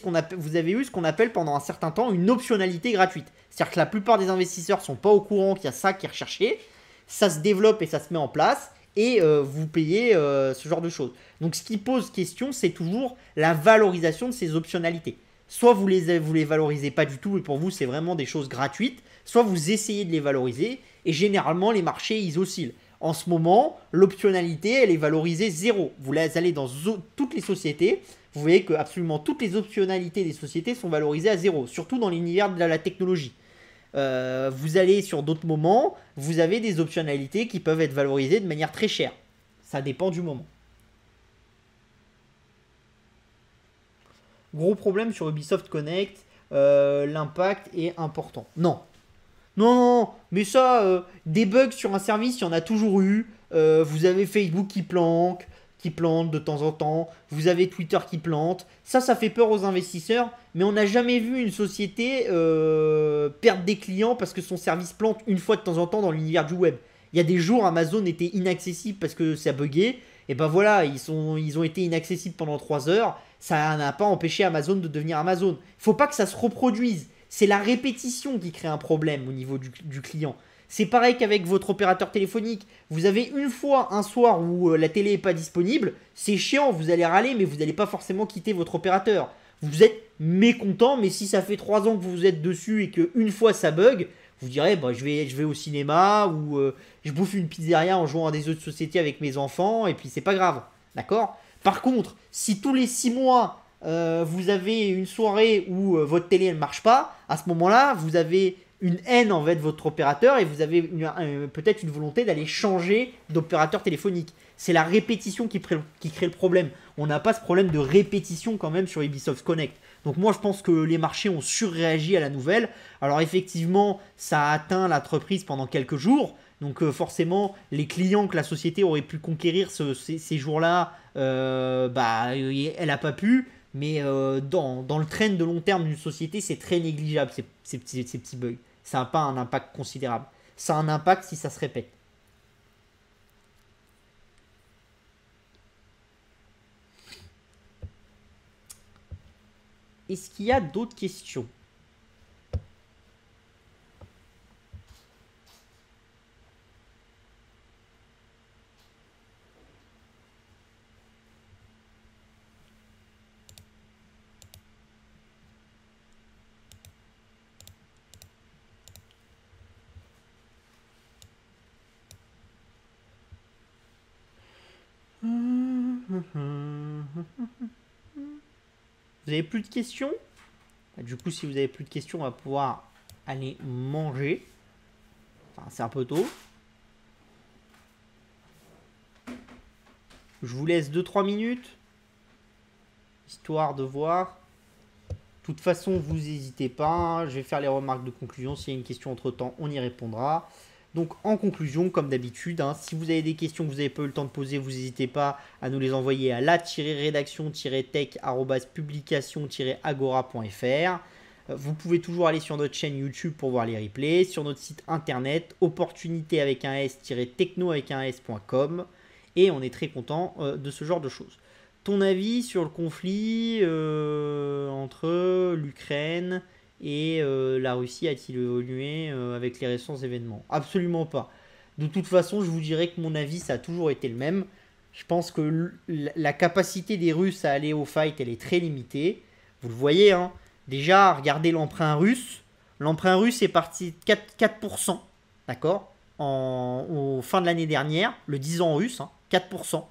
eu ce qu'on appelle pendant un certain temps une optionnalité gratuite. C'est-à-dire que la plupart des investisseurs ne sont pas au courant qu'il y a ça qui est recherché. Ça se développe et ça se met en place et vous payez ce genre de choses. Donc ce qui pose question, c'est toujours la valorisation de ces optionnalités. Soit vous les valorisez pas du tout et pour vous c'est vraiment des choses gratuites, soit vous essayez de les valoriser et généralement les marchés ils oscillent. En ce moment, l'optionnalité elle est valorisée 0. Vous allez dans toutes les sociétés, vous voyez que absolument toutes les optionnalités des sociétés sont valorisées à 0, surtout dans l'univers de la technologie. Vous allez sur d'autres moments, vous avez des optionnalités qui peuvent être valorisées de manière très chère. Ça dépend du moment. Gros problème sur Ubisoft Connect, l'impact est important. Non, mais ça, des bugs sur un service, il y en a toujours eu. Vous avez Facebook qui plante de temps en temps. Vous avez Twitter qui plante. Ça fait peur aux investisseurs. Mais on n'a jamais vu une société perdre des clients parce que son service plante une fois de temps en temps dans l'univers du web. Il y a des jours, Amazon était inaccessible parce que ça buguait. Et ben voilà, ils ont été inaccessibles pendant 3 heures. Ça n'a pas empêché Amazon de devenir Amazon. Il ne faut pas que ça se reproduise. C'est la répétition qui crée un problème au niveau du client. C'est pareil qu'avec votre opérateur téléphonique. Vous avez une fois un soir où la télé n'est pas disponible, c'est chiant, vous allez râler, mais vous n'allez pas forcément quitter votre opérateur. Vous êtes mécontent, mais si ça fait 3 ans que vous êtes dessus et qu'une fois ça bug, vous direz je vais au cinéma ou je bouffe une pizzeria en jouant à des jeux de société avec mes enfants et puis c'est pas grave. D'accord? Par contre, si tous les 6 mois vous avez une soirée où votre télé ne marche pas, à ce moment-là, vous avez une haine envers votre opérateur et vous avez peut-être une volonté d'aller changer d'opérateur téléphonique. C'est la répétition qui crée le problème. On n'a pas ce problème de répétition quand même sur Ubisoft Connect. Donc moi je pense que les marchés ont surréagi à la nouvelle. Alors effectivement ça a atteint l'entreprise pendant quelques jours, Donc forcément, les clients que la société aurait pu conquérir ces jours-là, bah, elle n'a pas pu. Mais dans le trend de long terme d'une société, c'est très négligeable ces petits bugs. Ça n'a pas un impact considérable. Ça a un impact si ça se répète. Est-ce qu'il y a d'autres questions? Vous avez plus de questions? Du coup, si vous avez plus de questions, on va pouvoir aller manger. Enfin, c'est un peu tôt. Je vous laisse 2-3 minutes, histoire de voir. De toute façon, vous n'hésitez pas. Hein. Je vais faire les remarques de conclusion. S'il y a une question entre-temps, on y répondra. Donc, en conclusion, comme d'habitude, hein, si vous avez des questions que vous n'avez pas eu le temps de poser, vous n'hésitez pas à nous les envoyer à la-rédaction-tech@publication-agora.fr. Vous pouvez toujours aller sur notre chaîne YouTube pour voir les replays, sur notre site internet opportunité avec un s-techno avec un s.com, et on est très content de ce genre de choses. Ton avis sur le conflit entre l'Ukraine et la Russie a-t-il évolué avec les récents événements? Absolument pas. De toute façon, je vous dirais que mon avis, ça a toujours été le même. Je pense que la capacité des Russes à aller au fight, elle est très limitée. Vous le voyez, hein. Déjà, regardez l'emprunt russe. L'emprunt russe est parti de 4%, d'accord, au fin de l'année dernière, le 10 ans russe, hein, 4%,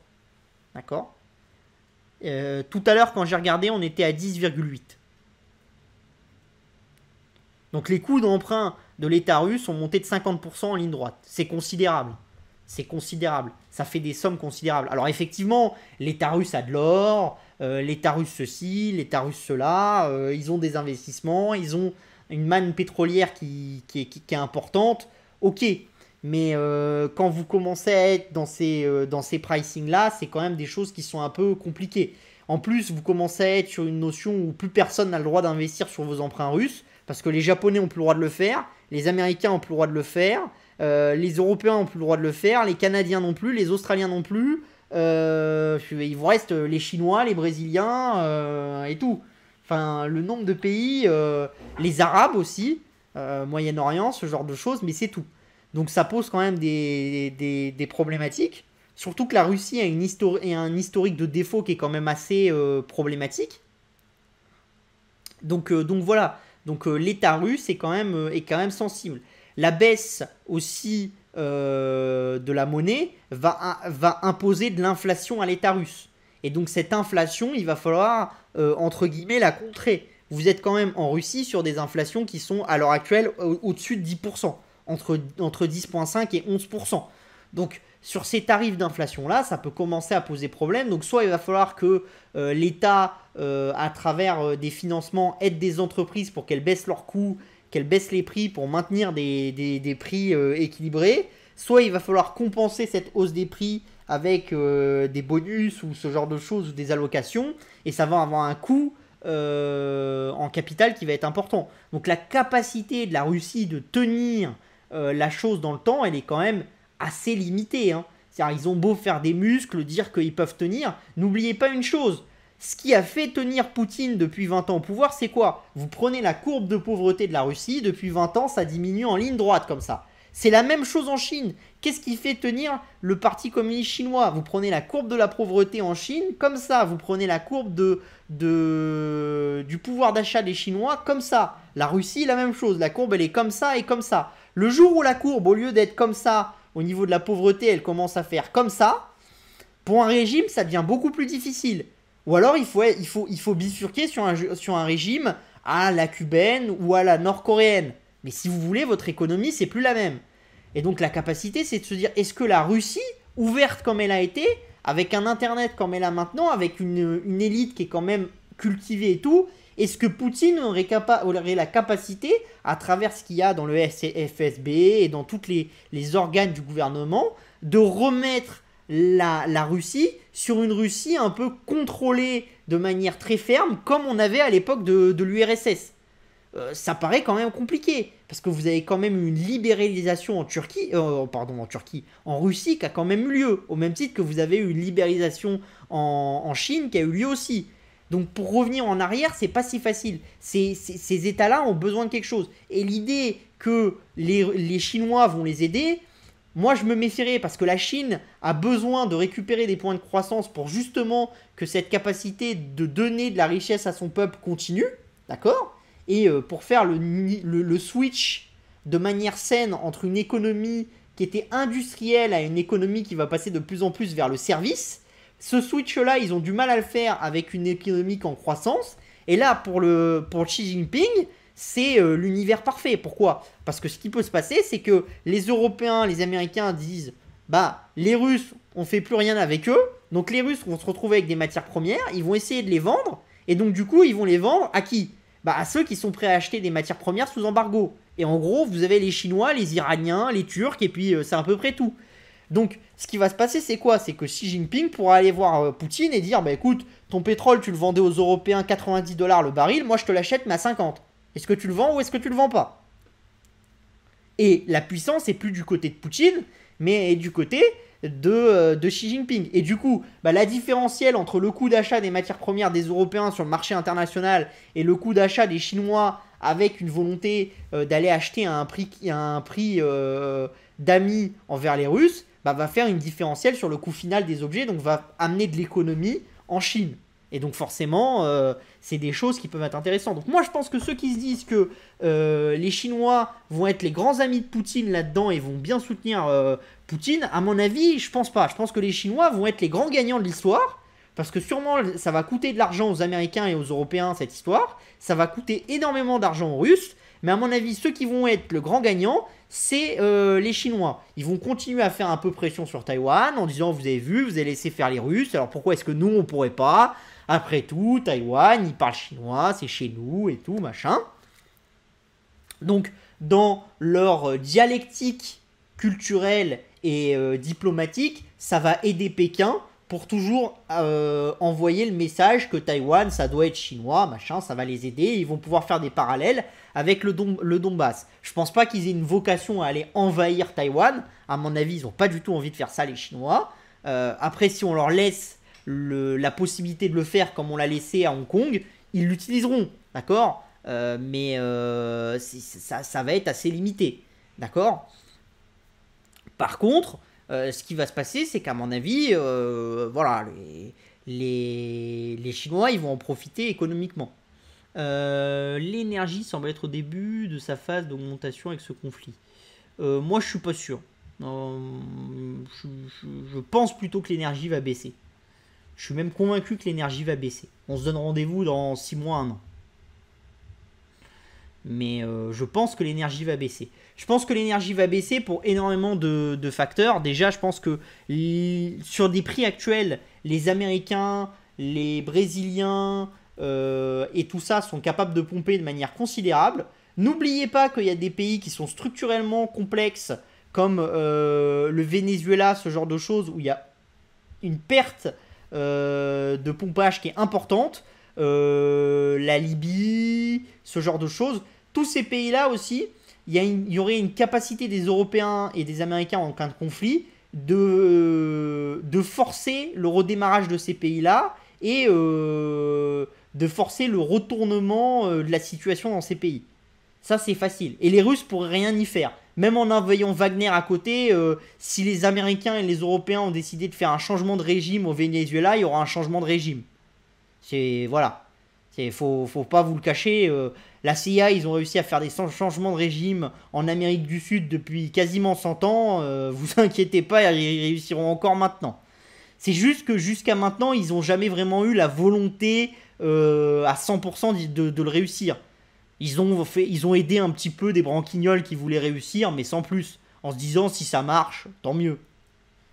d'accord. Tout à l'heure, quand j'ai regardé, on était à 10,8. Donc les coûts d'emprunt de l'État russe ont monté de 50% en ligne droite. C'est considérable. C'est considérable. Ça fait des sommes considérables. Alors effectivement, l'État russe a de l'or, l'État russe ceci, l'État russe cela. Ils ont des investissements, ils ont une manne pétrolière qui est importante. Ok, mais quand vous commencez à être dans ces pricing-là, c'est quand même des choses qui sont un peu compliquées. En plus, vous commencez à être sur une notion où plus personne n'a le droit d'investir sur vos emprunts russes, parce que les Japonais n'ont plus le droit de le faire, les Américains n'ont plus le droit de le faire, les Européens n'ont plus le droit de le faire, les Canadiens non plus, les Australiens non plus, il vous reste les Chinois, les Brésiliens et tout. Enfin, le nombre de pays, les Arabes aussi, Moyen-Orient, ce genre de choses, mais c'est tout. Donc ça pose quand même des problématiques. Surtout que la Russie a un historique de défaut qui est quand même assez problématique. Donc voilà. Donc l'État russe est quand même sensible. La baisse aussi de la monnaie va imposer de l'inflation à l'État russe. Et donc cette inflation, il va falloir, entre guillemets, la contrer. Vous êtes quand même en Russie sur des inflations qui sont à l'heure actuelle au-dessus de 10%. Entre 10,5 et 11%. Donc sur ces tarifs d'inflation-là, ça peut commencer à poser problème. Donc soit il va falloir que l'État, à travers des financements, aide des entreprises pour qu'elles baissent leurs coûts, qu'elles baissent les prix pour maintenir des prix équilibrés. Soit il va falloir compenser cette hausse des prix avec des bonus ou ce genre de choses ou des allocations. Et ça va avoir un coût en capital qui va être important. Donc la capacité de la Russie de tenir la chose dans le temps, elle est quand même assez limitée. Hein. C'est-à-dire, ils ont beau faire des muscles, dire qu'ils peuvent tenir. N'oubliez pas une chose, ce qui a fait tenir Poutine depuis 20 ans au pouvoir, c'est quoi? Vous prenez la courbe de pauvreté de la Russie, depuis 20 ans, ça diminue en ligne droite comme ça. C'est la même chose en Chine. Qu'est-ce qui fait tenir le Parti communiste chinois? Vous prenez la courbe de la pauvreté en Chine, comme ça. Vous prenez la courbe du pouvoir d'achat des Chinois, comme ça. La Russie, la même chose. La courbe, elle est comme ça et comme ça. Le jour où la courbe, au lieu d'être comme ça, au niveau de la pauvreté, elle commence à faire comme ça, pour un régime, ça devient beaucoup plus difficile. Ou alors, il faut bifurquer sur un régime à la cubaine ou à la nord-coréenne. Mais si vous voulez, votre économie, c'est plus la même. Et donc, la capacité, c'est de se dire, est-ce que la Russie, ouverte comme elle a été, avec un Internet comme elle a maintenant, avec une élite qui est quand même cultivée et tout, Est-ce que Poutine aurait la capacité, à travers ce qu'il y a dans le FSB et dans tous les organes du gouvernement, de remettre la Russie sur une Russie un peu contrôlée de manière très ferme, comme on avait à l'époque de l'URSS? Ça paraît quand même compliqué, parce que vous avez quand même une libéralisation en Turquie, en Russie, qui a quand même eu lieu, au même titre que vous avez eu une libéralisation en Chine qui a eu lieu aussi. Donc pour revenir en arrière, c'est pas si facile. Ces États-là ont besoin de quelque chose. Et l'idée que les Chinois vont les aider, moi je me méfierais, parce que la Chine a besoin de récupérer des points de croissance pour justement que cette capacité de donner de la richesse à son peuple continue, d'accord ? Et pour faire le switch de manière saine entre une économie qui était industrielle à une économie qui va passer de plus en plus vers le service, ce switch-là, ils ont du mal à le faire avec une économie en croissance. Et là, pour Xi Jinping, c'est l'univers parfait. Pourquoi? Parce que ce qui peut se passer, c'est que les Européens, les Américains disent « Bah, les Russes, on fait plus rien avec eux. Donc les Russes vont se retrouver avec des matières premières, ils vont essayer de les vendre. Et donc du coup, ils vont les vendre à qui? Bah, à ceux qui sont prêts à acheter des matières premières sous embargo. Et en gros, vous avez les Chinois, les Iraniens, les Turcs, et puis c'est à peu près tout. Donc, ce qui va se passer, c'est quoi? C'est que Xi Jinping pourra aller voir Poutine et dire, bah écoute, ton pétrole, tu le vendais aux Européens 90 $ le baril, moi je te l'achète, mais à 50. Est-ce que tu le vends ou est-ce que tu le vends pas? Et la puissance est plus du côté de Poutine, mais du côté de Xi Jinping. Et du coup, bah, la différentielle entre le coût d'achat des matières premières des Européens sur le marché international et le coût d'achat des Chinois avec une volonté d'aller acheter à un prix d'amis envers les Russes, bah, va faire une différentielle sur le coût final des objets, donc va amener de l'économie en Chine. Et donc forcément, c'est des choses qui peuvent être intéressantes. Donc moi je pense que ceux qui se disent que les Chinois vont être les grands amis de Poutine là-dedans et vont bien soutenir Poutine, à mon avis, je pense pas. Je pense que les Chinois vont être les grands gagnants de l'histoire, parce que sûrement ça va coûter de l'argent aux Américains et aux Européens cette histoire, ça va coûter énormément d'argent aux Russes, mais à mon avis, ceux qui vont être le grand gagnant, c'est les Chinois. Ils vont continuer à faire un peu pression sur Taïwan en disant, vous avez vu, vous avez laissé faire les Russes, alors pourquoi est-ce que nous on pourrait pas? Après tout, Taïwan, ils parlent chinois, c'est chez nous et tout, machin. Donc, dans leur dialectique culturelle et diplomatique, ça va aider Pékin pour toujours envoyer le message que Taïwan, ça doit être chinois, machin, ça va les aider. Ils vont pouvoir faire des parallèles avec le Donbass. Je pense pas qu'ils aient une vocation à aller envahir Taïwan. À mon avis, ils n'ont pas du tout envie de faire ça, les Chinois. Après, si on leur laisse la possibilité de le faire comme on l'a laissé à Hong Kong, ils l'utiliseront, d'accord, mais ça va être assez limité, d'accord. Par contre, ce qui va se passer, c'est qu'à mon avis, voilà, les Chinois, ils vont en profiter économiquement. L'énergie semble être au début de sa phase d'augmentation avec ce conflit. Moi, je suis pas sûr. Je pense plutôt que l'énergie va baisser. Je suis même convaincu que l'énergie va baisser. On se donne rendez-vous dans 6 mois, 1 an. Mais je pense que l'énergie va baisser. Je pense que l'énergie va baisser pour énormément de facteurs. Déjà, je pense que sur des prix actuels, les Américains, les Brésiliens et tout ça sont capables de pomper de manière considérable. N'oubliez pas qu'il y a des pays qui sont structurellement complexes, comme le Venezuela, ce genre de choses, où il y a une perte de pompage qui est importante. La Libye, ce genre de choses. Tous ces pays-là aussi, il y aurait une capacité des Européens et des Américains en cas de conflit de forcer le redémarrage de ces pays-là et de forcer le retournement de la situation dans ces pays. Ça, c'est facile. Et les Russes pourraient rien y faire. Même en envoyant Wagner à côté, si les Américains et les Européens ont décidé de faire un changement de régime au Venezuela, il y aura un changement de régime. Voilà. Faut pas vous le cacher. La CIA, ils ont réussi à faire des changements de régime en Amérique du Sud depuis quasiment 100 ans. Vous inquiétez pas, ils réussiront encore maintenant. C'est juste que jusqu'à maintenant, ils n'ont jamais vraiment eu la volonté à 100% de le réussir. Ils ont aidé un petit peu des branquignoles qui voulaient réussir, mais sans plus. En se disant, si ça marche, tant mieux.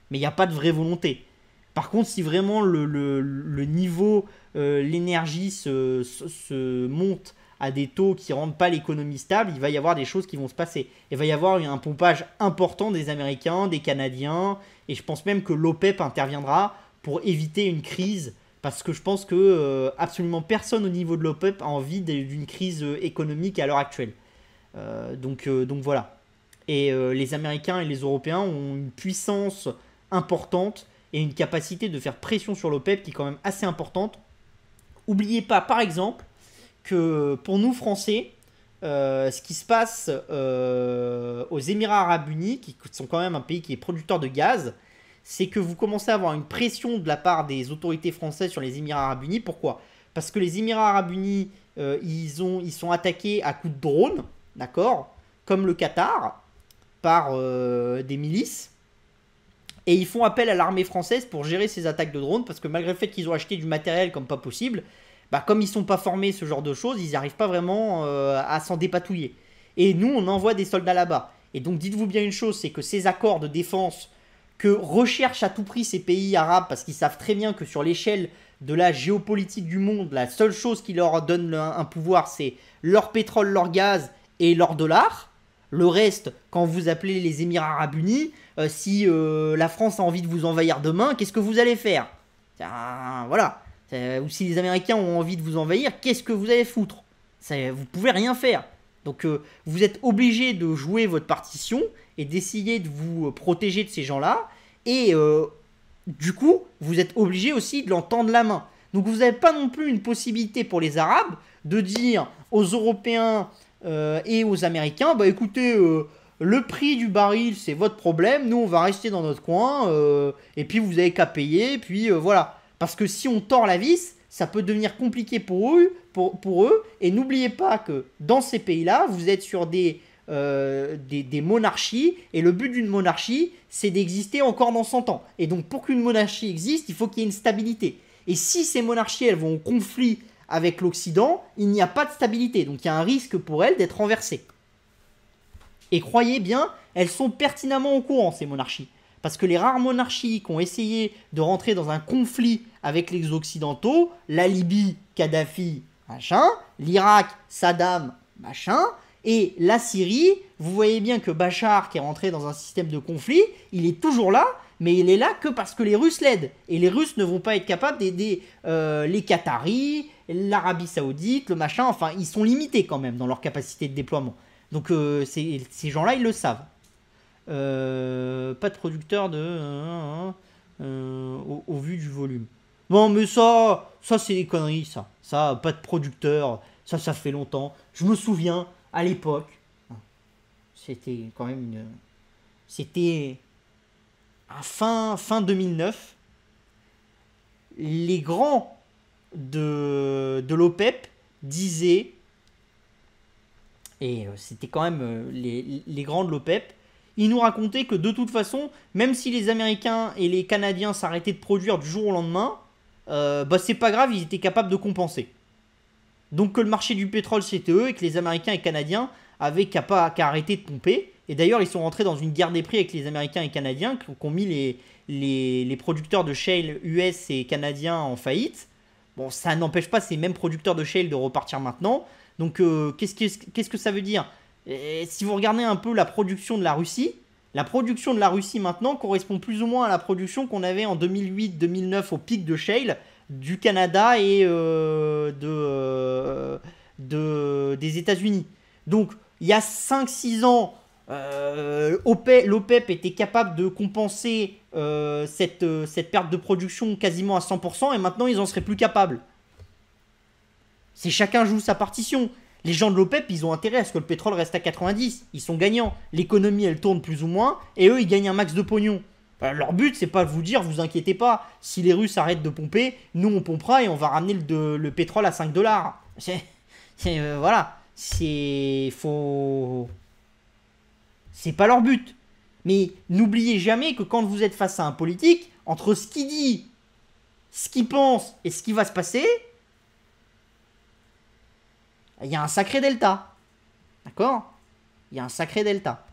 Mais il n'y a pas de vraie volonté. Par contre, si vraiment le niveau, l'énergie se monte à des taux qui ne rendent pas l'économie stable, il va y avoir des choses qui vont se passer. Il va y avoir un pompage important des Américains, des Canadiens, et je pense même que l'OPEP interviendra pour éviter une crise, parce que je pense que absolument personne au niveau de l'OPEP a envie d'une crise économique à l'heure actuelle. Donc voilà. Et les Américains et les Européens ont une puissance importante et une capacité de faire pression sur l'OPEP qui est quand même assez importante. Oubliez pas, par exemple, que pour nous Français, ce qui se passe aux Émirats Arabes Unis, qui sont quand même un pays qui est producteur de gaz, c'est que vous commencez à avoir une pression de la part des autorités françaises sur les Émirats Arabes Unis. Pourquoi? Parce que les Émirats Arabes Unis, ils sont attaqués à coups de drone, d'accord? Comme le Qatar, par des milices. Et ils font appel à l'armée française pour gérer ces attaques de drones, parce que malgré le fait qu'ils ont acheté du matériel comme pas possible, bah comme ils sont pas formés ce genre de choses, ils n'arrivent pas vraiment à s'en dépatouiller. Et nous, on envoie des soldats là-bas. Et donc dites-vous bien une chose, c'est que ces accords de défense que recherchent à tout prix ces pays arabes, parce qu'ils savent très bien que sur l'échelle de la géopolitique du monde, la seule chose qui leur donne un pouvoir, c'est leur pétrole, leur gaz et leur dollar. Le reste, quand vous appelez les Émirats Arabes Unis, si la France a envie de vous envahir demain, qu'est-ce que vous allez faire? Voilà. Ou si les Américains ont envie de vous envahir, qu'est-ce que vous allez foutre? Vous pouvez rien faire. Donc vous êtes obligé de jouer votre partition et d'essayer de vous protéger de ces gens-là. Et du coup, vous êtes obligé aussi de leur tendre la main. Donc vous n'avez pas non plus une possibilité pour les Arabes de dire aux Européens et aux Américains, bah écoutez, le prix du baril c'est votre problème, nous on va rester dans notre coin, et puis vous avez qu'à payer, puis voilà. Parce que si on tord la vis, ça peut devenir compliqué pour eux, et n'oubliez pas que dans ces pays-là, vous êtes sur des monarchies, et le but d'une monarchie, c'est d'exister encore dans 100 ans. Et donc pour qu'une monarchie existe, il faut qu'il y ait une stabilité. Et si ces monarchies, elles vont en conflit avec l'Occident, il n'y a pas de stabilité. Donc il y a un risque pour elles d'être renversées. Et croyez bien, elles sont pertinemment au courant, ces monarchies. Parce que les rares monarchies qui ont essayé de rentrer dans un conflit avec les Occidentaux, la Libye, Kadhafi, machin, l'Irak, Saddam, machin, et la Syrie, vous voyez bien que Bachar, qui est rentré dans un système de conflit, il est toujours là, mais il est là que parce que les Russes l'aident. Et les Russes ne vont pas être capables d'aider les Qataris, l'Arabie Saoudite, le machin, enfin, ils sont limités quand même dans leur capacité de déploiement. Donc ces gens-là, ils le savent. Pas de producteur au vu du volume. Bon, mais ça c'est des conneries, ça. Ça, pas de producteur, ça fait longtemps. Je me souviens, à l'époque, c'était quand même une... C'était à fin 2009, les grands de l'OPEP disaient, et c'était quand même les grands de l'OPEP, ils nous racontaient que de toute façon, même si les Américains et les Canadiens s'arrêtaient de produire du jour au lendemain, bah c'est pas grave, ils étaient capables de compenser. Donc que le marché du pétrole c'était eux et que les Américains et Canadiens avaient qu'à arrêter de pomper. Et d'ailleurs ils sont rentrés dans une guerre des prix avec les Américains et Canadiens qui ont mis les producteurs de shale US et canadiens en faillite. Bon, ça n'empêche pas ces mêmes producteurs de shale de repartir maintenant. Donc qu'est-ce que ça veut dire? Et si vous regardez un peu la production de la Russie maintenant correspond plus ou moins à la production qu'on avait en 2008-2009 au pic de shale du Canada et des États-Unis. Donc il y a 5-6 ans, l'OPEP était capable de compenser cette perte de production quasiment à 100% et maintenant ils en seraient plus capables. C'est chacun joue sa partition. Les gens de l'OPEP, ils ont intérêt à ce que le pétrole reste à 90. Ils sont gagnants. L'économie, elle tourne plus ou moins. Et eux, ils gagnent un max de pognon. Voilà, leur but, c'est pas de vous dire, vous inquiétez pas. Si les Russes arrêtent de pomper, nous, on pompera et on va ramener le pétrole à 5 dollars. Voilà. C'est pas leur but. Mais n'oubliez jamais que quand vous êtes face à un politique, entre ce qu'il dit, ce qu'il pense et ce qui va se passer, il y a un sacré delta. D'accord? Il y a un sacré delta.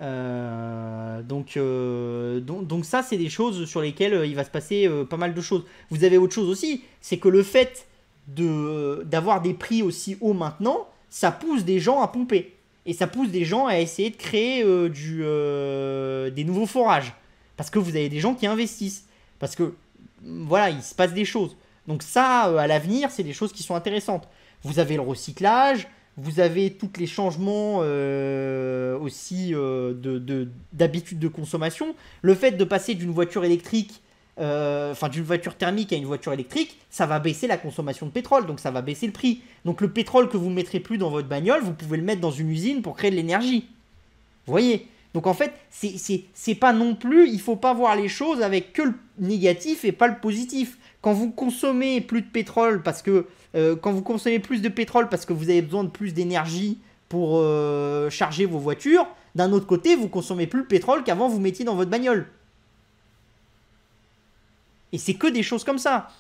Donc ça, c'est des choses sur lesquelles il va se passer pas mal de choses. Vous avez autre chose aussi, c'est que le fait d'avoir des prix aussi hauts maintenant, ça pousse des gens à pomper. Et ça pousse des gens à essayer de créer des nouveaux forages. Parce que vous avez des gens qui investissent. Parce que, voilà, il se passe des choses. Donc ça, à l'avenir, c'est des choses qui sont intéressantes. Vous avez le recyclage, vous avez tous les changements aussi d'habitude de consommation. Le fait de passer d'une voiture électrique, d'une voiture thermique à une voiture électrique, ça va baisser la consommation de pétrole, donc ça va baisser le prix. Donc le pétrole que vous ne mettrez plus dans votre bagnole, vous pouvez le mettre dans une usine pour créer de l'énergie. Vous voyez? Donc en fait, c'est pas non plus, il faut pas voir les choses avec que le négatif et pas le positif. Quand vous consommez plus de pétrole parce que quand vous consommez plus de pétrole parce que vous avez besoin de plus d'énergie pour charger vos voitures, d'un autre côté, vous consommez plus le pétrole qu'avant vous mettiez dans votre bagnole. Et c'est que des choses comme ça.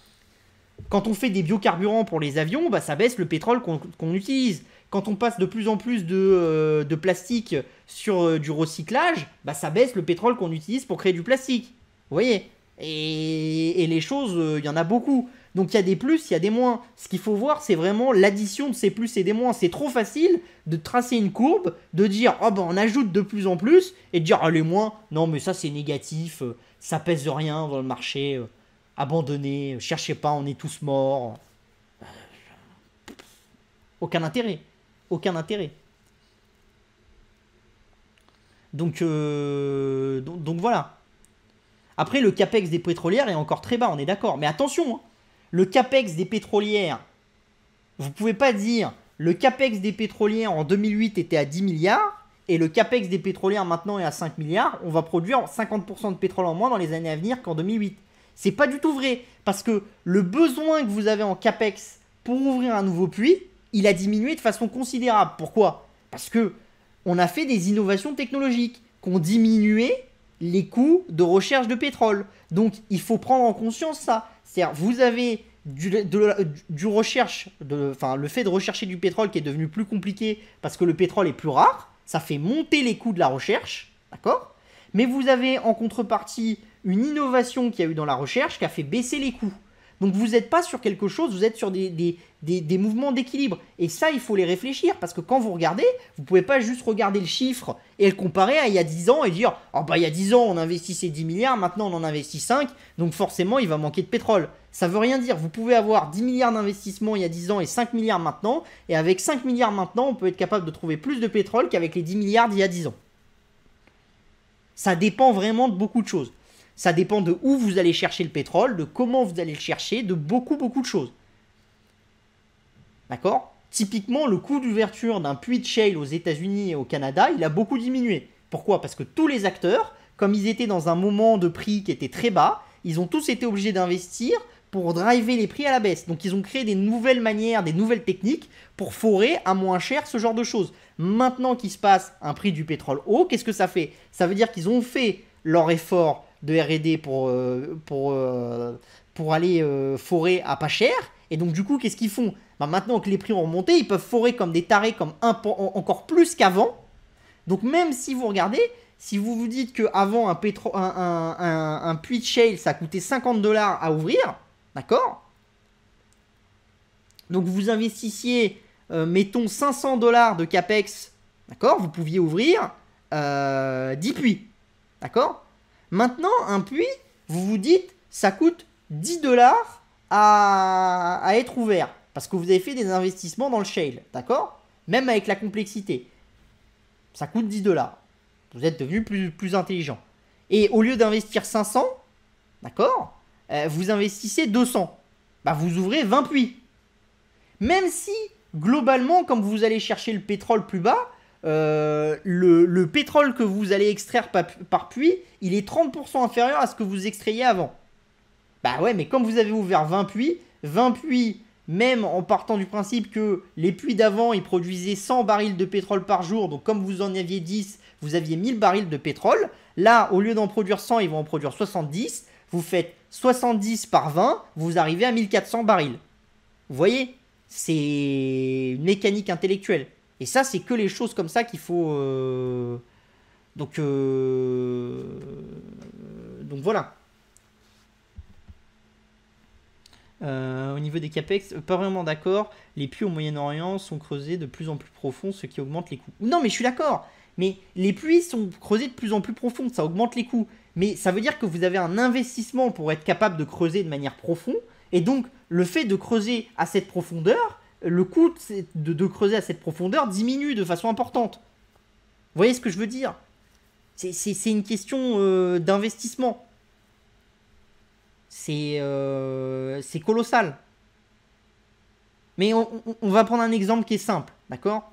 Quand on fait des biocarburants pour les avions, bah, ça baisse le pétrole qu'on utilise. Quand on passe de plus en plus de plastique sur du recyclage, bah, ça baisse le pétrole qu'on utilise pour créer du plastique. Vous voyez? Et les choses, il y en a beaucoup. Donc il y a des plus, il y a des moins. Ce qu'il faut voir, c'est vraiment l'addition de ces plus et des moins. C'est trop facile de tracer une courbe, de dire oh ben on ajoute de plus en plus, et de dire ah les moins, non mais ça c'est négatif, ça pèse rien dans le marché, abandonné, cherchez pas, on est tous morts. Aucun intérêt. Aucun intérêt. Donc voilà. Après, le capex des pétrolières est encore très bas, on est d'accord. Mais attention, hein, le capex des pétrolières, vous pouvez pas dire le capex des pétrolières en 2008 était à 10 milliards et le capex des pétrolières maintenant est à 5 milliards. On va produire 50% de pétrole en moins dans les années à venir qu'en 2008. C'est pas du tout vrai parce que le besoin que vous avez en capex pour ouvrir un nouveau puits, il a diminué de façon considérable. Pourquoi? Parce que on a fait des innovations technologiques qui ont diminué les coûts de recherche de pétrole. Donc il faut prendre en conscience ça. C'est-à-dire vous avez le fait de rechercher du pétrole qui est devenu plus compliqué parce que le pétrole est plus rare, ça fait monter les coûts de la recherche, d'accord? Mais vous avez en contrepartie une innovation qu'il y a eu dans la recherche qui a fait baisser les coûts. Donc vous n'êtes pas sur quelque chose, vous êtes sur des mouvements d'équilibre. Et ça, il faut les réfléchir, parce que quand vous regardez, vous ne pouvez pas juste regarder le chiffre et le comparer à il y a 10 ans et dire « Oh bah il y a 10 ans, on investissait 10 milliards, maintenant on en investit 5, donc forcément il va manquer de pétrole. » Ça veut rien dire. Vous pouvez avoir 10 milliards d'investissements il y a 10 ans et 5 milliards maintenant, et avec 5 milliards maintenant, on peut être capable de trouver plus de pétrole qu'avec les 10 milliards d'il y a 10 ans. Ça dépend vraiment de beaucoup de choses. Ça dépend de où vous allez chercher le pétrole, de comment vous allez le chercher, de beaucoup de choses. D'accord? Typiquement, le coût d'ouverture d'un puits de shale aux États-Unis et au Canada, il a beaucoup diminué. Pourquoi? Parce que tous les acteurs, comme ils étaient dans un moment de prix qui était très bas, ils ont tous été obligés d'investir pour driver les prix à la baisse. Donc ils ont créé des nouvelles manières, des nouvelles techniques pour forer à moins cher ce genre de choses. Maintenant qu'il se passe un prix du pétrole haut, qu'est-ce que ça fait? Ça veut dire qu'ils ont fait leur effort de R&D pour aller forer à pas cher. Et donc du coup, qu'est-ce qu'ils font? Bah, maintenant que les prix ont remonté, ils peuvent forer comme des tarés, comme encore plus qu'avant. Donc même si vous regardez, si vous vous dites qu'avant un puits de shale, ça coûtait 50 $ à ouvrir, d'accord? Donc vous investissiez, mettons 500 $ de capex, d'accord? Vous pouviez ouvrir 10 puits, d'accord? Maintenant, un puits, vous vous dites, ça coûte 10 $ à être ouvert. Parce que vous avez fait des investissements dans le shale, d'accord? Même avec la complexité. Ça coûte 10 $. Vous êtes devenu plus intelligent. Et au lieu d'investir 500, d'accord? Vous investissez 200. Bah, vous ouvrez 20 puits. Même si, globalement, comme vous allez chercher le pétrole plus bas, le pétrole que vous allez extraire par puits, il est 30% inférieur à ce que vous extrayez avant. Bah ouais, mais comme vous avez ouvert 20 puits, même en partant du principe que les puits d'avant, ils produisaient 100 barils de pétrole par jour, donc comme vous en aviez 10, vous aviez 1000 barils de pétrole. Là, au lieu d'en produire 100, ils vont en produire 70. Vous faites 70 par 20, vous arrivez à 1400 barils. Vous voyez? C'est une mécanique intellectuelle. Et ça, c'est que les choses comme ça qu'il faut Donc voilà. Au niveau des capex, pas vraiment d'accord. Les puits au Moyen-Orient sont creusés de plus en plus profonds, ce qui augmente les coûts. Non, mais je suis d'accord. Mais les puits sont creusés de plus en plus profonds, ça augmente les coûts. Mais ça veut dire que vous avez un investissement pour être capable de creuser de manière profonde. Et donc, le fait de creuser à cette profondeur, le coût de creuser à cette profondeur diminue de façon importante. Vous voyez ce que je veux dire? C'est une question d'investissement. C'est colossal. Mais on va prendre un exemple qui est simple, d'accord?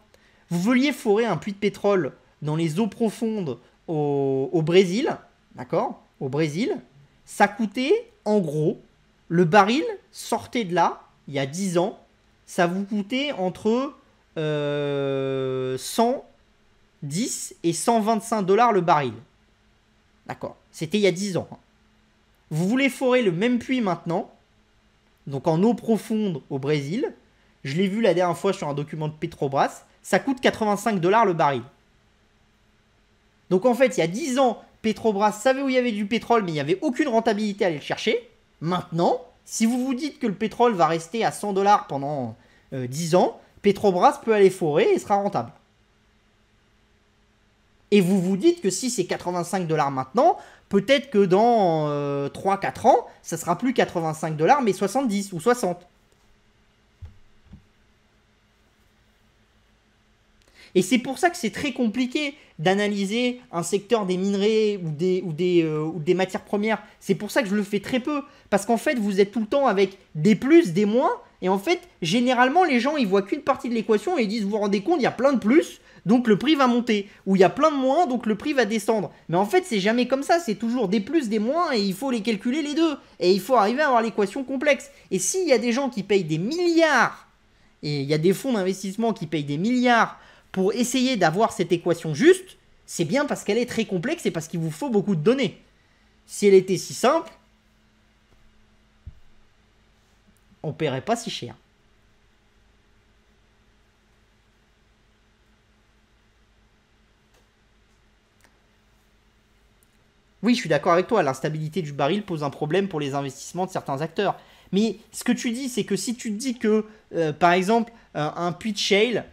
Vous vouliez forer un puits de pétrole dans les eaux profondes au Brésil, d'accord? Au Brésil, ça coûtait, en gros, le baril sortait de là, il y a 10 ans, ça vous coûtait entre 110 et 125 dollars le baril. D'accord? C'était il y a 10 ans. Vous voulez forer le même puits maintenant, donc en eau profonde au Brésil. Je l'ai vu la dernière fois sur un document de Petrobras. Ça coûte 85 dollars le baril. Donc en fait, il y a 10 ans, Petrobras savait où il y avait du pétrole, mais il n'y avait aucune rentabilité à aller le chercher. Maintenant, si vous vous dites que le pétrole va rester à 100 dollars pendant 10 ans, Petrobras peut aller forer et sera rentable. Et vous vous dites que si c'est 85 dollars maintenant, peut-être que dans 3-4 ans, ça sera plus 85 dollars, mais 70 ou 60. Et c'est pour ça que c'est très compliqué d'analyser un secteur des minerais ou des matières premières. C'est pour ça que je le fais très peu. Parce qu'en fait, vous êtes tout le temps avec des plus, des moins. Et en fait, généralement, les gens, ils voient qu'une partie de l'équation et ils disent, vous vous rendez compte, il y a plein de plus, donc le prix va monter. Ou il y a plein de moins, donc le prix va descendre. Mais en fait, c'est jamais comme ça. C'est toujours des plus, des moins, et il faut les calculer les deux. Et il faut arriver à avoir l'équation complexe. Et s'il y a des gens qui payent des milliards, et il y a des fonds d'investissement qui payent des milliards pour essayer d'avoir cette équation juste, c'est bien parce qu'elle est très complexe et parce qu'il vous faut beaucoup de données. Si elle était si simple, on ne paierait pas si cher. Oui, je suis d'accord avec toi, l'instabilité du baril pose un problème pour les investissements de certains acteurs. Mais ce que tu dis, c'est que si tu te dis que, par exemple, un puits de shale,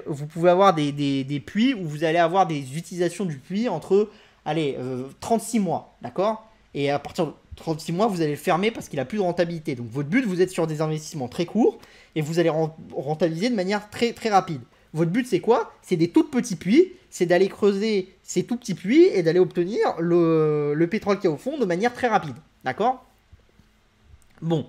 vous pouvez avoir des puits où vous allez avoir des utilisations du puits entre, allez, 36 mois, d'accord? Et à partir de 36 mois, vous allez le fermer parce qu'il n'a plus de rentabilité. Donc votre but, vous êtes sur des investissements très courts et vous allez rentabiliser de manière très, très rapide. Votre but, c'est quoi? C'est des tout petits puits, c'est d'aller creuser ces tout petits puits et d'aller obtenir le pétrole qu'il y a au fond de manière très rapide, d'accord? Bon,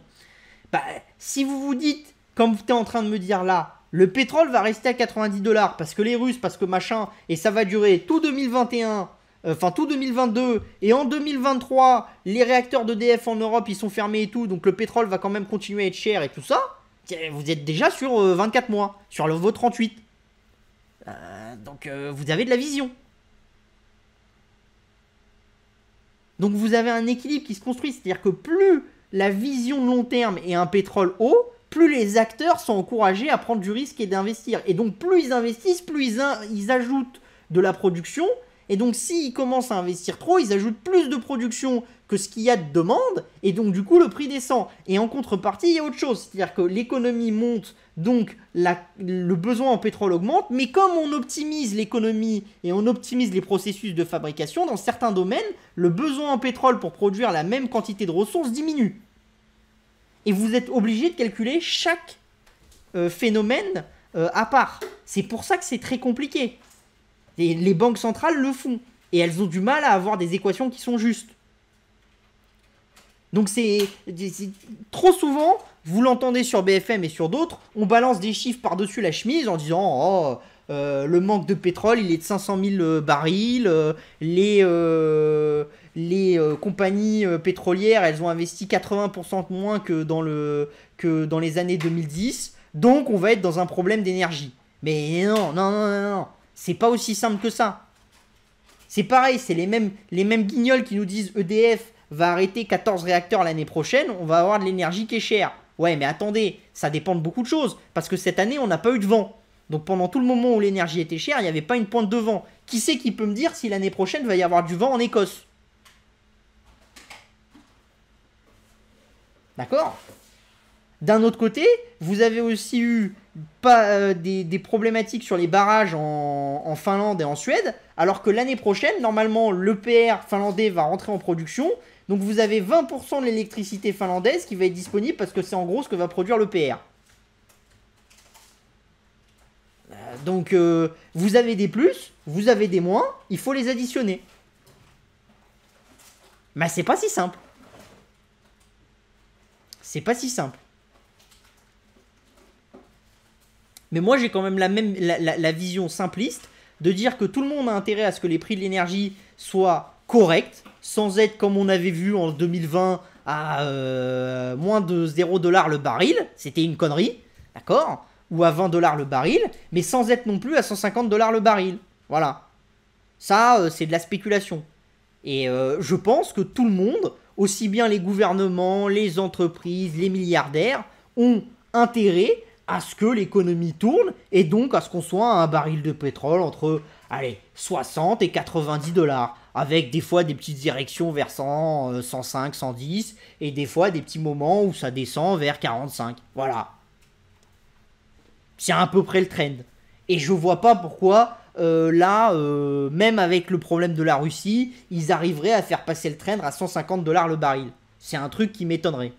bah, si vous vous dites, comme tu es en train de me dire là, le pétrole va rester à 90 dollars parce que les Russes, parce que machin, et ça va durer tout 2021, enfin tout 2022, et en 2023, les réacteurs d'EDF en Europe, ils sont fermés et tout, donc le pétrole va quand même continuer à être cher et tout ça, vous êtes déjà sur 24 mois, sur vos 38. Donc vous avez de la vision. Donc vous avez un équilibre qui se construit, c'est-à-dire que plus la vision long terme et un pétrole haut, plus les acteurs sont encouragés à prendre du risque et d'investir. Et donc plus ils investissent, plus ils ajoutent de la production. Et donc s'ils commencent à investir trop, ils ajoutent plus de production que ce qu'il y a de demande. Et donc du coup le prix descend. Et en contrepartie, il y a autre chose. C'est-à-dire que l'économie monte, donc le besoin en pétrole augmente. Mais comme on optimise l'économie et on optimise les processus de fabrication, dans certains domaines, le besoin en pétrole pour produire la même quantité de ressources diminue. Et vous êtes obligé de calculer chaque phénomène à part. C'est pour ça que c'est très compliqué. Et les banques centrales le font. Et elles ont du mal à avoir des équations qui sont justes. Donc c'est trop souvent, vous l'entendez sur BFM et sur d'autres, on balance des chiffres par-dessus la chemise en disant « Oh, le manque de pétrole, il est de 500 000 barils. Les compagnies pétrolières, elles ont investi 80% moins que dans les années 2010. Donc, on va être dans un problème d'énergie. » Mais non. C'est pas aussi simple que ça. C'est pareil, c'est les mêmes guignols qui nous disent EDF va arrêter 14 réacteurs l'année prochaine, on va avoir de l'énergie qui est chère. Ouais, mais attendez, ça dépend de beaucoup de choses. Parce que cette année, on n'a pas eu de vent. Donc pendant tout le moment où l'énergie était chère, il n'y avait pas une pointe de vent. Qui c'est qui peut me dire si l'année prochaine va y avoir du vent en Écosse? D'accord? D'un autre côté, vous avez aussi eu des problématiques sur les barrages en Finlande et en Suède, alors que l'année prochaine, normalement, l'EPR finlandais va rentrer en production. Donc vous avez 20% de l'électricité finlandaise qui va être disponible parce que c'est en gros ce que va produire l'EPR. Donc vous avez des plus, vous avez des moins, il faut les additionner. Mais c'est pas si simple. C'est pas si simple. Mais moi j'ai quand même la vision simpliste de dire que tout le monde a intérêt à ce que les prix de l'énergie soient corrects, sans être comme on avait vu en 2020 à moins de 0 $ le baril, c'était une connerie, d'accord? Ou à 20 $ le baril, mais sans être non plus à 150 $ le baril. Voilà. Ça, c'est de la spéculation. Et je pense que tout le monde, aussi bien les gouvernements, les entreprises, les milliardaires, ont intérêt à ce que l'économie tourne et donc à ce qu'on soit à un baril de pétrole entre, allez, 60 et 90 $, avec des fois des petites directions vers 100, 105, 110, et des fois des petits moments où ça descend vers 45. Voilà. C'est à peu près le trend. Et je vois pas pourquoi, même avec le problème de la Russie, ils arriveraient à faire passer le trend à 150 $ le baril. C'est un truc qui m'étonnerait.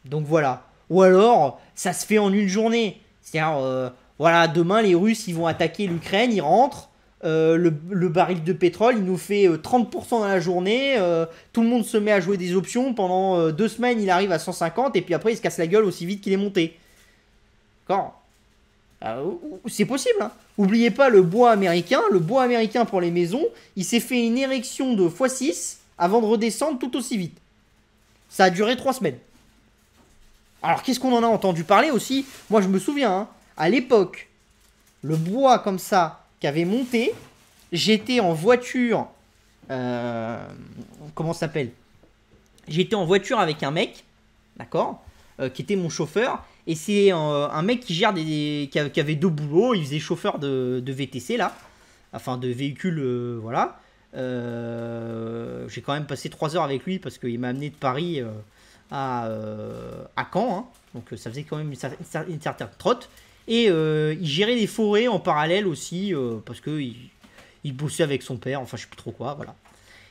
Donc voilà. Ou alors, ça se fait en une journée. C'est-à-dire, voilà, demain, les Russes, ils vont attaquer l'Ukraine, ils rentrent. Le baril de pétrole, il nous fait 30% dans la journée. Tout le monde se met à jouer des options. Pendant 2 semaines, il arrive à 150. Et puis après, il se casse la gueule aussi vite qu'il est monté. D'accord? C'est possible. Hein. Oubliez pas le bois américain. Le bois américain pour les maisons, il s'est fait une érection de x6 avant de redescendre tout aussi vite. Ça a duré 3 semaines. Alors, qu'est-ce qu'on en a entendu parler aussi? Moi, je me souviens, hein, à l'époque, le bois comme ça, qui avait monté, j'étais en voiture. Comment ça s'appelle? J'étais en voiture avec un mec, d'accord, qui était mon chauffeur. Et c'est un mec qui gère qui avait 2 boulots. Il faisait chauffeur de VTC, là. Enfin, de véhicules, voilà. J'ai quand même passé 3 heures avec lui parce qu'il m'a amené de Paris à Caen, hein. Donc ça faisait quand même une certaine trotte. Et il gérait des forêts en parallèle aussi, parce qu'il il bossait avec son père, enfin je sais plus trop quoi, voilà.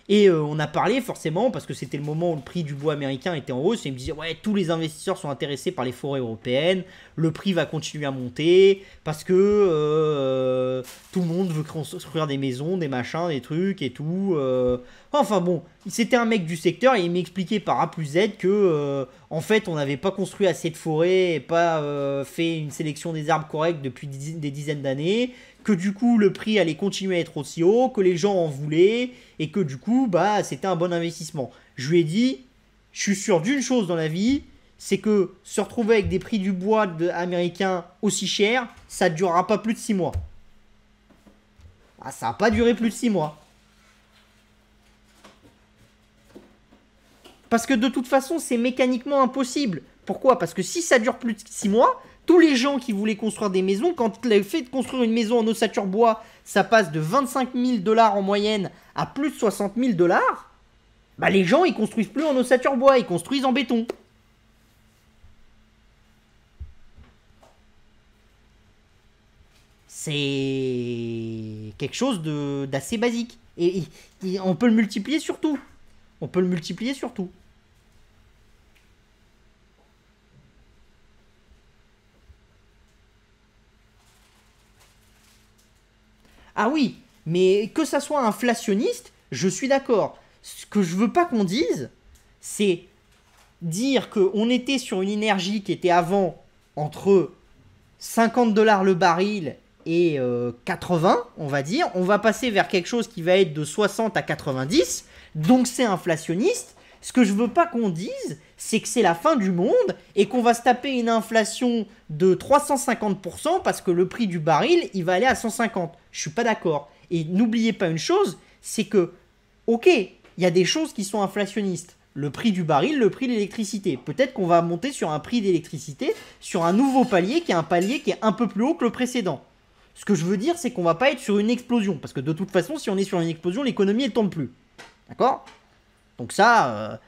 Et on a parlé forcément, parce que c'était le moment où le prix du bois américain était en hausse, et il me disait, ouais, tous les investisseurs sont intéressés par les forêts européennes, le prix va continuer à monter, parce que tout le monde veut construire des maisons, des machins, des trucs et tout. Enfin bon, c'était un mec du secteur, et il m'expliquait par A plus Z que, en fait, on n'avait pas construit assez de forêts, et pas fait une sélection des arbres correcte depuis des dizaines d'années, que du coup le prix allait continuer à être aussi haut, que les gens en voulaient, et que du coup, bah, c'était un bon investissement. Je lui ai dit, je suis sûr d'une chose dans la vie, c'est que se retrouver avec des prix du bois américain aussi chers, ça ne durera pas plus de 6 mois. Ah, ça n'a pas duré plus de 6 mois. Parce que de toute façon, c'est mécaniquement impossible. Pourquoi? Parce que si ça dure plus de 6 mois, tous les gens qui voulaient construire des maisons, quand le fait de construire une maison en ossature bois, ça passe de 25 000 $ en moyenne à plus de 60 000 $, bah les gens, ils construisent plus en ossature bois, ils construisent en béton. C'est quelque chose d'assez basique. Et on peut le multiplier sur tout. On peut le multiplier sur tout. Ah oui, mais que ça soit inflationniste, je suis d'accord. Ce que je veux pas qu'on dise, c'est dire qu'on était sur une énergie qui était avant entre 50 $ le baril et 80, on va dire. On va passer vers quelque chose qui va être de 60 à 90, donc c'est inflationniste. Ce que je veux pas qu'on dise, c'est que c'est la fin du monde et qu'on va se taper une inflation de 350% parce que le prix du baril, il va aller à 150. Je suis pas d'accord. Et n'oubliez pas une chose, c'est que, ok, il y a des choses qui sont inflationnistes. Le prix du baril, le prix de l'électricité. Peut-être qu'on va monter sur un prix d'électricité sur un nouveau palier qui est un palier qui est un peu plus haut que le précédent. Ce que je veux dire, c'est qu'on va pas être sur une explosion. Parce que de toute façon, si on est sur une explosion, l'économie, elle tourne plus. D'accord? Donc ça,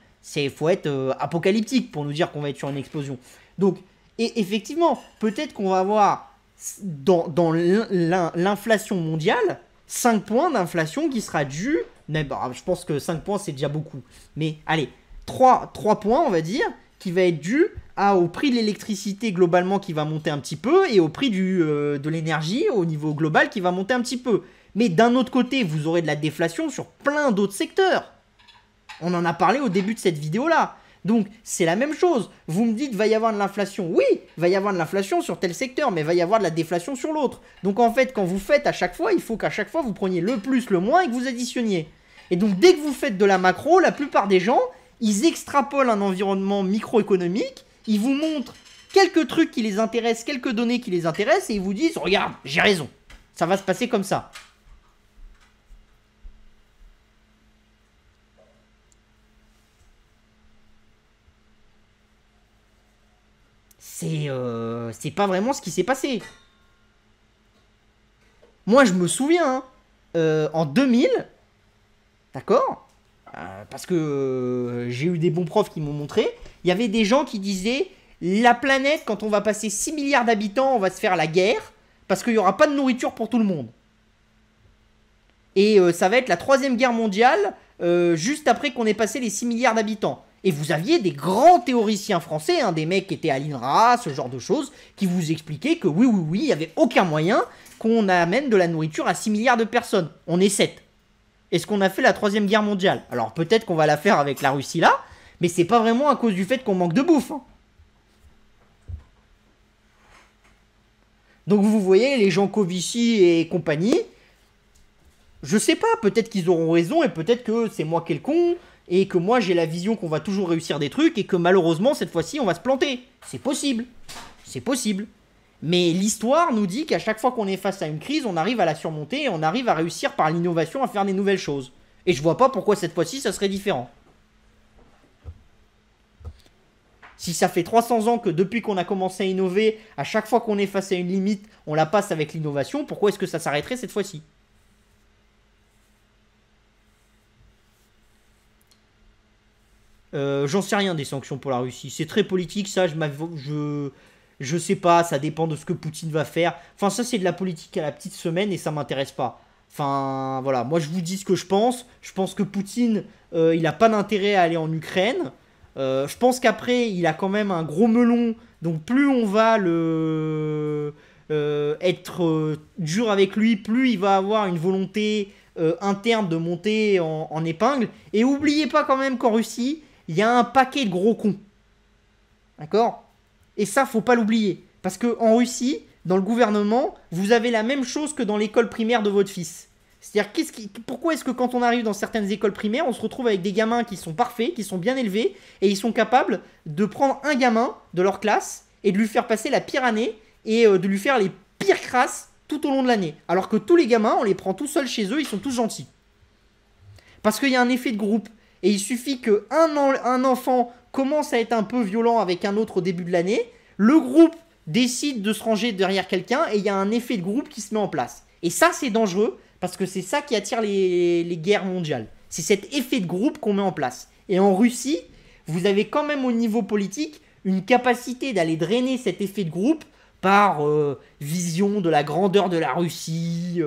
faut être apocalyptique pour nous dire qu'on va être sur une explosion. Donc, et effectivement, peut-être qu'on va avoir dans l'inflation mondiale 5 points d'inflation qui sera due. Mais bah, je pense que 5 points, c'est déjà beaucoup. Mais allez, 3 points, on va dire, qui va être dû au prix de l'électricité globalement qui va monter un petit peu et au prix de l'énergie au niveau global qui va monter un petit peu. Mais d'un autre côté, vous aurez de la déflation sur plein d'autres secteurs. On en a parlé au début de cette vidéo-là. Donc, c'est la même chose. Vous me dites, va y avoir de l'inflation. Oui, va y avoir de l'inflation sur tel secteur, mais va y avoir de la déflation sur l'autre. Donc, en fait, quand vous faites à chaque fois, il faut qu'à chaque fois, vous preniez le plus, le moins et que vous additionniez. Et donc, dès que vous faites de la macro, la plupart des gens, ils extrapolent un environnement microéconomique, ils vous montrent quelques trucs qui les intéressent, quelques données qui les intéressent, et ils vous disent, regarde, j'ai raison. Ça va se passer comme ça. C'est pas vraiment ce qui s'est passé. Moi, je me souviens, hein, en 2000, d'accord, parce que j'ai eu des bons profs qui m'ont montré, il y avait des gens qui disaient, la planète, quand on va passer 6 milliards d'habitants, on va se faire la guerre, parce qu'il n'y aura pas de nourriture pour tout le monde. Et ça va être la 3e guerre mondiale, juste après qu'on ait passé les 6 milliards d'habitants. Et vous aviez des grands théoriciens français, hein, des mecs qui étaient à l'INRA, ce genre de choses, qui vous expliquaient que oui, il n'y avait aucun moyen qu'on amène de la nourriture à 6 milliards de personnes. On est 7. Est-ce qu'on a fait la 3e guerre mondiale? Alors peut-être qu'on va la faire avec la Russie là, mais c'est pas vraiment à cause du fait qu'on manque de bouffe. Hein. Donc vous voyez, les gens Covici et compagnie, je sais pas, peut-être qu'ils auront raison et peut-être que c'est moi qui ai le con et que moi j'ai la vision qu'on va toujours réussir des trucs et que malheureusement cette fois-ci on va se planter. C'est possible. C'est possible. Mais l'histoire nous dit qu'à chaque fois qu'on est face à une crise, on arrive à la surmonter et on arrive à réussir par l'innovation à faire des nouvelles choses. Et je vois pas pourquoi cette fois-ci ça serait différent. Si ça fait 300 ans que depuis qu'on a commencé à innover, à chaque fois qu'on est face à une limite, on la passe avec l'innovation, pourquoi est-ce que ça s'arrêterait cette fois-ci? J'en sais rien des sanctions pour la Russie. C'est très politique, ça, je sais pas, ça dépend de ce que Poutine va faire. Enfin, ça, c'est de la politique à la petite semaine et ça m'intéresse pas. Enfin, voilà, moi je vous dis ce que je pense. Je pense que Poutine, il a pas d'intérêt à aller en Ukraine. Je pense qu'après, il a quand même un gros melon. Donc, plus on va être dur avec lui, plus il va avoir une volonté interne de monter en épingle. Et oubliez pas quand même qu'en Russie, il y a un paquet de gros cons. D'accord? Et ça, faut pas l'oublier. Parce qu'en Russie, dans le gouvernement, vous avez la même chose que dans l'école primaire de votre fils. C'est-à-dire, pourquoi est-ce que quand on arrive dans certaines écoles primaires, on se retrouve avec des gamins qui sont parfaits, qui sont bien élevés, et ils sont capables de prendre un gamin de leur classe et de lui faire passer la pire année et de lui faire les pires crasses tout au long de l'année. Alors que tous les gamins, on les prend tout seuls chez eux, ils sont tous gentils. Parce qu'il y a un effet de groupe. Et il suffit qu'un enfant commence à être un peu violent avec un autre au début de l'année, le groupe décide de se ranger derrière quelqu'un et il y a un effet de groupe qui se met en place. Et ça, c'est dangereux parce que c'est ça qui attire les guerres mondiales. C'est cet effet de groupe qu'on met en place. Et en Russie, vous avez quand même au niveau politique une capacité d'aller drainer cet effet de groupe par vision de la grandeur de la Russie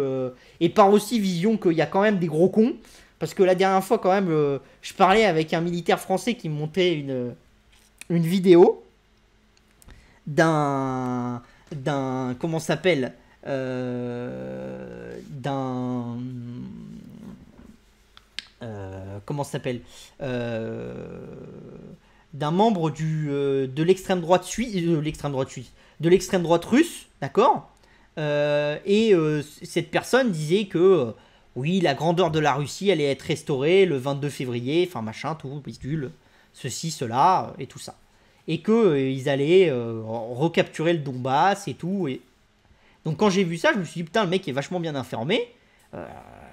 et par aussi vision qu'il y a quand même des gros cons. Parce que la dernière fois, quand même, je parlais avec un militaire français qui me montrait une vidéo d'un comment ça s'appelle comment ça s'appelle d'un membre de l'extrême droite suisse, de l'extrême droite russe, d'accord. Cette personne disait que oui, la grandeur de la Russie allait être restaurée le 22 février, enfin machin, tout, bidule, ceci, cela, et tout ça. Et qu'ils allaient recapturer le Donbass et tout. Et... Donc quand j'ai vu ça, je me suis dit, putain, le mec est vachement bien informé,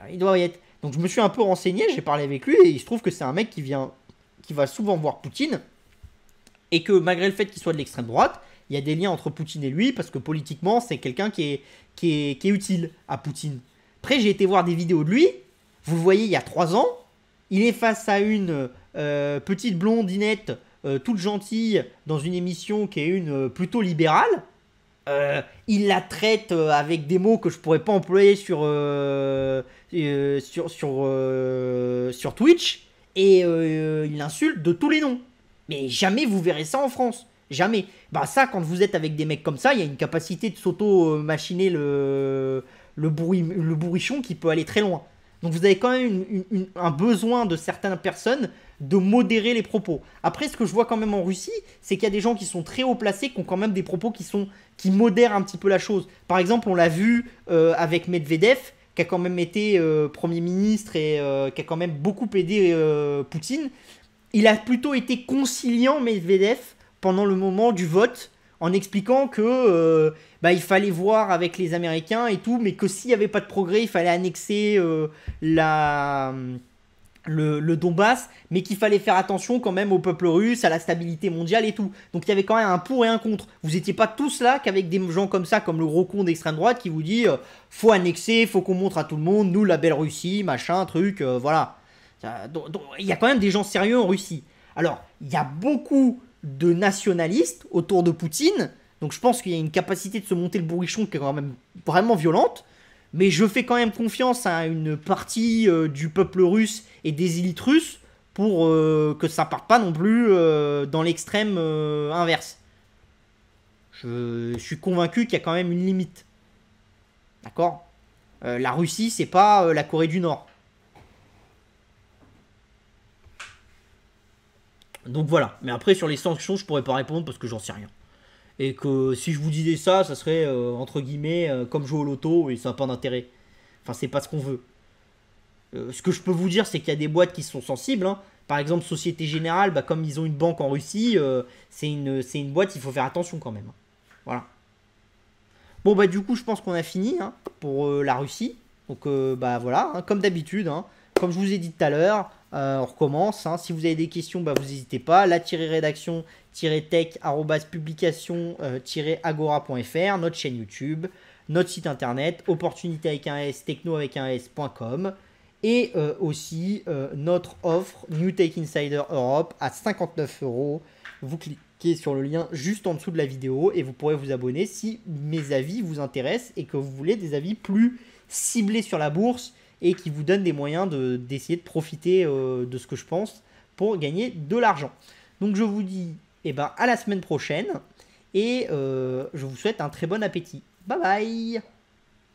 il doit y être. Donc je me suis un peu renseigné, j'ai parlé avec lui, et il se trouve que c'est un mec qui va souvent voir Poutine, et que malgré le fait qu'il soit de l'extrême droite, il y a des liens entre Poutine et lui, parce que politiquement, c'est quelqu'un qui est utile à Poutine. Après, j'ai été voir des vidéos de lui, vous le voyez, il y a 3 ans, il est face à une petite blondinette toute gentille dans une émission qui est une plutôt libérale. Il la traite avec des mots que je pourrais pas employer sur Twitch et il l'insulte de tous les noms. Mais jamais vous verrez ça en France. Jamais. Bah ça, quand vous êtes avec des mecs comme ça, il y a une capacité de s'auto-machiner le bourrichon qui peut aller très loin. Donc vous avez quand même un besoin de certaines personnes de modérer les propos. Après, ce que je vois quand même en Russie, c'est qu'il y a des gens qui sont très haut placés, qui ont quand même des propos qui modèrent un petit peu la chose. Par exemple, on l'a vu avec Medvedev, qui a quand même été Premier ministre et qui a quand même beaucoup aidé Poutine. Il a plutôt été conciliant, Medvedev, pendant le moment du vote, en expliquant que il fallait voir avec les Américains et tout, mais que s'il n'y avait pas de progrès, il fallait annexer le Donbass, mais qu'il fallait faire attention quand même au peuple russe, à la stabilité mondiale et tout. Donc il y avait quand même un pour et un contre. Vous n'étiez pas tous là qu'avec des gens comme ça, comme le gros con d'extrême droite qui vous dit faut annexer, faut qu'on montre à tout le monde, nous la belle Russie, machin, truc, voilà. Donc, il y a quand même des gens sérieux en Russie. Alors, il y a beaucoup de nationalistes autour de Poutine, donc je pense qu'il y a une capacité de se monter le bourrichon qui est quand même vraiment violente, mais je fais quand même confiance à une partie du peuple russe et des élites russes pour que ça parte pas non plus dans l'extrême inverse. Je suis convaincu qu'il y a quand même une limite. D'accord ? La Russie, c'est pas la Corée du Nord. Donc voilà. Mais après, sur les sanctions, je pourrais pas répondre parce que j'en sais rien. Et que si je vous disais ça, ça serait entre guillemets comme jouer au loto et ça n'a pas d'intérêt. Enfin, c'est pas ce qu'on veut. Ce que je peux vous dire, c'est qu'il y a des boîtes qui sont sensibles. Hein. Par exemple, Société Générale, comme ils ont une banque en Russie, c'est une boîte, il faut faire attention quand même. Voilà. Bon, du coup, je pense qu'on a fini hein, pour la Russie. Donc, voilà, hein, comme d'habitude. Hein. Comme je vous ai dit tout à l'heure, on recommence. Hein. Si vous avez des questions, vous n'hésitez pas. La-rédaction-tech-publication-agora.fr, notre chaîne YouTube, notre site internet, opportunité avec un S, techno avec un S.com. Et aussi notre offre New Tech Insider Europe à 59 €. Vous cliquez sur le lien juste en dessous de la vidéo et vous pourrez vous abonner si mes avis vous intéressent et que vous voulez des avis plus ciblés sur la bourse et qui vous donnent des moyens d'essayer de profiter de ce que je pense pour gagner de l'argent. Donc je vous dis à la semaine prochaine et je vous souhaite un très bon appétit. Bye bye.